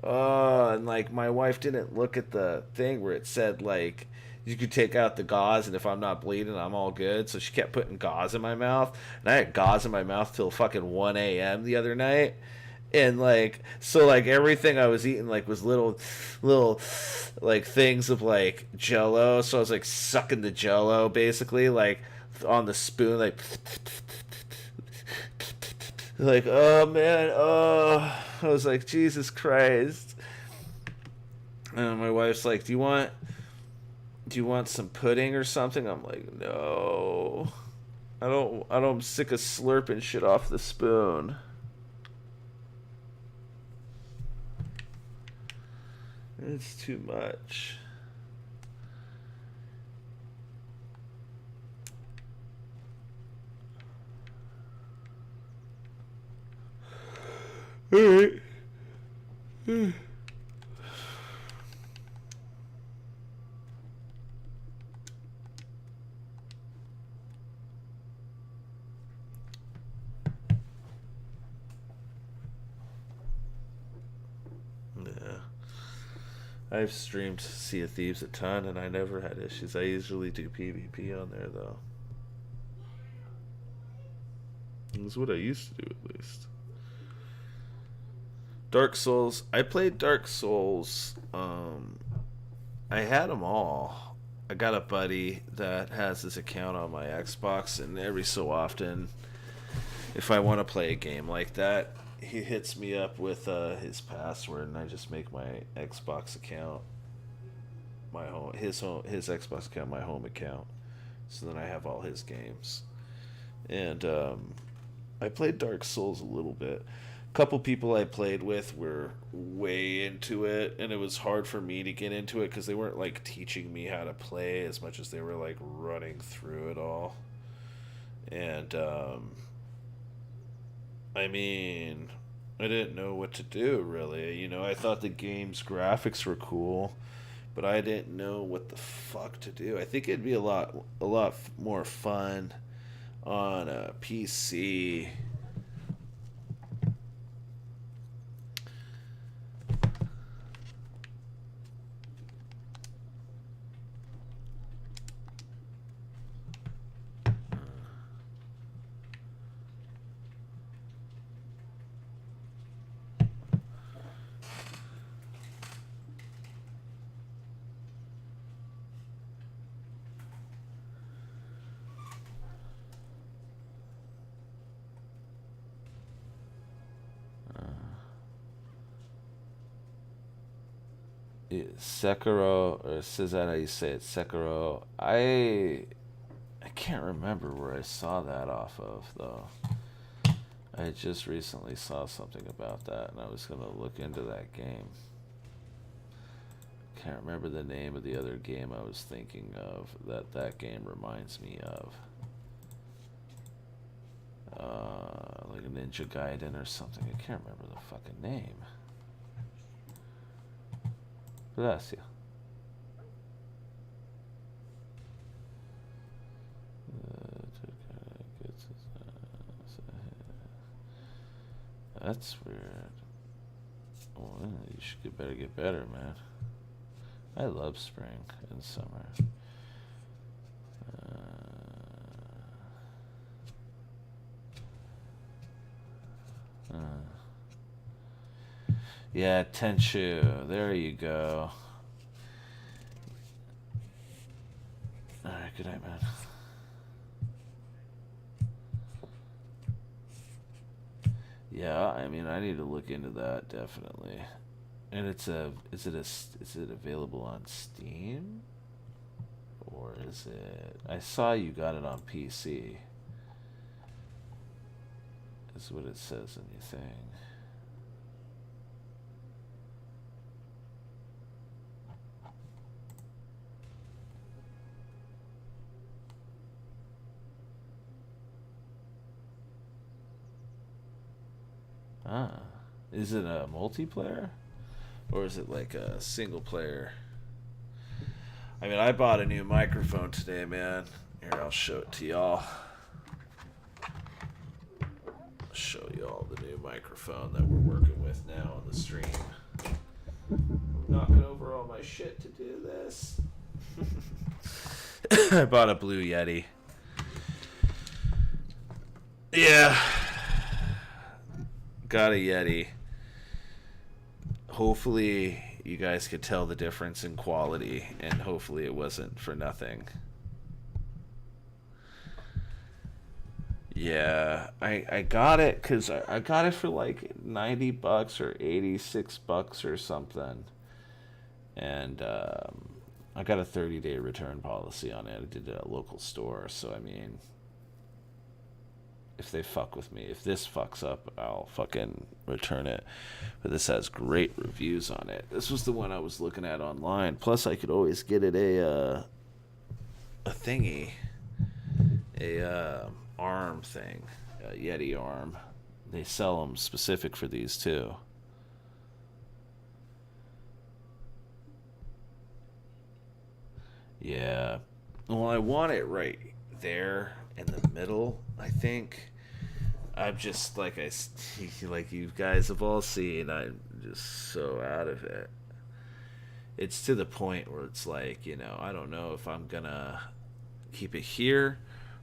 And like my wife didn't look at the thing where it said like you could take out the gauze and if I'm not bleeding I'm all good. So she kept putting gauze in my mouth and I had gauze in my mouth till fucking 1 a.m. the other night. And like so like everything I was eating like was little like things of like jello. So I was like sucking the jello basically like on the spoon like oh man, oh I was like Jesus Christ. And my wife's like, do you want some pudding or something? I'm like, no. I'm sick of slurping shit off the spoon. It's too much. All right. Yeah. I've streamed Sea of Thieves a ton and I never had issues. I usually do PvP on there though. That's what I used to do at least. Dark Souls. I played Dark Souls. I had them all. I got a buddy that has this account on my Xbox, and every so often, if I want to play a game like that, he hits me up with his password, and I just make my Xbox account his Xbox account my home account. So then I have all his games, and I played Dark Souls a little bit. Couple people I played with were way into it, and it was hard for me to get into it because they weren't like teaching me how to play as much as they were like running through it all. And I mean, I didn't know what to do really. You know, I thought the game's graphics were cool, but I didn't know what the fuck to do. I think it'd be a lot more fun on a PC. Sekiro, or is that how you say it? Sekiro. I can't remember where I saw that off of though. I just recently saw something about that, and I was gonna look into that game. Can't remember the name of the other game I was thinking of that game reminds me of. Like a Ninja Gaiden or something. I can't remember the fucking name. Gracias. That's weird. Well, you better get better, man. I love spring and summer. Yeah, Tenchu. There you go. Alright, good night, man. Yeah, I mean, I need to look into that definitely. And is it available on Steam? Or is it? I saw you got it on PC. That's what it says in your thing. Ah, is it a multiplayer? Or is it like a single player? I mean, I bought a new microphone today, man. Here, I'll show it to y'all. I'll show y'all the new microphone that we're working with now on the stream. I'm knocking over all my shit to do this. I bought a Blue Yeti. Yeah. Got a Yeti. Hopefully you guys could tell the difference in quality, and hopefully it wasn't for nothing. Yeah, I got it because I got it for like $90 or $86 or something. And I got a 30-day return policy on it. I did it at a local store, so I mean, if they fuck with me, if this fucks up, I'll fucking return it. But this has great reviews on it. This was the one I was looking at online. Plus, I could always get it a thingy, a arm thing, a Yeti arm. They sell them specific for these too. Yeah. Well, I want it right there in the middle, I think. I'm just like like you guys have all seen, I'm just so out of it. It's to the point where it's like, you know, I don't know if I'm gonna keep it here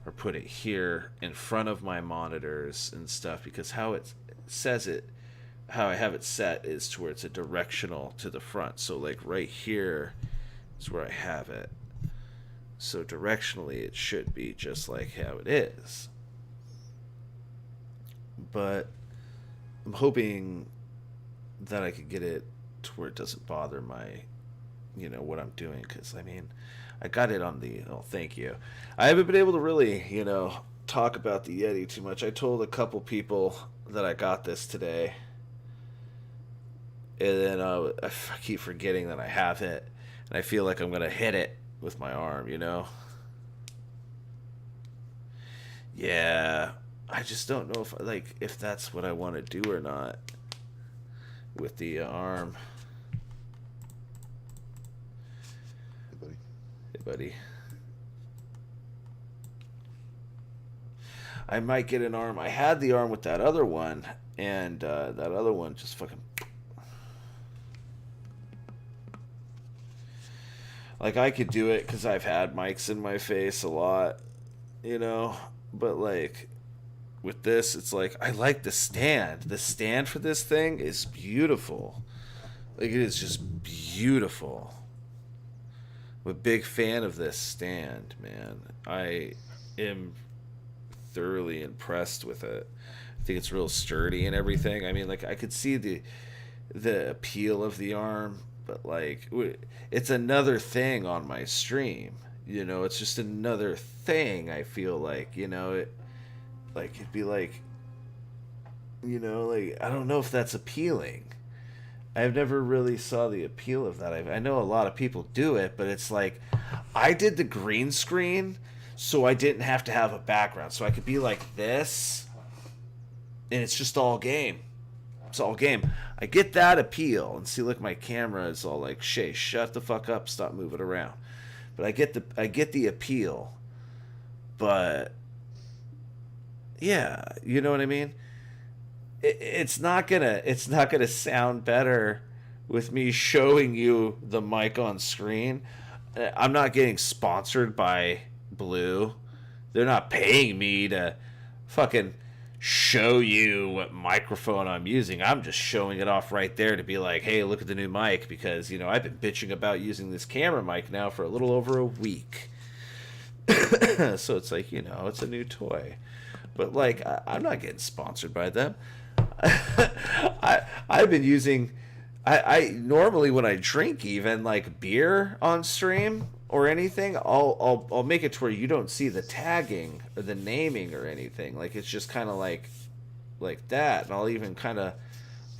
or put it here in front of my monitors and stuff, because how it says it, how I have it set is to where it's a directional to the front. So like right here is where I have it. So directionally it should be just like how it is. But I'm hoping that I could get it to where it doesn't bother my, you know, what I'm doing. Because, I mean, I got it on the, oh, thank you. I haven't been able to really, you know, talk about the Yeti too much. I told a couple people that I got this today. And then I keep forgetting that I have it. And I feel like I'm going to hit it with my arm, you know? Yeah. I just don't know if that's what I want to do or not with the arm. Hey, buddy. Hey, buddy. I might get an arm. I had the arm with that other one, and that other one just fucking... Like, I could do it because I've had mics in my face a lot, you know? But, like... With this, it's like, I like the stand. The stand for this thing is beautiful. Like, it is just beautiful. I'm a big fan of this stand, man. I am thoroughly impressed with it. I think it's real sturdy and everything. I mean, like, I could see the appeal of the arm, but, like, it's another thing on my stream. You know, it's just another thing, I feel like, you know, like, it'd be like, you know, like, I don't know if that's appealing. I've never really saw the appeal of that. I know a lot of people do it, but it's like, I did the green screen, so I didn't have to have a background. So I could be like this, and it's just all game. It's all game. I get that appeal, and see, look, my camera is all like, Shay, shut the fuck up, stop moving around. But I get the appeal, but... Yeah, you know what I mean? It's not gonna sound better with me showing you the mic on screen. I'm not getting sponsored by Blue. They're not paying me to fucking show you what microphone I'm using. I'm just showing it off right there to be like, hey, look at the new mic, because, you know, I've been bitching about using this camera mic now for a little over a week. So it's like, you know, it's a new toy. But, like, I'm not getting sponsored by them. I've been using... I normally, when I drink even, like, beer on stream or anything, I'll make it to where you don't see the tagging or the naming or anything. Like, it's just kind of like that. And I'll even kind of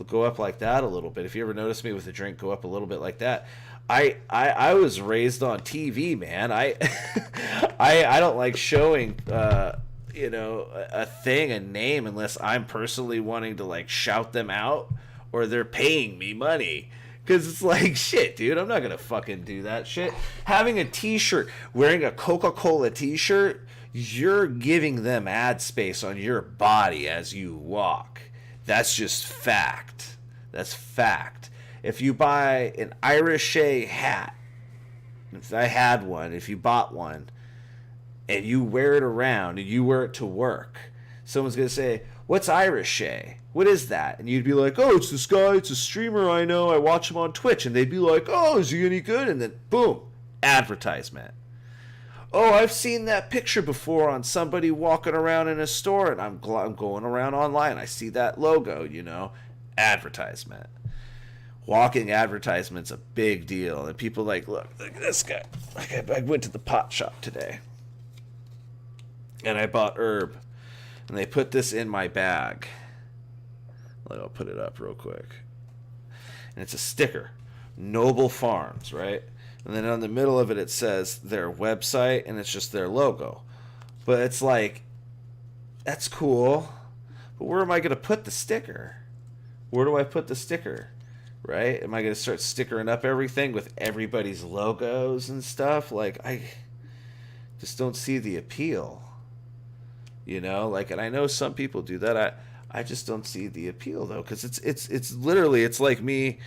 go up like that a little bit. If you ever notice me with a drink, go up a little bit like that. I was raised on TV, man. I don't like showing... you know, a name, unless I'm personally wanting to, like, shout them out or they're paying me money. Because it's like, shit, dude, I'm not going to fucking do that shit. Having a t-shirt, wearing a Coca-Cola t-shirt, you're giving them ad space on your body as you walk. That's just fact. That's fact. if you buy an Irish Shea hat, if I had one, if you bought one, and you wear it around and you wear it to work, someone's going to say, what's Irish Shea? What is that? And you'd be like, oh, it's this guy, it's a streamer I know, I watch him on Twitch. And they'd be like, oh, is he any good? And then, boom, advertisement. Oh, I've seen that picture before on somebody walking around in a store, and I'm going around online. I see that logo, you know, advertisement. Walking advertisement's a big deal. And people like, look at this guy. Like I went to the pot shop today, and I bought herb, and they put this in my bag. Like, I'll put it up real quick. And it's a sticker. Noble Farms, right? And then on the middle of it, it says their website, and it's just their logo. But it's like, that's cool. But where am I going to put the sticker? Where do I put the sticker? Right? Am I going to start stickering up everything with everybody's logos and stuff? Like, I just don't see the appeal. You know? Like, and I know some people do that. I just don't see the appeal, though. Because it's literally, it's like me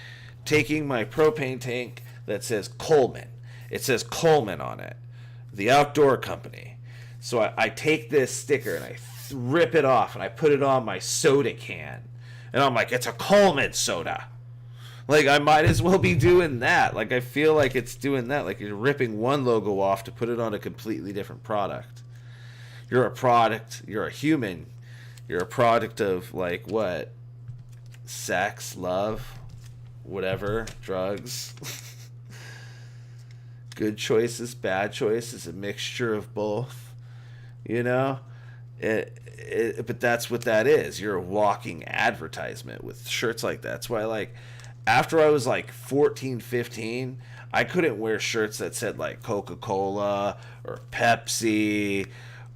taking my propane tank that says Coleman. It says Coleman on it. The outdoor company. So I take this sticker and I rip it off and I put it on my soda can. And I'm like, it's a Coleman soda. Like, I might as well be doing that. Like, I feel like it's doing that. Like, you're ripping one logo off to put it on a completely different product. You're a product. You're a human. You're a product of, like, what? Sex, love, whatever, drugs. Good choices, bad choices, a mixture of both. You know? But that's what that is. You're a walking advertisement with shirts like that. That's why, like, after I was like 14, 15, I couldn't wear shirts that said like Coca-Cola or Pepsi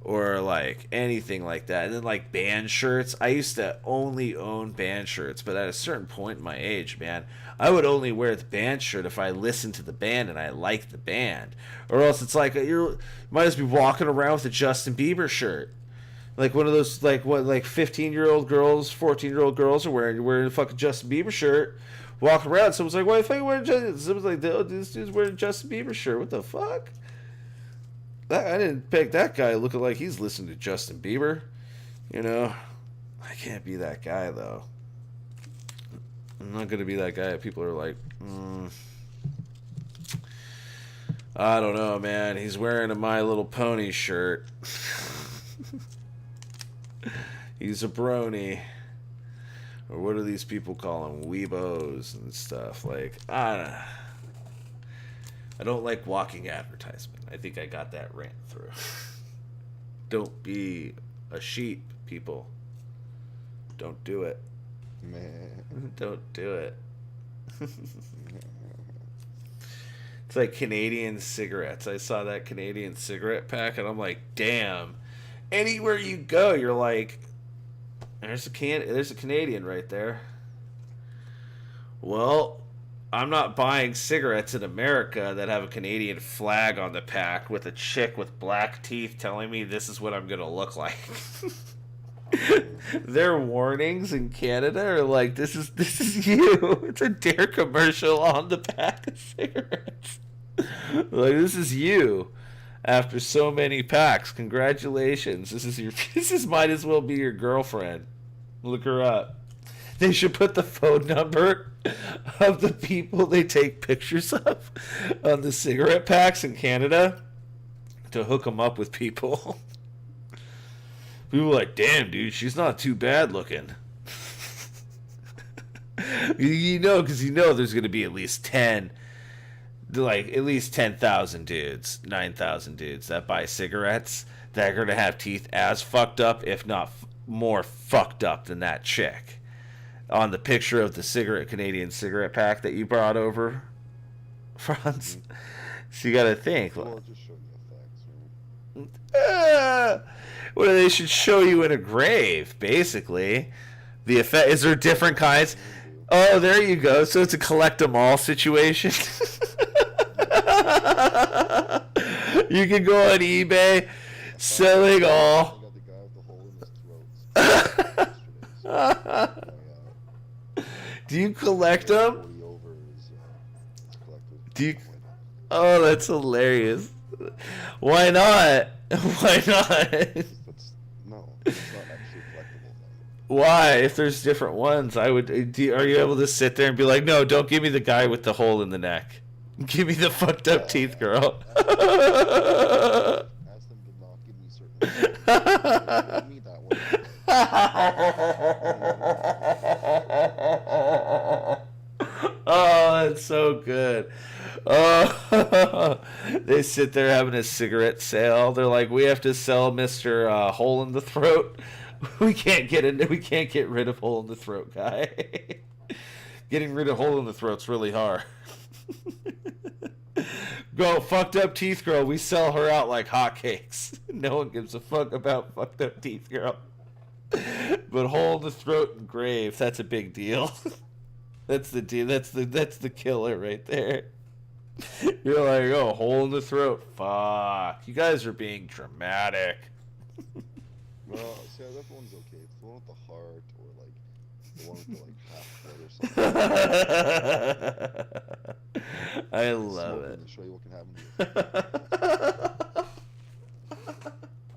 or like anything like that. And then like band shirts, I used to only own band shirts, but at a certain point in my age, man, I would only wear the band shirt if I listened to the band and I liked the band. Or else it's like you might as well be walking around with a Justin Bieber shirt. Like one of those, like what, like 15-year-old girls, 14-year-old girls are wearing. You're wearing a fucking Justin Bieber shirt, walking around. Someone's like, "Why the fuck you wearing Justin?" Someone's like, "Oh, this dude's wearing a Justin Bieber shirt. What the fuck?" I didn't pick that guy looking like he's listening to Justin Bieber. You know, I can't be that guy though. I'm not gonna be that guy. People are like, I don't know, man. He's wearing a My Little Pony shirt. He's a brony. Or what do these people call them? Weebos and stuff. Like, I don't like walking advertisement. I think I got that rant through. Don't be a sheep, people. Don't do it. Man. Don't do it. It's like Canadian cigarettes. I saw that Canadian cigarette pack and I'm like, damn. Anywhere you go, you're like, there's a Canadian right there. Well, I'm not buying cigarettes in America that have a Canadian flag on the pack with a chick with black teeth telling me this is what I'm gonna look like. Their warnings in Canada are like, this is you. It's a Dare commercial on the pack of cigarettes. Like, this is you. After so many packs, congratulations. This might as well be your girlfriend. Look her up. They should put the phone number of the people they take pictures of on the cigarette packs in Canada to hook them up with people. People are like, damn, dude, she's not too bad looking. You know, because you know there's going to be at least 10, like at least 10,000 dudes, 9,000 dudes that buy cigarettes that are going to have teeth as fucked up, if not more fucked up than that chick on the picture of the Canadian cigarette pack that you brought over, Franz. So you got to think. Well, just show you effects, right? Well, they should show you in a grave, basically. The effect, is there different kinds? Oh, there you go. So it's a collect 'em all situation. You can go on eBay, selling all. I got the guy with the hole in his throat. Do you collect them? 40 over You, oh, that's hilarious. Why not? Why not? That's no, it's not actually collectible then. Why? If there's different ones, I would. Are you able to sit there and be like, no, don't give me the guy with the hole in the neck. Give me the fucked up teeth girl. Ask them to not give me certain ones. Give me that one. Oh, that's so good. Oh, they sit there having a cigarette sale. They're like, we have to sell Mr. Hole in the Throat. We can't get rid of Hole in the Throat guy. Getting rid of Hole in the Throat's really hard. Go fucked up teeth girl. We sell her out like hotcakes. No one gives a fuck about fucked up teeth girl. But Hole in the Throat and grave, that's a big deal. That's the deal. That's the killer right there. You're like, oh, hole in the throat. Fuck. You guys are being dramatic. Well, see, that one's okay. It's the one with the heart, or like the one with the like half foot or something. I love Smoke it. and show you what can happen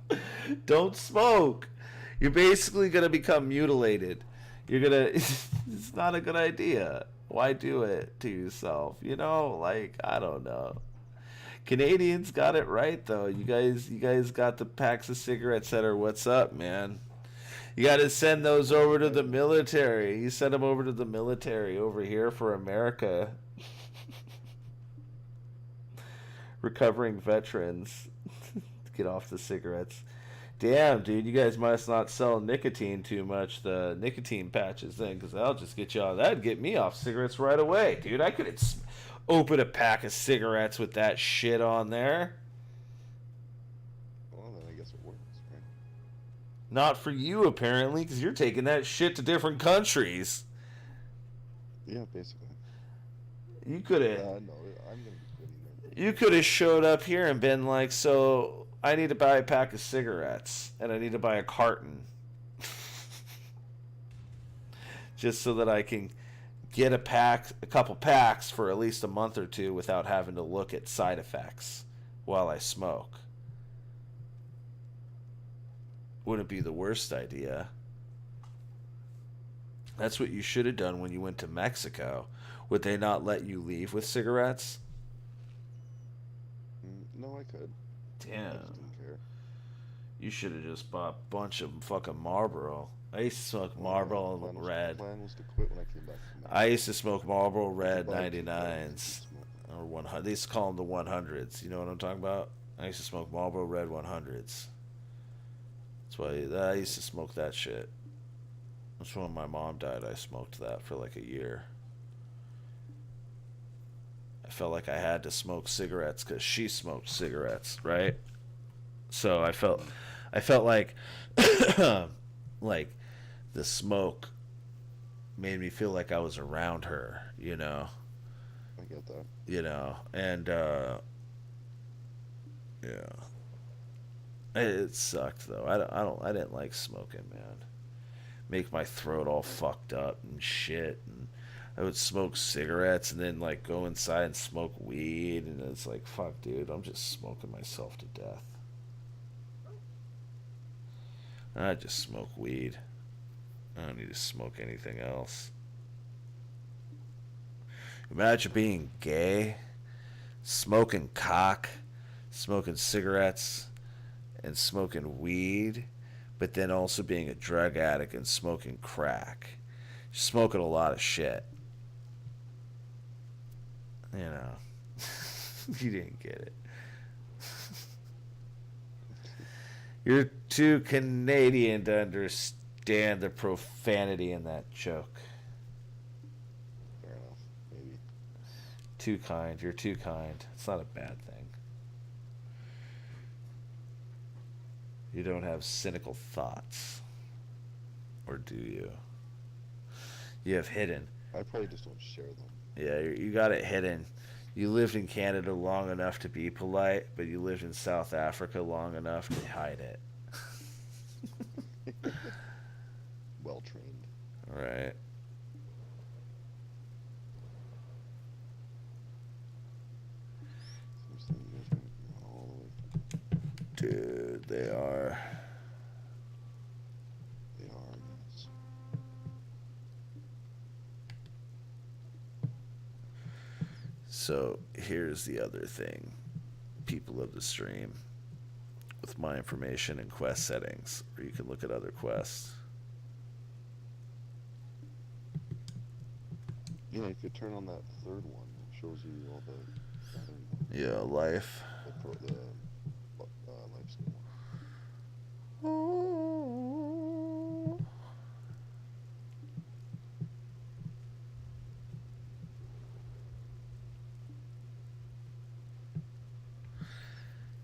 to you. Don't smoke. You're basically gonna become mutilated. You're gonna. It's not a good idea. Why do it to yourself? You know, like, I don't know. Canadians got it right though. You guys got the packs of cigarettes that are what's up, man. You got to send those over to the military. You send them over to the military over here for America. Recovering veterans. Get off the cigarettes. Damn, dude, you guys must not sell nicotine too much, the nicotine patches then, because that'll just get you off. That'd get me off cigarettes right away, dude. I could open a pack of cigarettes with that shit on there. Well, then I guess it works, right? Not for you, apparently, because you're taking that shit to different countries. Yeah, basically. You could have. No, I'm gonna be quitting them. You could have showed up here and been like, so I need to buy a pack of cigarettes and I need to buy a carton. Just so that I can get a couple packs for at least a month or two without having to look at side effects while I smoke. Wouldn't be the worst idea. That's what you should have done when you went to Mexico. Would they not let you leave with cigarettes? No, I could. I Damn. just didn't care. You should have just bought a bunch of fucking Marlboro. I used to smoke Marlboro The Red. plan was to quit when I came back from I used to smoke Marlboro Red Buy 99s. Or 100. They used to call them the 100s. You know what I'm talking about? I used to smoke Marlboro Red 100s. That's why I used to smoke that shit. That's when my mom died. I smoked that for like a year. I felt like I had to smoke cigarettes because she smoked cigarettes, right? So I felt like like the smoke made me feel like I was around her, you know. I get that. You know, and yeah. It sucked though. I didn't like smoking, man. Make my throat all fucked up and shit, and I would smoke cigarettes and then like go inside and smoke weed, and it's like, fuck, dude, I'm just smoking myself to death. I just smoke weed. I don't need to smoke anything else. Imagine being gay, smoking cock, smoking cigarettes, and smoking weed, but then also being a drug addict and smoking crack. Smoking a lot of shit. You know. You didn't get it. You're too Canadian to understand the profanity in that joke. Fair enough. Maybe. Too kind. You're too kind. It's not a bad thing. You don't have cynical thoughts. Or do you? You have hidden. I probably just don't share them. Yeah, you got it hidden. You lived in Canada long enough to be polite, but you lived in South Africa long enough to hide it. Well trained. Right. So here's the other thing, people of the stream, with my information and quest settings, where you can look at other quests. Yeah, you could turn on that third one. It shows you all the other ones. Yeah, life. The life skill one. Oh.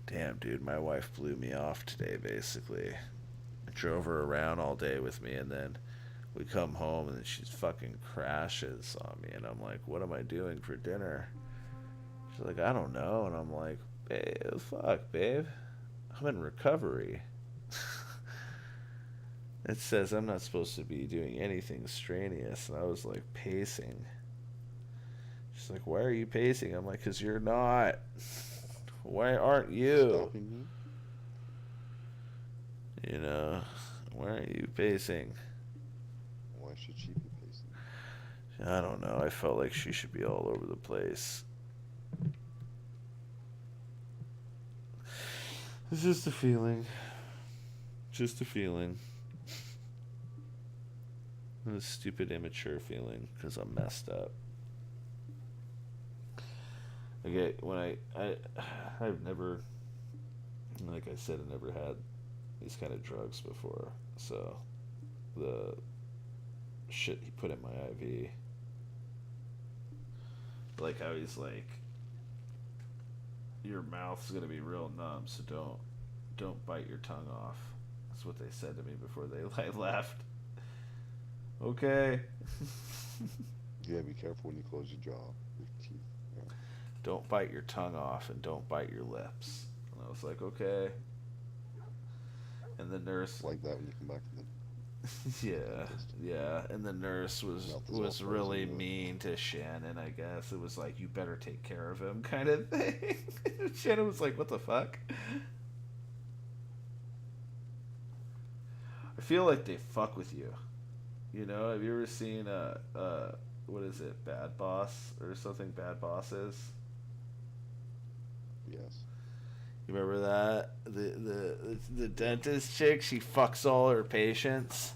Damn, dude, my wife blew me off today, basically. I drove her around all day with me, and then we come home, and then she's fucking crashes on me, and I'm like, what am I doing for dinner? She's like, I don't know, and I'm like, babe, fuck, babe. I'm in recovery. It says I'm not supposed to be doing anything strenuous, and I was like pacing. She's like, why are you pacing? I'm like, because you're not. Why aren't you? Stopping me? You know, why aren't you pacing? Why should she be pacing? I don't know. I felt like she should be all over the place. It's just a feeling. Just a feeling. A stupid, immature feeling because I'm messed up. Okay, when I've never, like I said, I never had these kind of drugs before. So, the shit he put in my IV, like I was like, your mouth's gonna be real numb, so don't bite your tongue off. That's what they said to me before they left. Okay. Yeah, be careful when you close your jaw. Your teeth. Yeah. Don't bite your tongue off and don't bite your lips. And I was like, okay. And the nurse, Like that when you come back from the yeah. And the nurse was Mouth is all frozen, really yeah. mean to Shannon. I guess it was like, you better take care of him, kind of thing. Shannon was like, what the fuck? I feel like they fuck with you. You know, have you ever seen what is it, Bad Boss or something? Bad Bosses. yes. You remember that? The dentist chick, she fucks all her patients.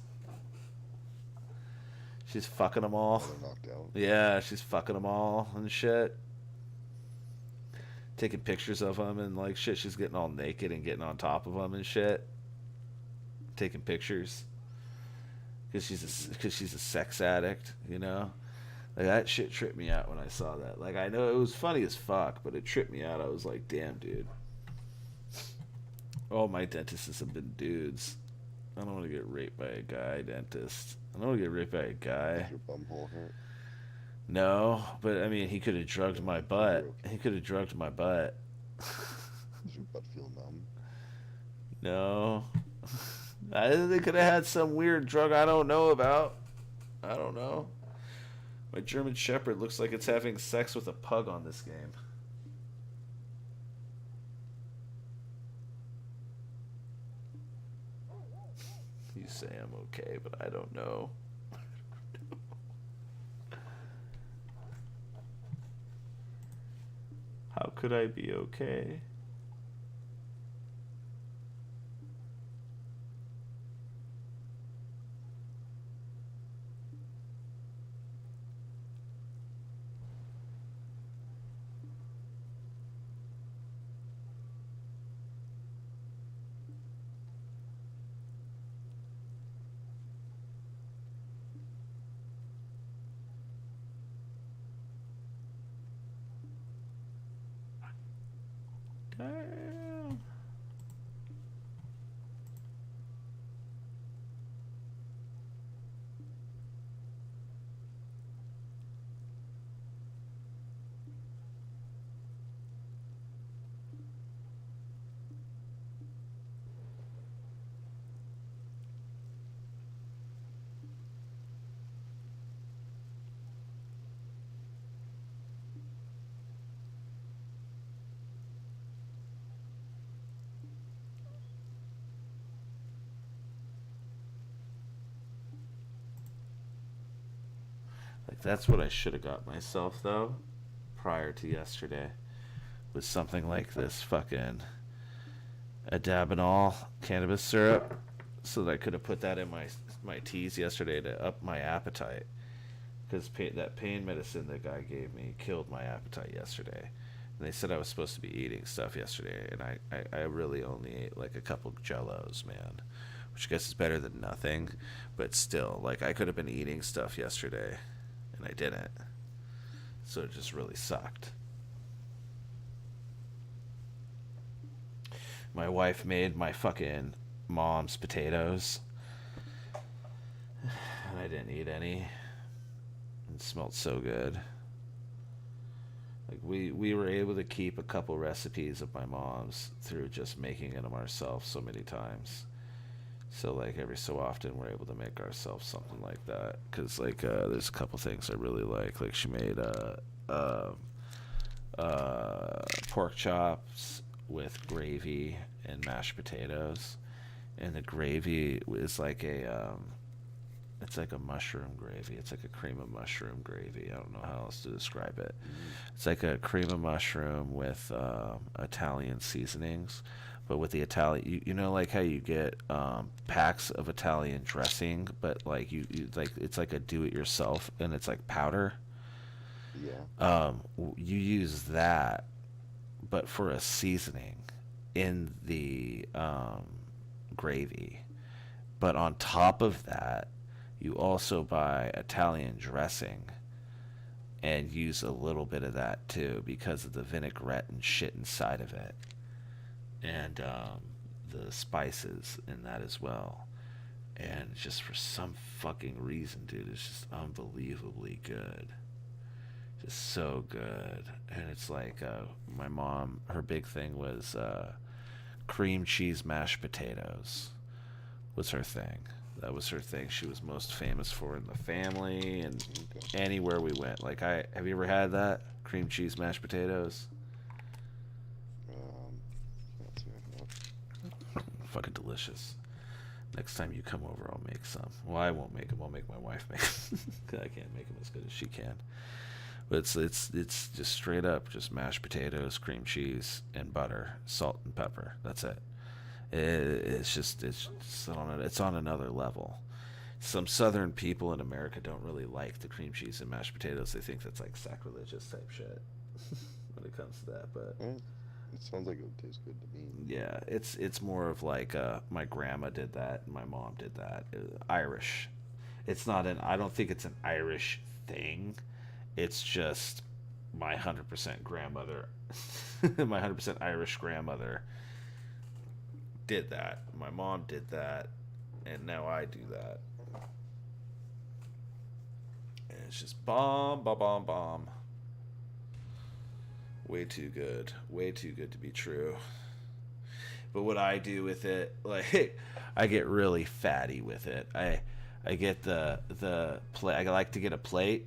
She's fucking them all. They're knocked out. Yeah, she's fucking them all and shit. Taking pictures of them and like shit. She's getting all naked and getting on top of them and shit. Taking pictures. Because she's a sex addict, you know? Like, that shit tripped me out when I saw that. Like, I know it was funny as fuck, but it tripped me out. I was like, damn, dude. All my dentists have been dudes. I don't want to get raped by a guy dentist. I don't want to get raped by a guy. Does your bumhole hurt? No, but I mean, he could have drugged my butt. He could have drugged my butt. Does your butt feel numb? No. They could have had some weird drug I don't know about. I don't know. My German Shepherd looks like it's having sex with a pug on this game. You say I'm okay, but I don't know. How could I be okay? Damn. Like, that's what I should have got myself, though. prior to yesterday with something like this fucking Adabinol cannabis syrup, so that I could have put that in my teas yesterday to up my appetite. Because that pain medicine the guy gave me killed my appetite yesterday. And they said I was supposed to be eating stuff yesterday, and I really only ate like a couple Jellos, man. Which I guess is better than nothing, but still, like, I could have been eating stuff yesterday, and I didn't. So it just really sucked. My wife made my fucking mom's potatoes, and I didn't eat any. It smelled so good. Like, we were able to keep a couple recipes of my mom's through just making them ourselves so many times. So, like, every so often we're able to make ourselves something like that. Because, like, there's a couple things I really like. Like, she made pork chops with gravy and mashed potatoes. And the gravy is like it's like a mushroom gravy. It's like a cream of mushroom gravy. I don't know how else to describe it. It's like a cream of mushroom with Italian seasonings. But with the Italian, you know, like how you get packs of Italian dressing, but like you like it's like a do-it-yourself, and it's like powder. Yeah. You use that, but for a seasoning in the gravy. But on top of that, you also buy Italian dressing and use a little bit of that too because of the vinaigrette and shit inside of it. And the spices in that as well. And just for some fucking reason, dude, it's just unbelievably good. Just so good. And it's like my mom, her big thing was cream cheese mashed potatoes was her thing. That was her thing she was most famous for in the family and anywhere we went. Like, have you ever had that? Cream cheese mashed potatoes? Can't say I have. Fucking delicious. Next time you come over, I'll make some. Well, I won't make them. I'll make my wife make them. 'Cause I can't make them as good as she can. But it's just straight up just mashed potatoes, cream cheese, and butter, salt and pepper. That's it. It's on another level. Some southern people in America don't really like the cream cheese and mashed potatoes. They think that's like sacrilegious type shit when it comes to that. But It sounds like it would taste good to me. yeah, it's more of like my grandma did that and my mom did that. Irish. It's not I don't think it's an Irish thing. It's just my 100% grandmother, my 100% Irish grandmother did that. My mom did that, and now I do that. And it's just bomb, bomb, bomb, bomb. Way too good. Way too good to be true. But what I do with it, like, I get really fatty with it. I get the plate. I like to get a plate.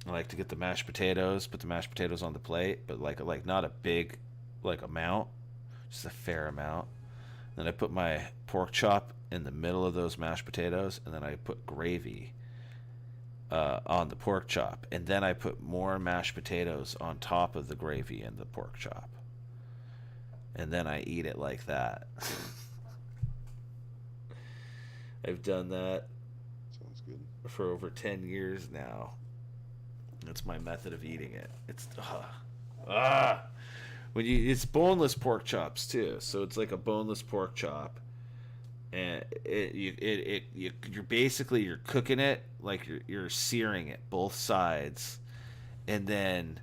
I like to get the mashed potatoes, put the mashed potatoes on the plate, but like not a big like amount, just a fair amount. Then I put my pork chop in the middle of those mashed potatoes, and then I put gravy on the pork chop, and then I put more mashed potatoes on top of the gravy and the pork chop, and then I eat it like that. I've done that Sounds good. for over 10 years now. That's my method of eating it. It's when it's boneless pork chops too, so it's like a boneless pork chop, and you're basically cooking it like you're searing it both sides, and then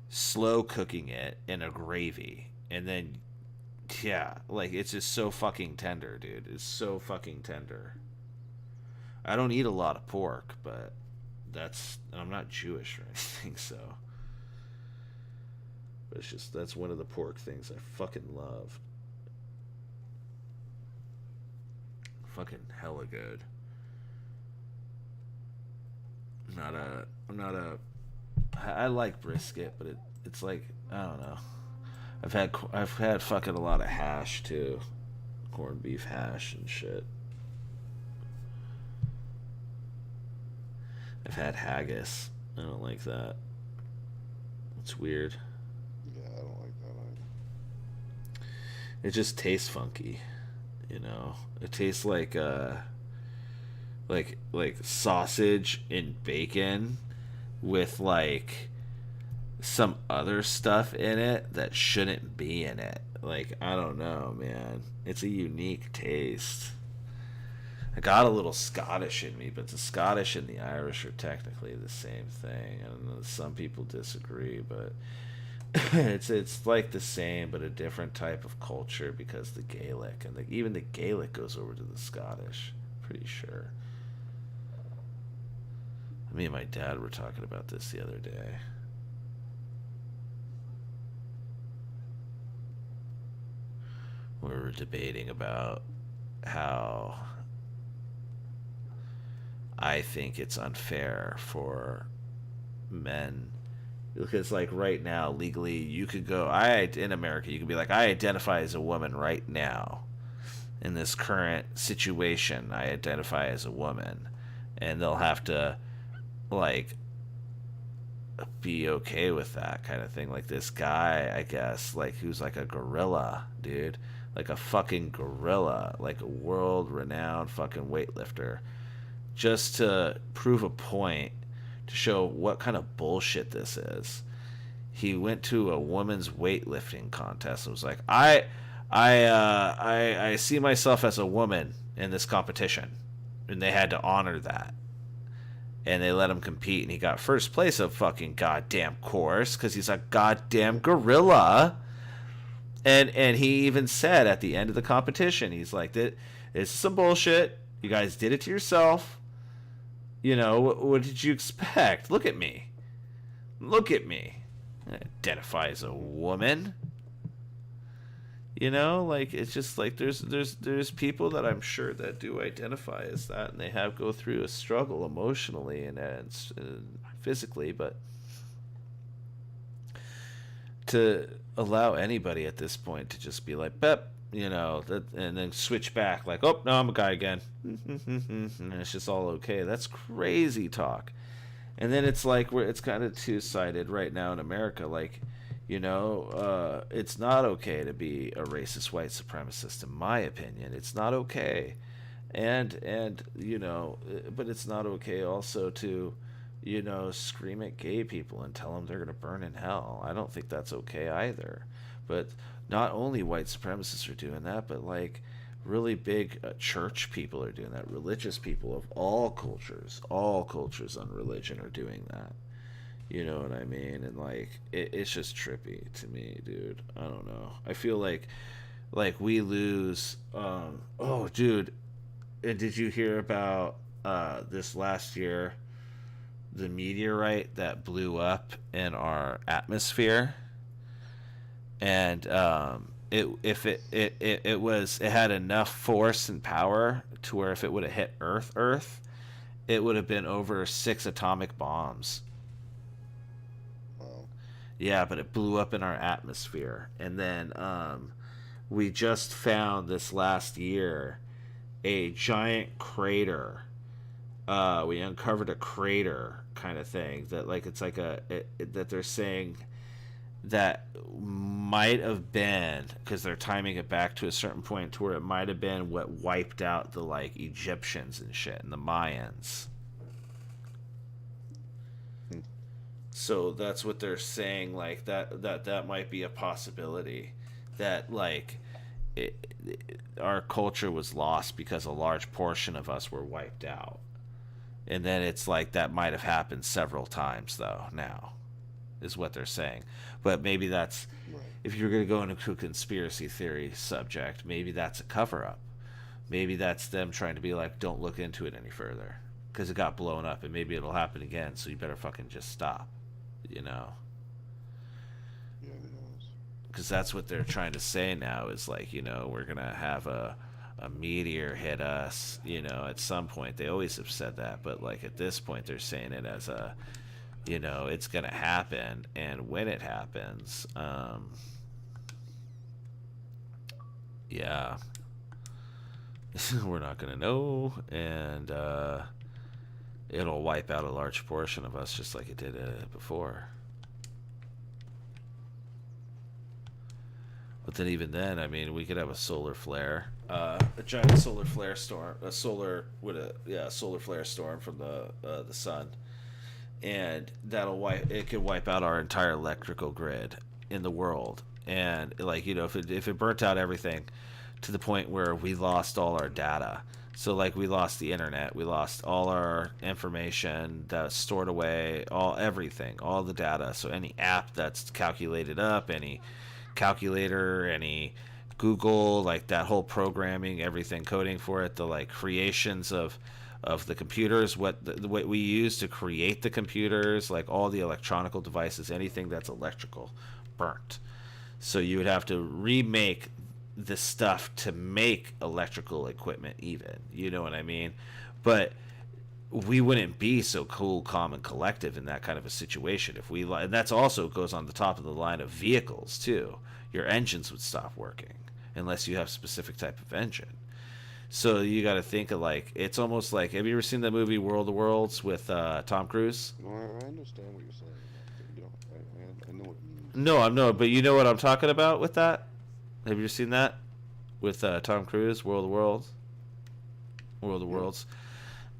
slow cooking it in a gravy, and then like it's just so fucking tender, dude. It's so fucking tender. I don't eat a lot of pork, but I'm not Jewish or anything, so. But it's just, that's one of the pork things I fucking love. Fucking hella good. I like brisket, but it's like, I don't know. I've had fucking a lot of hash too. Corned beef hash and shit. I've had haggis. I don't like that. It's weird. Yeah, I don't like that either. It just tastes funky, you know. It tastes like sausage and bacon with like some other stuff in it that shouldn't be in it. Like, I don't know, man. It's a unique taste. I got a little Scottish in me, but the Scottish and the Irish are technically the same thing. I don't know, some people disagree, but it's like the same, but a different type of culture because the Gaelic and even the Gaelic goes over to the Scottish. Pretty sure. Me and my dad were talking about this the other day. We were debating about how I think it's unfair for men, because like right now legally you could go, in America you could be like, I identify as a woman right now. In this current situation, I identify as a woman, and they'll have to like be okay with that kind of thing. Like this guy, I guess, like who's like a gorilla, dude, like a fucking gorilla, like a world renowned fucking weightlifter, just to prove a point, to show what kind of bullshit this is. He went to a women's weightlifting contest and was like, I see myself as a woman in this competition, and they had to honor that. And they let him compete, and he got first place of fucking goddamn course because he's a goddamn gorilla. And he even said at the end of the competition, he's like, "This is some bullshit. You guys did it to yourself. You know, what did you expect? Look at me. Look at me. I identify as a woman." You know, like, it's just like there's people that I'm sure that do identify as that, and they have go through a struggle emotionally and physically, but to allow anybody at this point to just be like, "Bep," you know, and then switch back like, "Oh no, I'm a guy again," and it's just all okay. That's crazy talk. And then it's like it's kind of two-sided right now in America, like. You know, it's not okay to be a racist white supremacist, in my opinion. It's not okay. And you know, but it's not okay also to, you know, scream at gay people and tell them they're going to burn in hell. I don't think that's okay either. But not only white supremacists are doing that, but like really big church people are doing that. Religious people of all cultures on religion are doing that. You know what I mean? And like it's just trippy to me, dude. I don't know. I feel like we lose. Oh, dude, and did you hear about this last year? The meteorite that blew up in our atmosphere, and it had enough force and power to where if it would have hit Earth, it would have been over 6 atomic bombs. Yeah, but it blew up in our atmosphere. And then we just found this last year a giant crater. We uncovered a crater kind of thing that like it's like that they're saying that might have been, because they're timing it back to a certain point to where it might have been what wiped out the like Egyptians and shit and the Mayans. So that's what they're saying, like that might be a possibility, that like our culture was lost because a large portion of us were wiped out. And then it's like that might have happened several times though now, is what they're saying. But maybe that's, if you're going to go into a conspiracy theory subject, maybe that's a cover-up. Maybe that's them trying to be like, don't look into it any further because it got blown up and maybe it'll happen again, so you better fucking just stop. You know, Yeah, who knows? because that's what they're trying to say now is like, you know, we're gonna have a meteor hit us, you know, at some point. They always have said that, but like at this point they're saying it as a, you know, it's gonna happen, and when it happens, yeah, we're not gonna know, and it'll wipe out a large portion of us just like it did before. But then even then, I mean, we could have a solar flare, a giant solar flare storm, a solar flare storm from the sun, and it could wipe out our entire electrical grid in the world. And like, you know, if it burnt out everything to the point where we lost all our data. So like we lost the internet, we lost all our information that's stored away, everything, all the data. So any app that's calculated up, any calculator, any Google, like that whole programming, everything, coding for it, the like creations of the computers, what we use to create the computers, like all the electronical devices, anything that's electrical, burnt. So you would have to remake the stuff to make electrical equipment even, you know what I mean? But we wouldn't be so cool, calm, and collective in that kind of a situation if we, and that's also goes on the top of the line of vehicles too. Your engines would stop working unless you have a specific type of engine. So you got to think of like, it's almost like, have you ever seen the movie World of Worlds with Tom Cruise? No, I understand what you're saying. You know, I know what you mean. No, I'm no, but you know what I'm talking about with that? Have you seen that with Tom Cruise, World of Worlds? World of Worlds.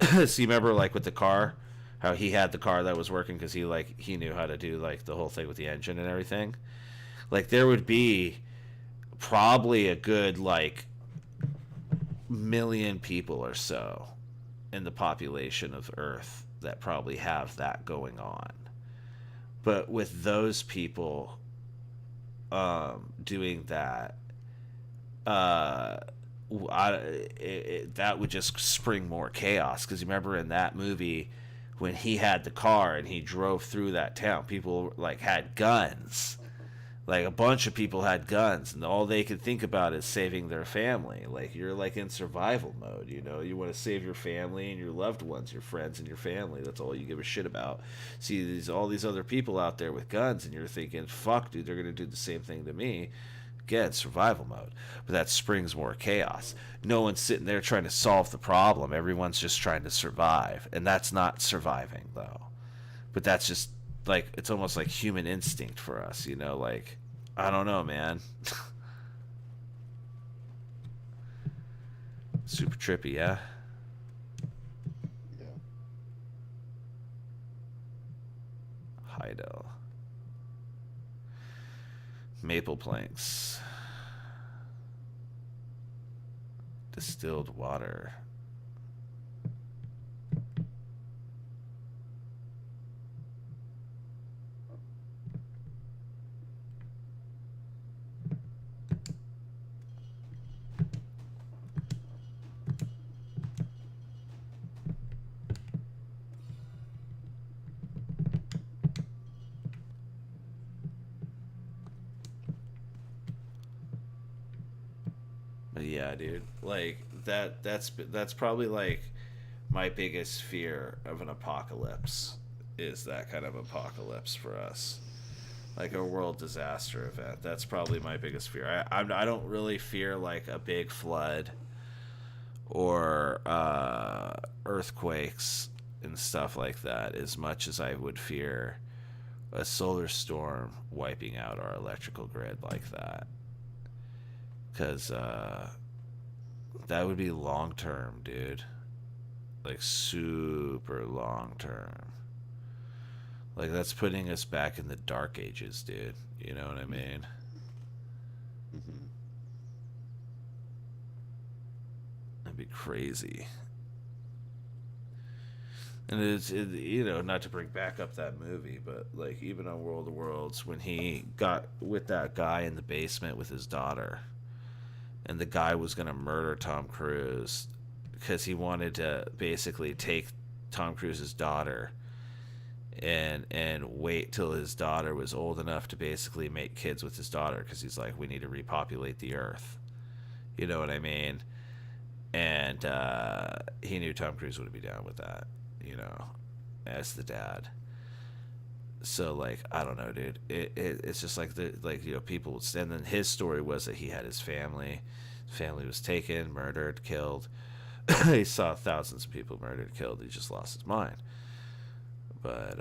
So you remember like with the car, how he had the car that was working because he knew how to do like the whole thing with the engine and everything. Like there would be probably a good like million people or so in the population of Earth that probably have that going on. But with those people doing that, that would just spring more chaos. Because you remember in that movie when he had the car and he drove through that town, people like had guns. Like a bunch of people had guns, and all they could think about is saving their family. Like you're like in survival mode, you know. You want to save your family and your loved ones, your friends and your family. That's all you give a shit about. See all these other people out there with guns, and you're thinking, "Fuck, dude, they're gonna do the same thing to me." Again, survival mode, but that springs more chaos. No one's sitting there trying to solve the problem. Everyone's just trying to survive, and that's not surviving though. But that's just like, it's almost like human instinct for us, you know, like, I don't know, man. Super trippy, yeah? Yeah. Heidel. Maple planks. Distilled water. Yeah, dude. Like that's probably like my biggest fear of an apocalypse, is that kind of apocalypse for us. Like a world disaster event. That's probably my biggest fear. I don't really fear like a big flood or earthquakes and stuff like that as much as I would fear a solar storm wiping out our electrical grid like that. Because that would be long term, dude. Like super long term. Like that's putting us back in the dark ages, dude. You know what I mean? Mm-hmm. That'd be crazy. And you know, not to bring back up that movie, but like even on World of Worlds, when he got with that guy in the basement with his daughter, and the guy was gonna murder Tom Cruise because he wanted to basically take Tom Cruise's daughter and wait till his daughter was old enough to basically make kids with his daughter, because he's like, we need to repopulate the earth. You know what I mean? And he knew Tom Cruise would be down with that, you know, as the dad. So like, I don't know, dude. It's just like you know, people would, and then his story was that he had his family. His family was taken, murdered, killed. He saw thousands of people murdered, killed. He just lost his mind. But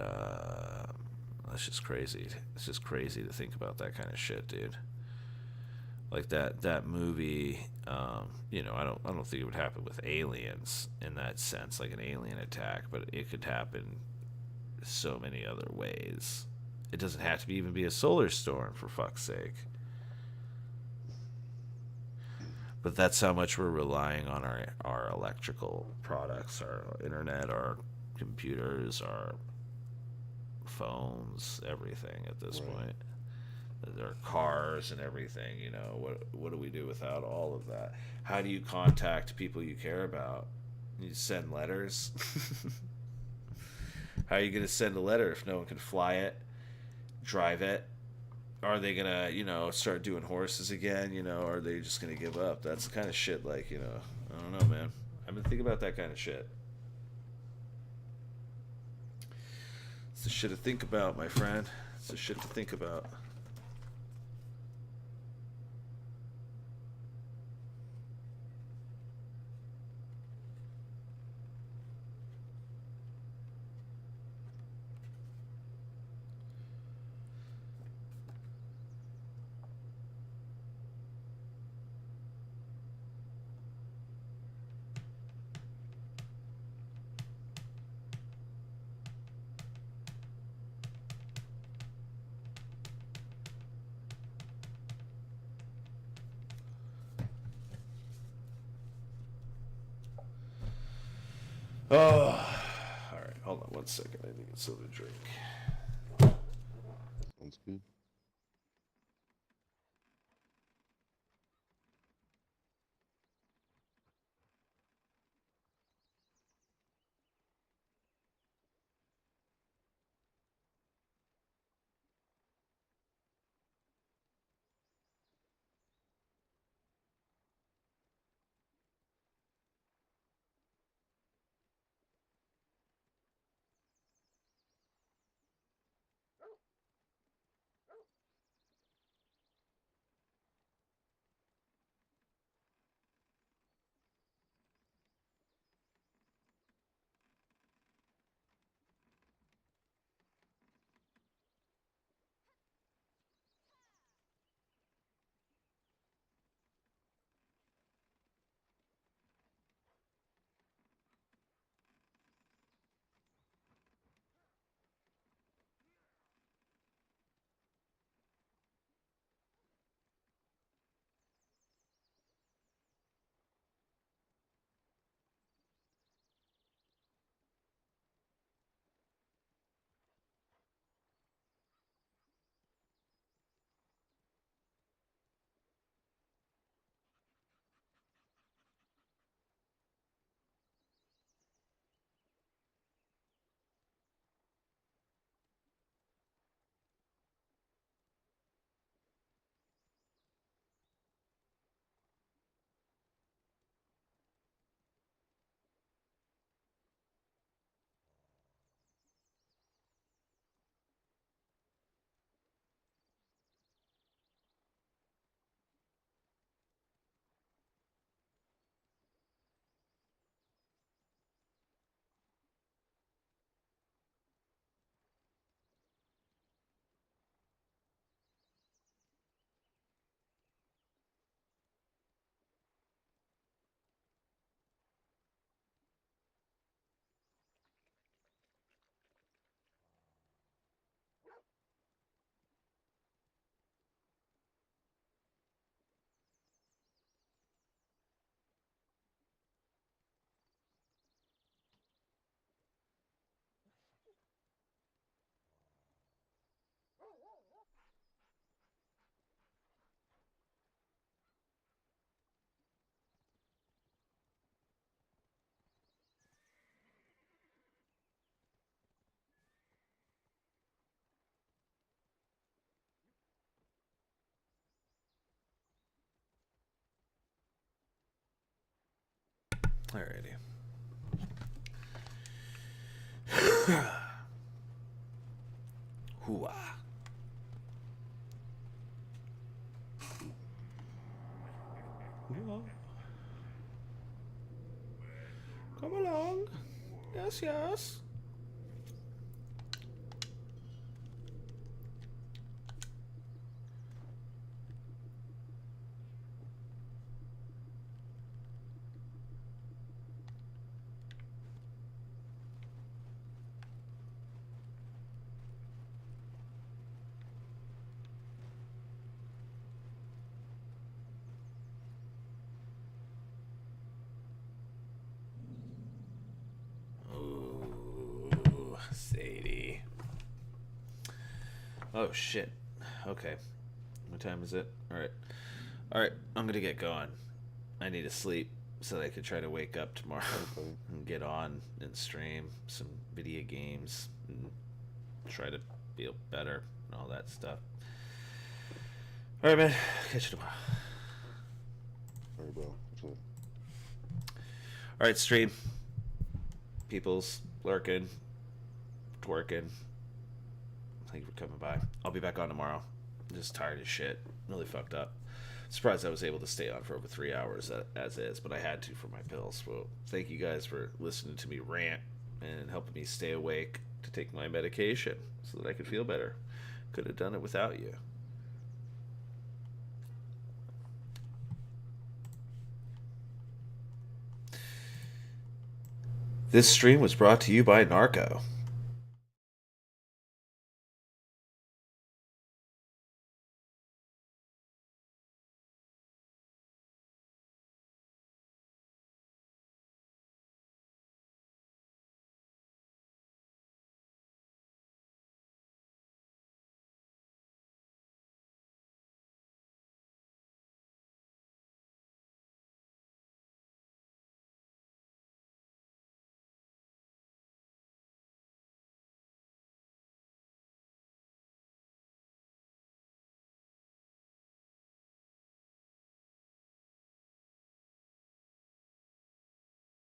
that's just crazy. It's just crazy to think about that kind of shit, dude. Like that movie, you know, I don't think it would happen with aliens in that sense, like an alien attack, but it could happen so many other ways. It doesn't have to even be a solar storm, for fuck's sake. But that's how much we're relying on our electrical products, our internet, our computers, our phones, everything at this point. Our cars and everything, you know. What do we do without all of that? How do you contact people you care about? You send letters? How are you going to send a letter if no one can fly it, drive it? Are they gonna, you know, start doing horses again? You know, or are they just gonna give up? That's the kind of shit, like, you know, I don't know, man. I've been thinking about that kind of shit. It's the shit to think about, my friend. It's the shit to think about. Oh, all right. Hold on one second. I need to get something to drink. Sounds good. Alrighty. Hooah. Come along. Yes, yes. Oh shit. Okay. What time is it? All right. All right. I'm gonna get going. I need to sleep so that I can try to wake up tomorrow Okay. and get on and stream some video games and try to feel better and all that stuff. All right, man. Catch you tomorrow. Alright, bro. So, All right, stream. People's lurking, twerking. Thank you for coming by. I'll be back on tomorrow. I'm just tired as shit. Really fucked up. Surprised I was able to stay on for over 3 hours as is, but I had to for my pills. Well, thank you guys for listening to me rant and helping me stay awake to take my medication so that I could feel better. Could have done it without you. This stream was brought to you by Narco.